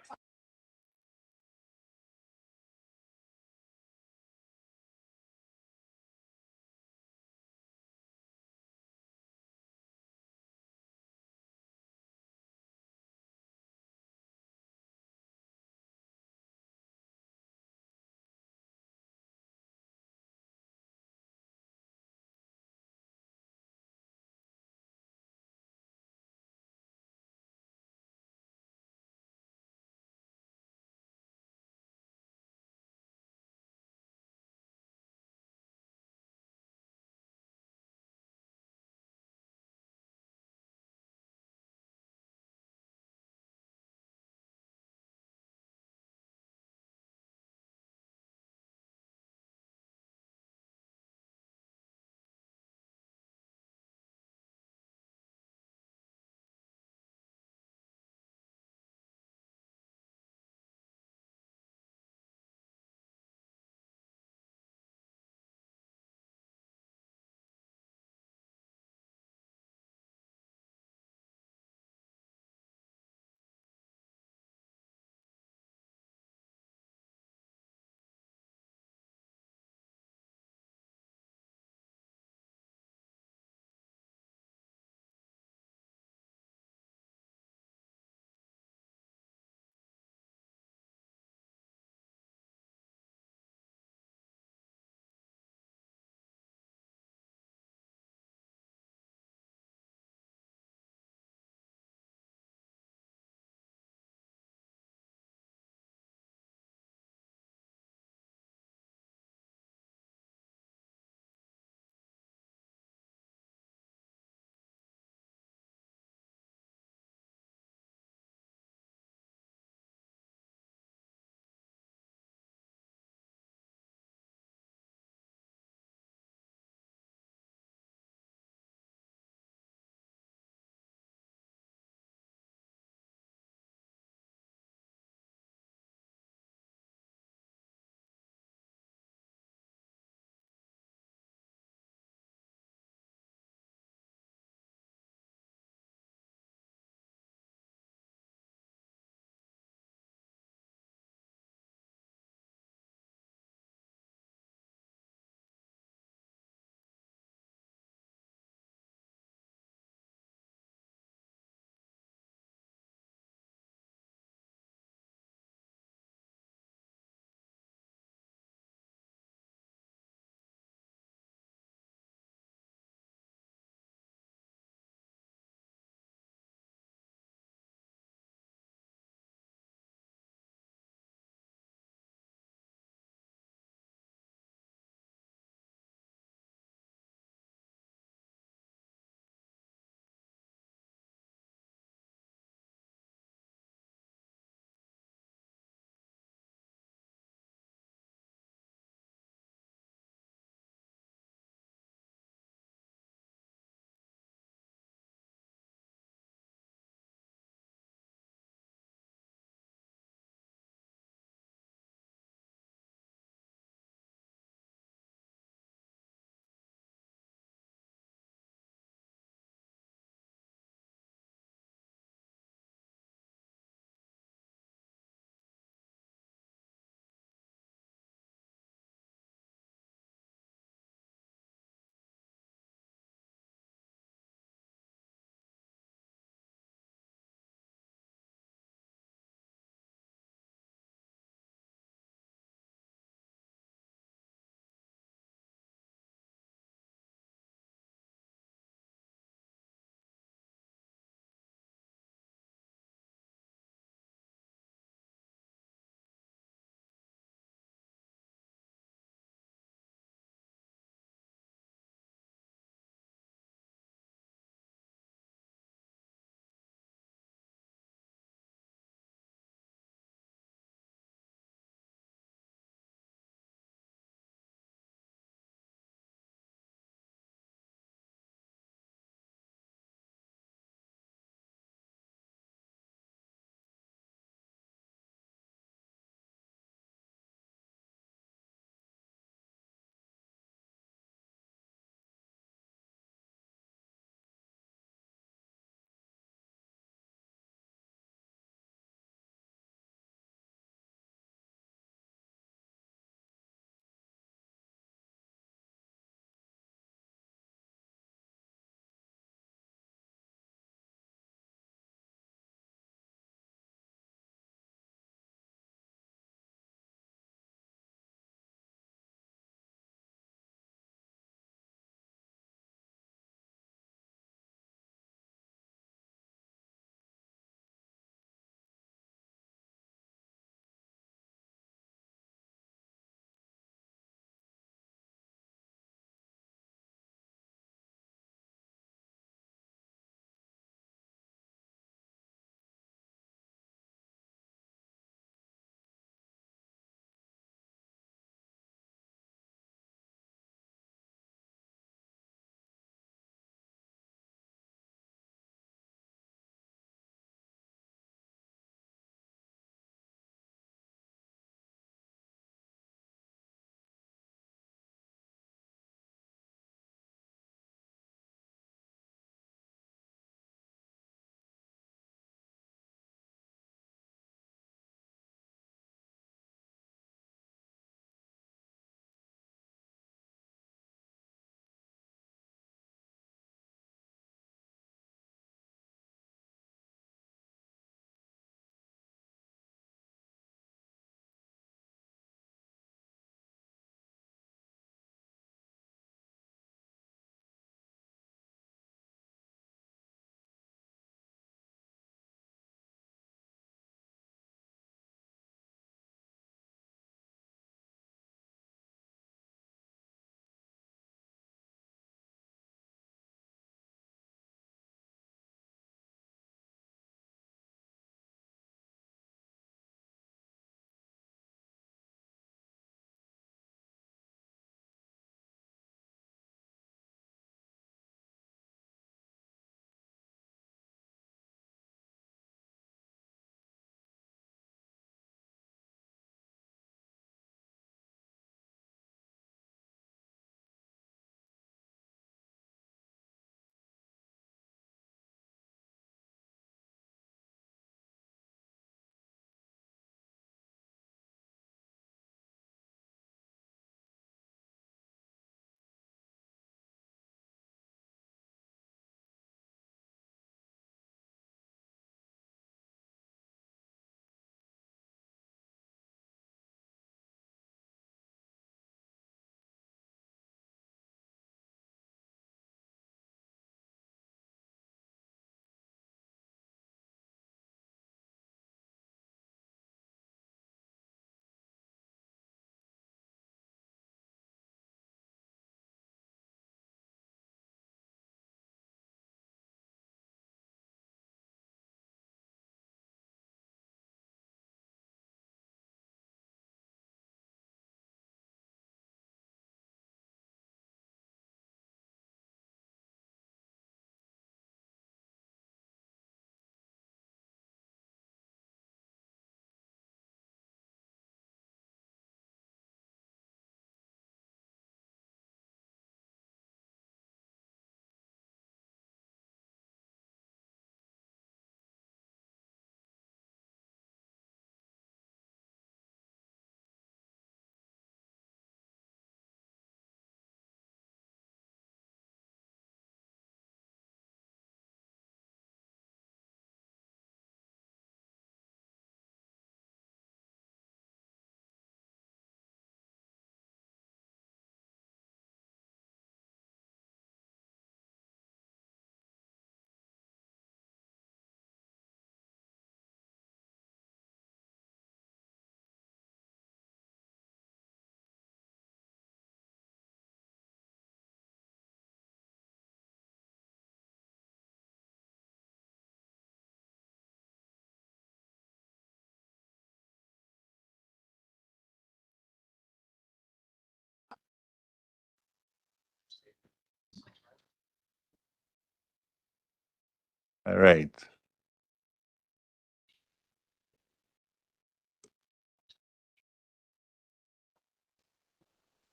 All right.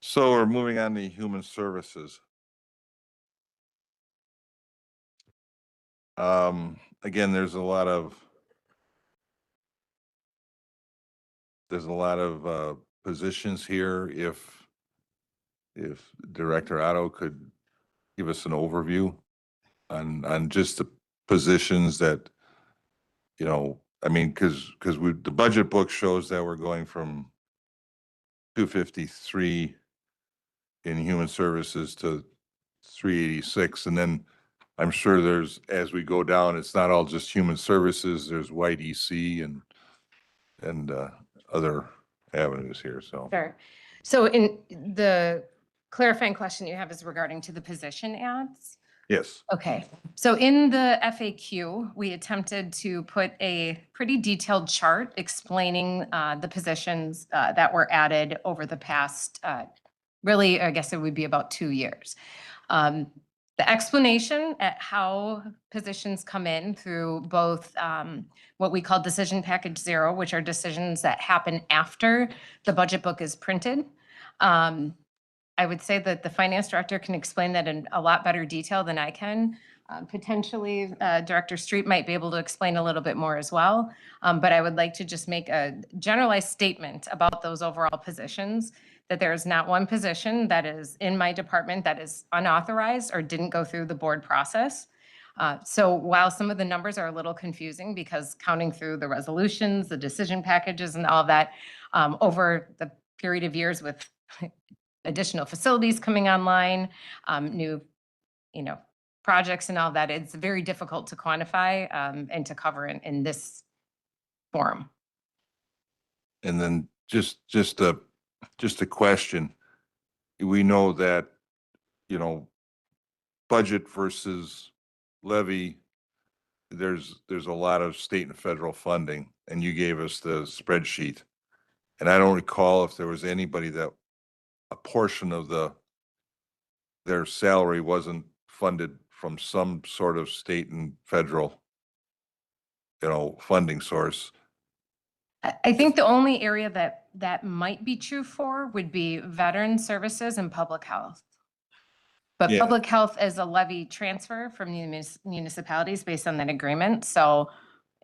So we're moving on to human services. Again, there's a lot of positions here. If Director Otto could give us an overview on just the positions that, you know, I mean, because the budget book shows that we're going from 253 in human services to 386, and then I'm sure there's, as we go down, it's not all just human services, there's YDC and other avenues here, so. Sure. So in the clarifying question you have is regarding to the position ads? Yes. Okay, so in the FAQ, we attempted to put a pretty detailed chart explaining the positions that were added over the past, really, I guess it would be about 2 years. The explanation at how positions come in through both what we call decision package 0, which are decisions that happen after the budget book is printed. I would say that the finance director can explain that in a lot better detail than I can. Potentially, Director Street might be able to explain a little bit more as well. But I would like to just make a generalized statement about those overall positions, that there is not one position that is in my department that is unauthorized or didn't go through the board process. So while some of the numbers are a little confusing because counting through the resolutions, the decision packages and all of that, over the period of years with additional facilities coming online, new, projects and all that, it's very difficult to quantify and to cover in this forum. And then just a question. We know that, budget versus levy, there's a lot of state and federal funding, and you gave us the spreadsheet. And I don't recall if there was anybody that a portion of their salary wasn't funded from some sort of state and federal, funding source. I think the only area that might be true for would be veteran services and public health. But Yeah. public health is a levy transfer from the municipalities based on that agreement. So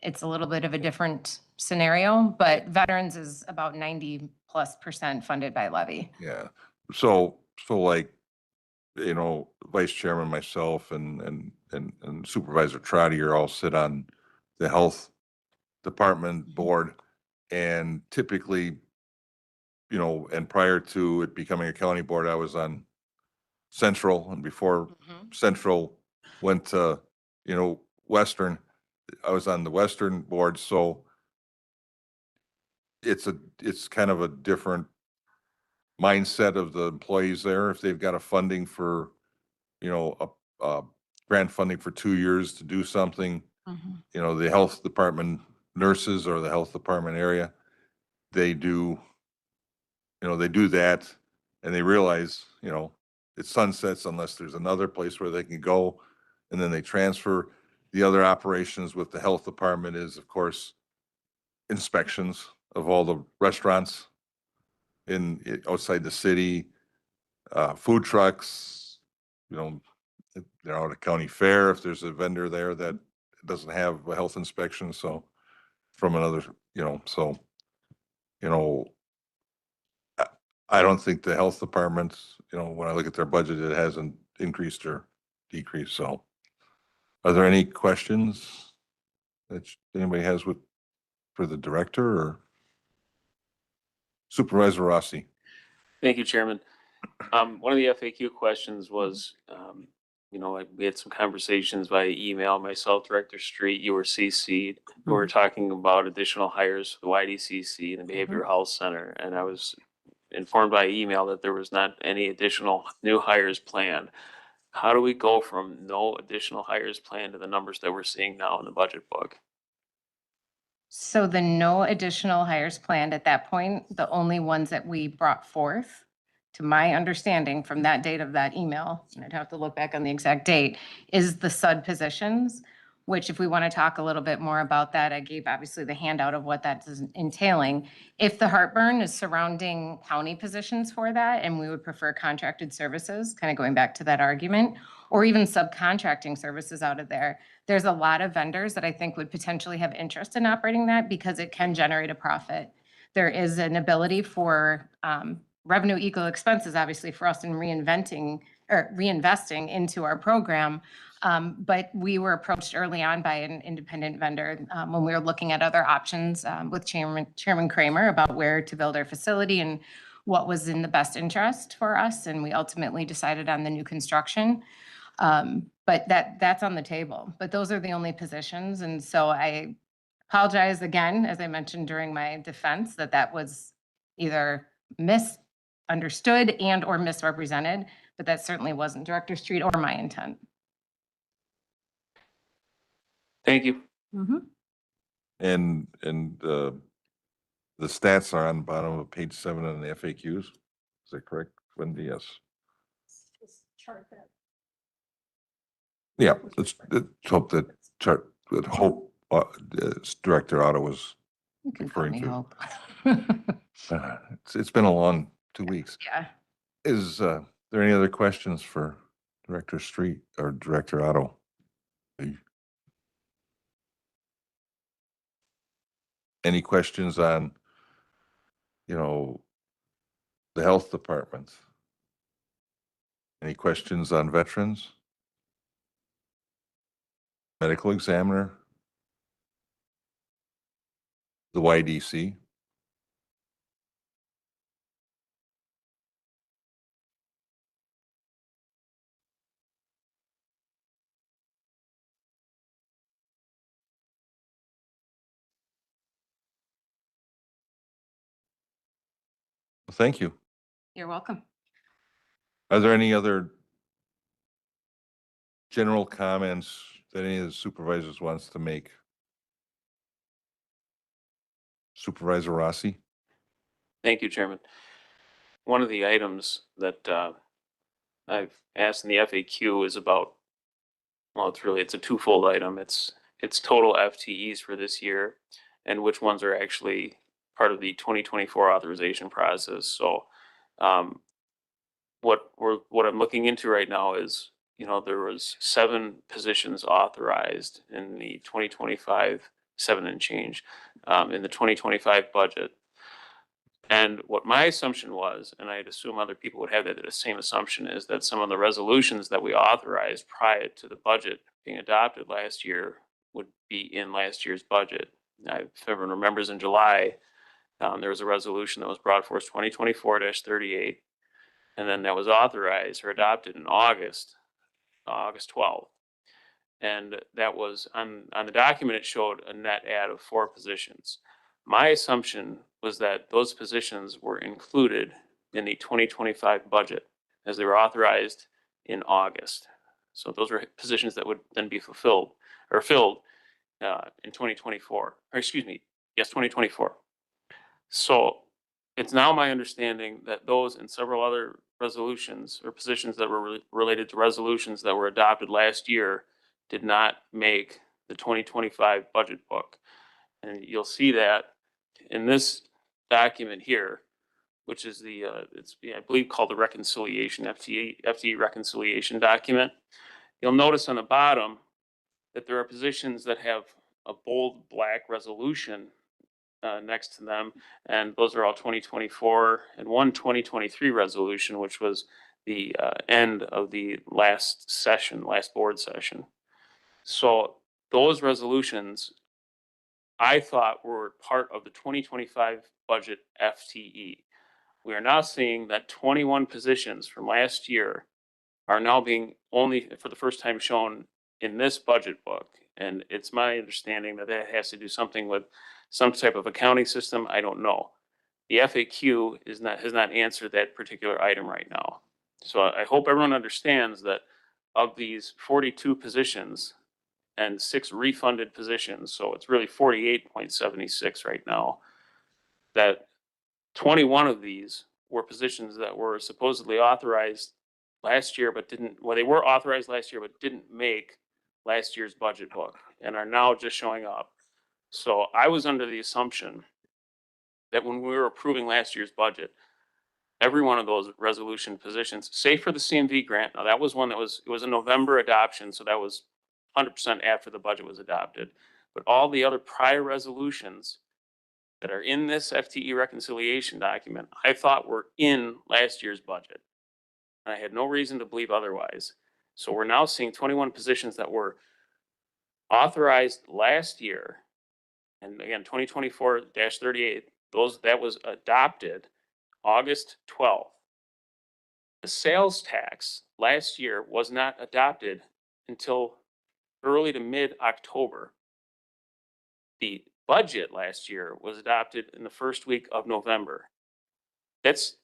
it's a little bit of a different scenario, but veterans is about 90+% funded by levy. Yeah. So like, Vice Chairman, myself and Supervisor Trotter all sit on the health department board. And typically, and prior to it becoming a county board, I was on Central, and before Central went to, Western, I was on the Western board. So it's kind of a different mindset of the employees there. If they've got a funding for, a grant funding for 2 years to do something, the health department nurses or the health department area, they do that, and they realize, it sunsets unless there's another place where they can go, and then they transfer. The other operations with the health department is, of course, inspections of all the restaurants outside the city, food trucks, they're out at county fair if there's a vendor there that doesn't have a health inspection, so from another, I don't think the health department, when I look at their budget, it hasn't increased or decreased, so. Are there any questions that anybody has for the director or Supervisor Rossi? Thank you, Chairman. One of the FAQ questions was, we had some conversations via email, myself, Director Street, you were CC'd. We were talking about additional hires for the YDCC and the Behavioral Health Center, and I was informed by email that there was not any additional new hires planned. How do we go from no additional hires planned to the numbers that we're seeing now in the budget book? So the no additional hires planned at that point, the only ones that we brought forth, to my understanding from that date of that email, and I'd have to look back on the exact date, is the SUD positions. which if we want to talk a little bit more about that, I gave obviously the handout of what that is entailing. If the heartburn is surrounding county positions for that, and we would prefer contracted services, kind of going back to that argument, or even subcontracting services out of there, there's a lot of vendors that I think would potentially have interest in operating that because it can generate a profit. There is an ability for revenue equal expenses, obviously, for us in reinventing or reinvesting into our program. But we were approached early on by an independent vendor when we were looking at other options with Chairman Kramer about where to build our facility and what was in the best interest for us. And we ultimately decided on the new construction. But that's on the table. But those are the only positions. And so I apologize again, as I mentioned during my defense, that was either misunderstood and or misrepresented, but that certainly wasn't Director Street or my intent. Thank you. And the stats are on the bottom of page 7 on the FAQs. Is that correct, Wendy? Yes. Yeah, let's hope that chart, that hope Director Otto was You can call referring me to. Hope. It's been a long 2 weeks. Yeah. Is there any other questions for Director Street or Director Otto? Any questions on, the health department? Any questions on veterans? Medical examiner? The YDC? Thank you. You're welcome. Are there any other general comments that any of the supervisors wants to make? Supervisor Rossi? Thank you, Chairman. One of the items that I've asked in the FAQ is about, well, it's a twofold item. It's total FTEs for this year and which ones are actually part of the 2024 authorization process. So what I'm looking into right now is, there was 7 positions authorized in the 2025, 7 and change, in the 2025 budget. And what my assumption was, and I'd assume other people would have the same assumption, is that some of the resolutions that we authorized prior to the budget being adopted last year would be in last year's budget. Now, if everyone remembers, in July, there was a resolution that was brought forth, 2024-38, and then that was authorized or adopted in August 12th. And that was on the document, it showed a net add of 4 positions. My assumption was that those positions were included in the 2025 budget as they were authorized in August. So those were positions that would then be filled in 2024, or excuse me, yes, 2024. So it's now my understanding that those and several other resolutions or positions that were related to resolutions that were adopted last year did not make the 2025 budget book. And you'll see that in this document here, which is I believe called the reconciliation, FTE reconciliation document. You'll notice on the bottom that there are positions that have a bold black resolution next to them, and those are all 2024 and one 2023 resolution, which was the end of the last board session. So those resolutions, I thought, were part of the 2025 budget FTE. We are now seeing that 21 positions from last year are now being only for the first time shown in this budget book. And it's my understanding that that has to do something with some type of accounting system. I don't know. The FAQ has not answered that particular item right now. So I hope everyone understands that of these 42 positions and 6 refunded positions, so it's really 48.76 right now, that 21 of these were positions that were supposedly authorized last year, but didn't, well, they were authorized last year, but didn't make last year's budget book. and are now just showing up. So I was under the assumption that when we were approving last year's budget, every one of those resolution positions, save for the CMV grant, now that was one that it was a November adoption, so that was 100% after the budget was adopted. But all the other prior resolutions that are in this FTE reconciliation document, I thought were in last year's budget. I had no reason to believe otherwise. So we're now seeing 21 positions that were authorized last year. And again, 2024-38, that was adopted August 12th. The sales tax last year was not adopted until early to mid-October. The budget last year was adopted in the first week of November. That's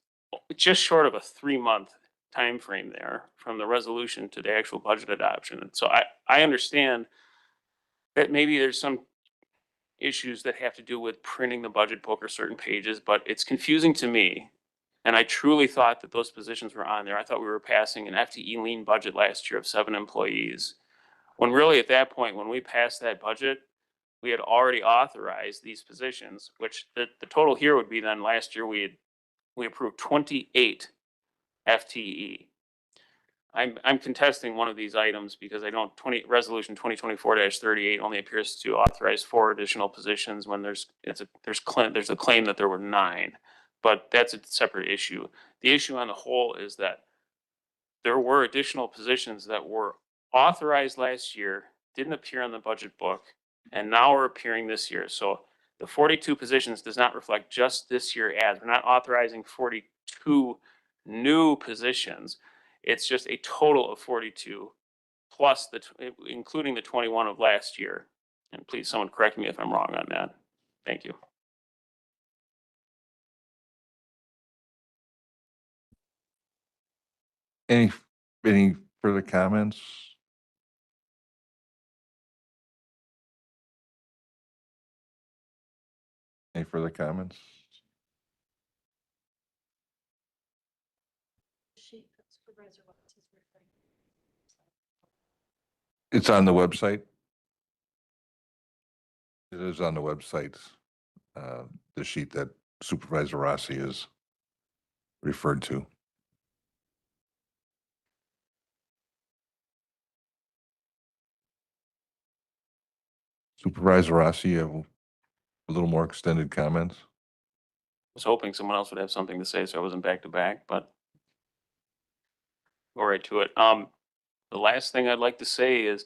just short of a 3-month time frame there from the resolution to the actual budget adoption. And so I understand that maybe there's some issues that have to do with printing the budget book or certain pages, but it's confusing to me. And I truly thought that those positions were on there. I thought we were passing an FTE lean budget last year of 7 employees. When really at that point, when we passed that budget, we had already authorized these positions, which the total here would be then last year we approved 28 FTE. I'm contesting one of these items because resolution 2024-38 only appears to authorize 4 additional positions when there's a claim that there were 9, but that's a separate issue. The issue on the whole is that there were additional positions that were authorized last year, didn't appear on the budget book, and now are appearing this year. So the 42 positions does not reflect just this year ads. We're not authorizing 42 new positions. It's just a total of 42 plus including the 21 of last year. And please, someone correct me if I'm wrong on that. Thank you. Any further comments? Any further comments? It's on the website. It is on the website, the sheet that Supervisor Rossi is referred to. Supervisor Rossi, you have a little more extended comments? I was hoping someone else would have something to say so I wasn't back to back, but go right to it. The last thing I'd like to say is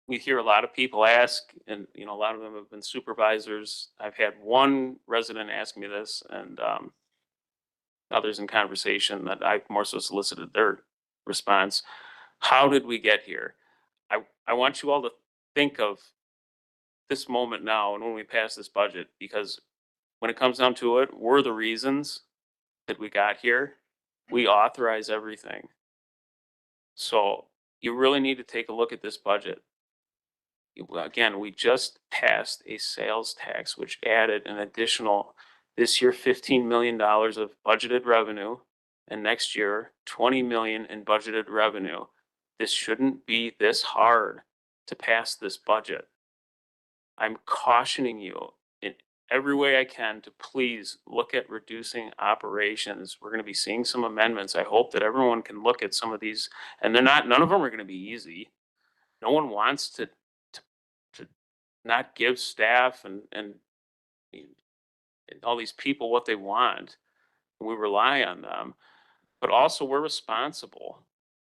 we hear a lot of people ask, and a lot of them have been supervisors. I've had one resident ask me this, and others in conversation that I've more so solicited their response. How did we get here? I want you all to think of this moment now and when we pass this budget, because when it comes down to it, we're the reasons that we got here. We authorize everything. So you really need to take a look at this budget. Again, we just passed a sales tax, which added an additional, this year, $15 million of budgeted revenue, and next year, 20 million in budgeted revenue. This shouldn't be this hard to pass this budget. I'm cautioning you in every way I can to please look at reducing operations. We're going to be seeing some amendments. I hope that everyone can look at some of these, and none of them are going to be easy. No one wants to not give staff and all these people what they want. We rely on them, but also we're responsible.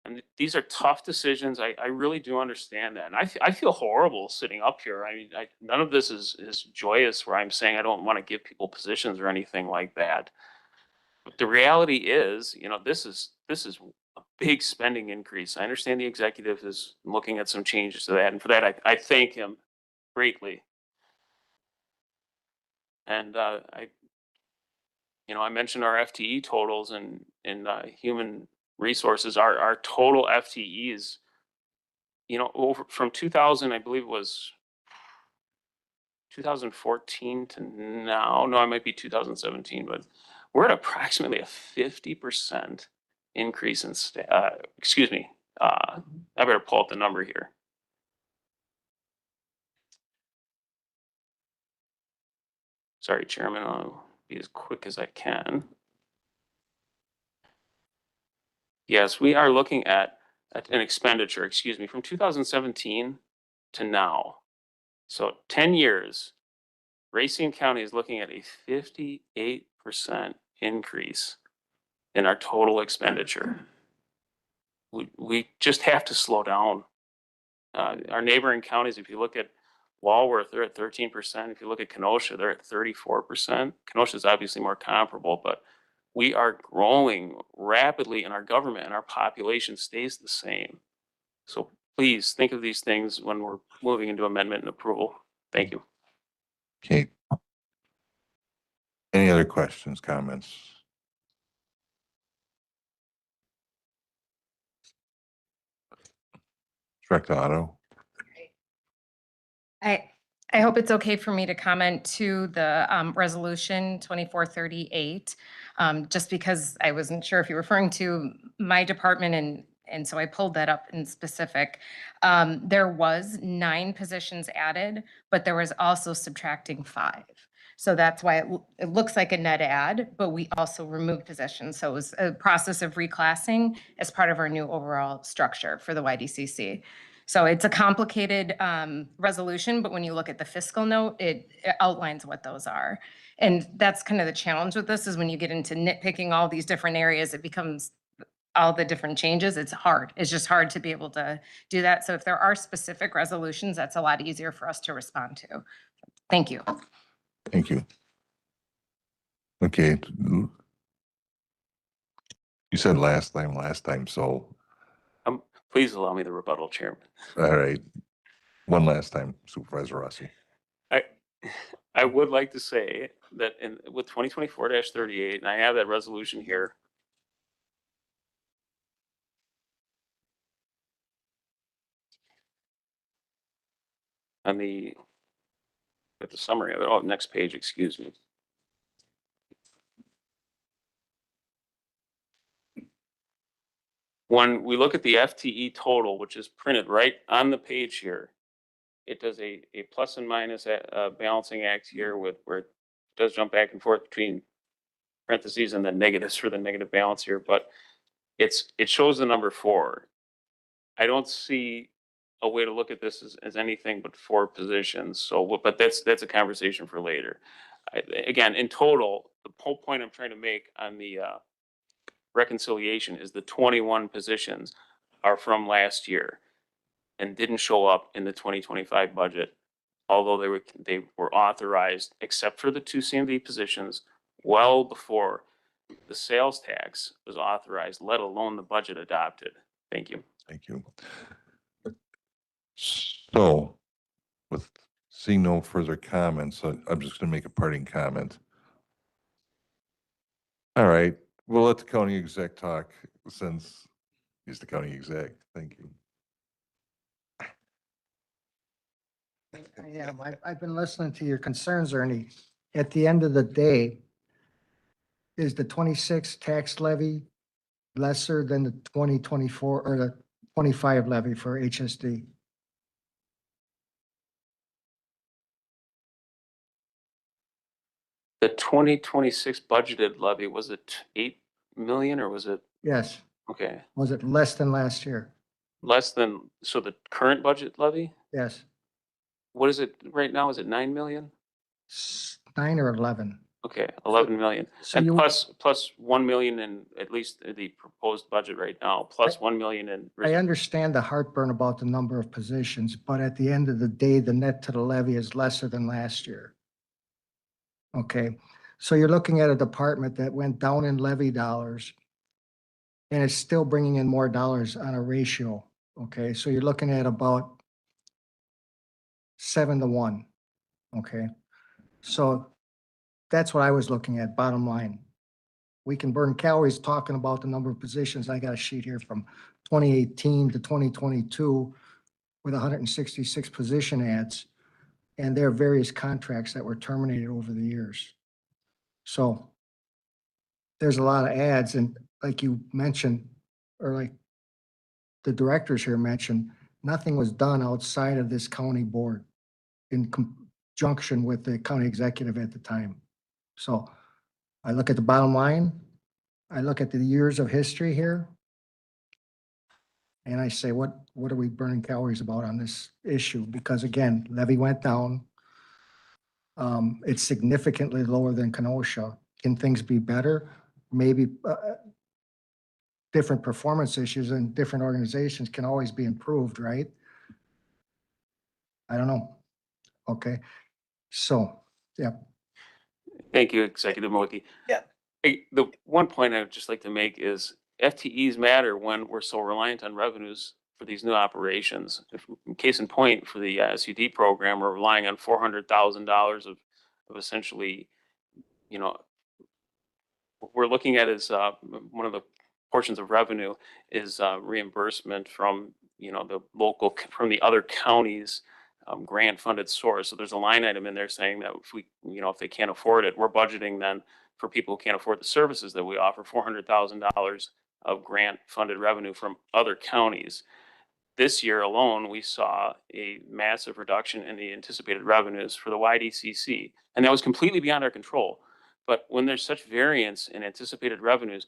And these are tough decisions. I really do understand that. And I feel horrible sitting up here. I mean, none of this is joyous where I'm saying I don't want to give people positions or anything like that. But the reality is, this is a big spending increase. I understand the executive is looking at some changes to that. And for that, I thank him greatly. And I mentioned our FTE totals in human resources. Our total FTEs, over from 2000, I believe it was 2014 to now. No, it might be 2017, but we're at approximately a 50% increase in staff. Excuse me. I better pull up the number here. Sorry, Chairman, I'll be as quick as I can. Yes, we are looking at an expenditure, excuse me, from 2017 to now. So 10 years, Racine County is looking at a 58% increase in our total expenditure. We just have to slow down. Our neighboring counties, if you look at Walworth, they're at 13%. If you look at Kenosha, they're at 34%. Kenosha is obviously more comparable, but we are growing rapidly in our government and our population stays the same. So please think of these things when we're moving into amendment and approval. Thank you. Okay. Any other questions, comments? Direct Auto. I hope it's okay for me to comment to the resolution 2438, just because I wasn't sure if you're referring to my department and so I pulled that up in specific. There was 9 positions added, but there was also subtracting 5. So that's why it looks like a net add, but we also removed positions. So it was a process of reclassing as part of our new overall structure for the YDCC. So it's a complicated resolution, but when you look at the fiscal note, it outlines what those are. And that's kind of the challenge with this is when you get into nitpicking all these different areas, it becomes all the different changes. It's hard. It's just hard to be able to do that. So if there are specific resolutions, that's a lot easier for us to respond to. Thank you. Thank you. Okay. You said last time, so, Please allow me the rebuttal, Chairman. all right. One last time, Supervisor Rossi. I would like to say that with 2024-38, and I have that resolution here. On the summary of it, oh, next page, excuse me. When we look at the FTE total, which is printed right on the page here, it does a plus and minus balancing act here with where it does jump back and forth between parentheses and then negatives for the negative balance here, but it shows the number 4. I don't see a way to look at this as anything but 4 positions. So, but that's a conversation for later. Again, in total, the whole point I'm trying to make on the reconciliation is the 21 positions are from last year and didn't show up in the 2025 budget, although they were authorized, except for the 2 CMV positions, well before the sales tax was authorized, let alone the budget adopted. Thank you. Thank you. So, with seeing no further comments, I'm just going to make a parting comment. All right, we'll let the county exec talk since he's the county exec. Thank you. I am. I've been listening to your concerns, Ernie. At the end of the day, is the 26 tax levy lesser than the 2024 or the 25 levy for HSD? The 2026 budgeted levy, was it 8 million or was it? Yes. Okay, Was it less than last year? less than, so the current budget levy, Yes. what is it right now? Is it 9 million? 9 or 11? Okay, 11 million. So And you- plus 1 million in at least the proposed budget right now, plus 1 million in. I understand the heartburn about the number of positions, but at the end of the day, the net to the levy is lesser than last year. Okay, so you're looking at a department that went down in levy dollars and it's still bringing in more dollars on a ratio. Okay, so you're looking at about 7 to 1. Okay, so that's what I was looking at, bottom line. We can burn calories talking about the number of positions. I got a sheet here from 2018 to 2022 with 166 position ads. And there are various contracts that were terminated over the years. So there's a lot of ads, and like you mentioned, or like the directors here mentioned, nothing was done outside of this county board junction with the county executive at the time. So I look at the bottom line, I look at the years of history here, and I say, what are we burning calories about on this issue? Because again, levy went down. It's significantly lower than Kenosha. Can things be better? Maybe different performance issues and different organizations can always be improved, right? I don't know. Okay, so, yeah. Thank you, Executive Moki. Yeah. The one point I would just like to make is FTEs matter when we're so reliant on revenues for these new operations. Case in point, for the SUD program, we're relying on $400,000 of essentially, you know, we're looking at is one of the portions of revenue is reimbursement from, you know, the local, from the other counties grant funded source. So there's a line item in there saying that if we, you know, if they can't afford it, we're budgeting then for people who can't afford the services that we offer, $400,000 of grant funded revenue from other counties. This year alone, we saw a massive reduction in the anticipated revenues for the YDCC, and that was completely beyond our control. But when there's such variance in anticipated revenues,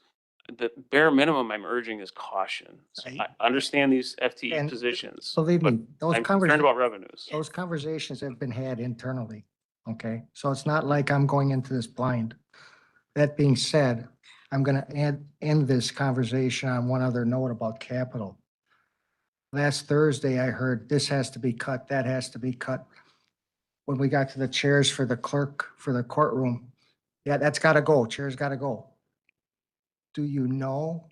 the bare minimum I'm urging is caution. So I understand these FTE And positions, believe but me, those I'm concerned about revenues. those conversations have been had internally, okay? So it's not like I'm going into this blind. That being said, I'm gonna end this conversation on one other note about capital. Last Thursday, I heard this has to be cut, that has to be cut. When we got to the chairs for the clerk, for the courtroom, yeah, that's gotta go, chairs gotta go. Do you know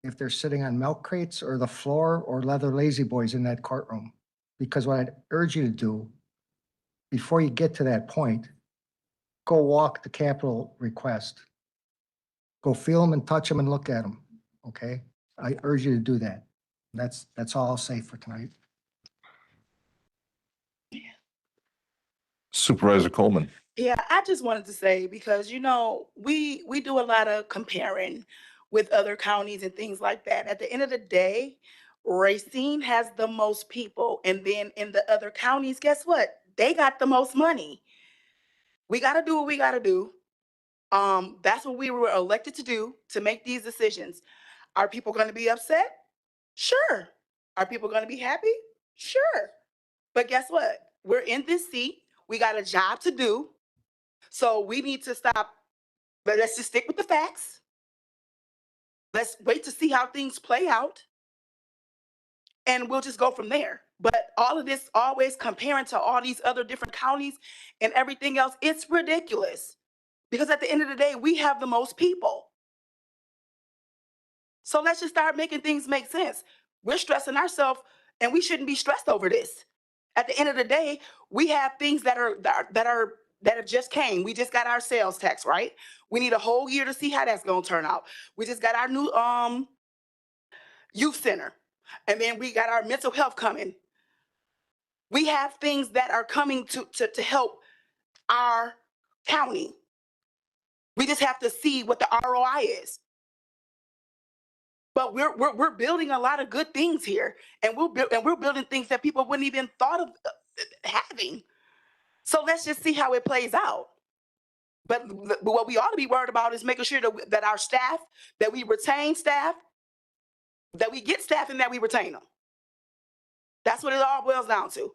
if they're sitting on milk crates or the floor or leather lazy boys in that courtroom? Because what I'd urge you to do, before you get to that point, go walk the Capitol request. Go feel them and touch them and look at them, okay? I urge you to do that. That's all I'll say for tonight. Supervisor Coleman. Yeah, I just wanted to say, because, you know, we do a lot of comparing with other counties and things like that. At the end of the day, Racine has the most people. And then in the other counties, guess what? They got the most money. We got to do what we got to do. That's what we were elected to do, to make these decisions. Are people going to be upset? Sure. Are people going to be happy? Sure. But guess what? We're in this seat. We got a job to do. So we need to stop, but let's just stick with the facts. Let's wait to see how things play out. And we'll just go from there. But all of this always comparing to all these other different counties and everything else, it's ridiculous. Because at the end of the day, we have the most people. So let's just start making things make sense. We're stressing ourselves and we shouldn't be stressed over this. At the end of the day, we have things that have just came. We just got our sales tax, right? We need a whole year to see how that's gonna turn out. We just got our new youth center. And then we got our mental health coming. We have things that are coming to help our county. We just have to see what the ROI is. But we're building a lot of good things here, and we're building things that people wouldn't even thought of having. So let's just see how it plays out. But what we ought to be worried about is making sure that our staff, that we retain staff, that we get staff, and that we retain them. That's what it all boils down to.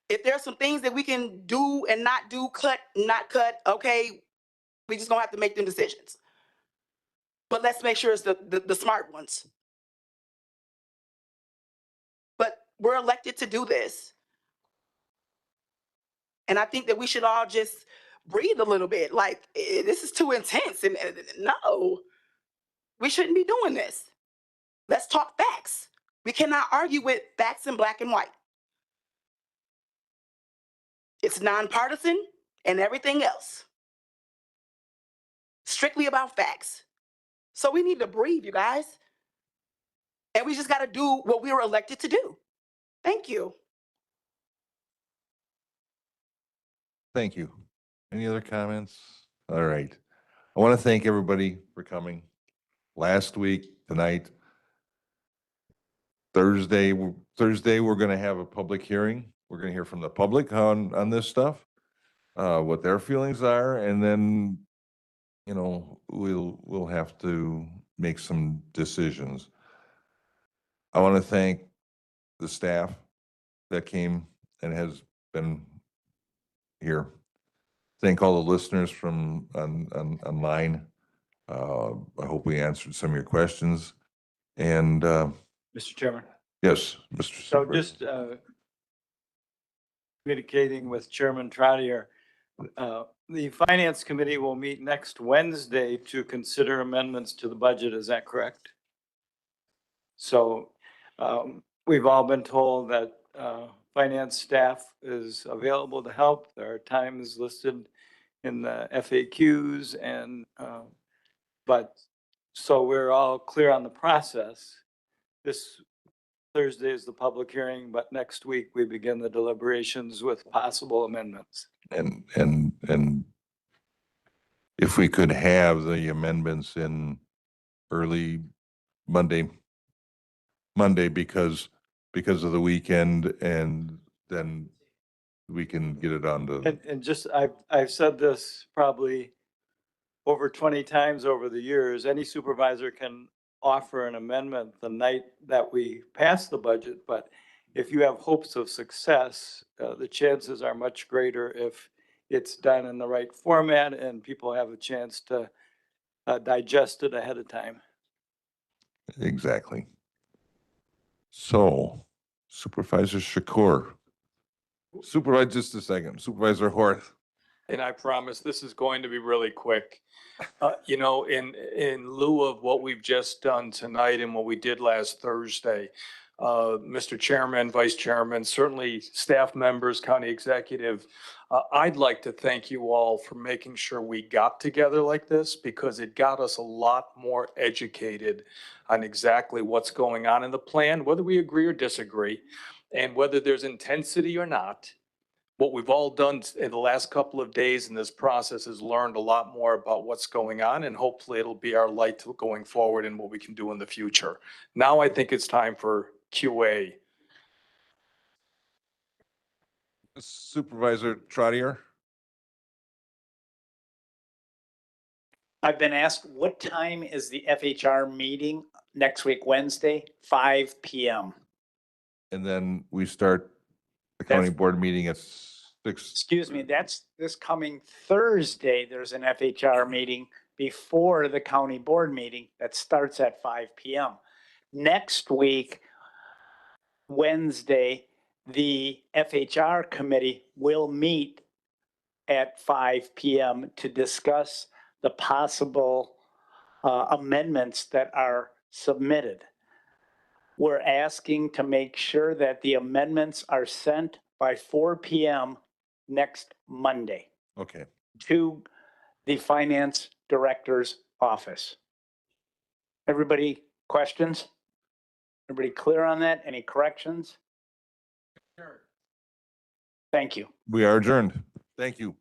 If there's some things that we can do and not do, cut, not cut, okay, we just gonna have to make them decisions. But let's make sure it's the smart ones. But we're elected to do this. And I think that we should all just breathe a little bit. Like, this is too intense. And no, we shouldn't be doing this. Let's talk facts. We cannot argue with facts in black and white. It's nonpartisan and everything else. Strictly about facts. So we need to breathe, you guys. And we just got to do what we were elected to do. Thank you. Thank you. Any other comments? All right. I want to thank everybody for coming. Last week, tonight, Thursday, we're going to have a public hearing We're gonna hear from the public on this stuff, what their feelings are, and then, you know, we'll have to make some decisions. I want to thank the staff that came and has been here. Thank all the listeners from online. I hope we answered some of your questions. And Mr. Chairman. yes, Mr. So Supervisor. just communicating with Chairman Trottier, the Finance Committee will meet next Wednesday to consider amendments to the budget. Is that correct? So we've all been told that finance staff is available to help. There are times listed in the FAQs and, but, so we're all clear on the process. This Thursday is the public hearing, but next week we begin the deliberations with possible amendments. And if we could have the amendments in early Monday because of the weekend, and then we can get it on to, And just, I've said this probably over 20 times over the years, any supervisor can offer an amendment the night that we pass the budget, but if you have hopes of success, the chances are much greater if it's done in the right format and people have a chance to digest it ahead of time. exactly. So Supervisor Shakur. Supervisor, just a second. Supervisor Horth. And I promise this is going to be really quick. You know, in lieu of what we've just done tonight and what we did last Thursday, Mr. Chairman, Vice Chairman, certainly staff members, county executive, I'd like to thank you all for making sure we got together like this, because it got us a lot more educated on exactly what's going on in the plan, whether we agree or disagree, and whether there's intensity or not. What we've all done in the last couple of days in this process is learned a lot more about what's going on, and hopefully it'll be our light to going forward and what we can do in the future. Now I think it's time for QA. Supervisor Trottier. I've been asked, what time is the FHR meeting next week, Wednesday, 5 PM? And then we start the county board meeting at 6. Excuse me, that's this coming Thursday. There's an FHR meeting before the county board meeting that starts at 5 PM. Next week, Wednesday, the FHR committee will meet at 5 PM to discuss the possible amendments that are submitted. We're asking to make sure that the amendments are sent by 4 PM next Monday Okay. to the finance director's office. Everybody questions? Everybody clear on that? Any corrections? Thank you. We are adjourned. Thank you.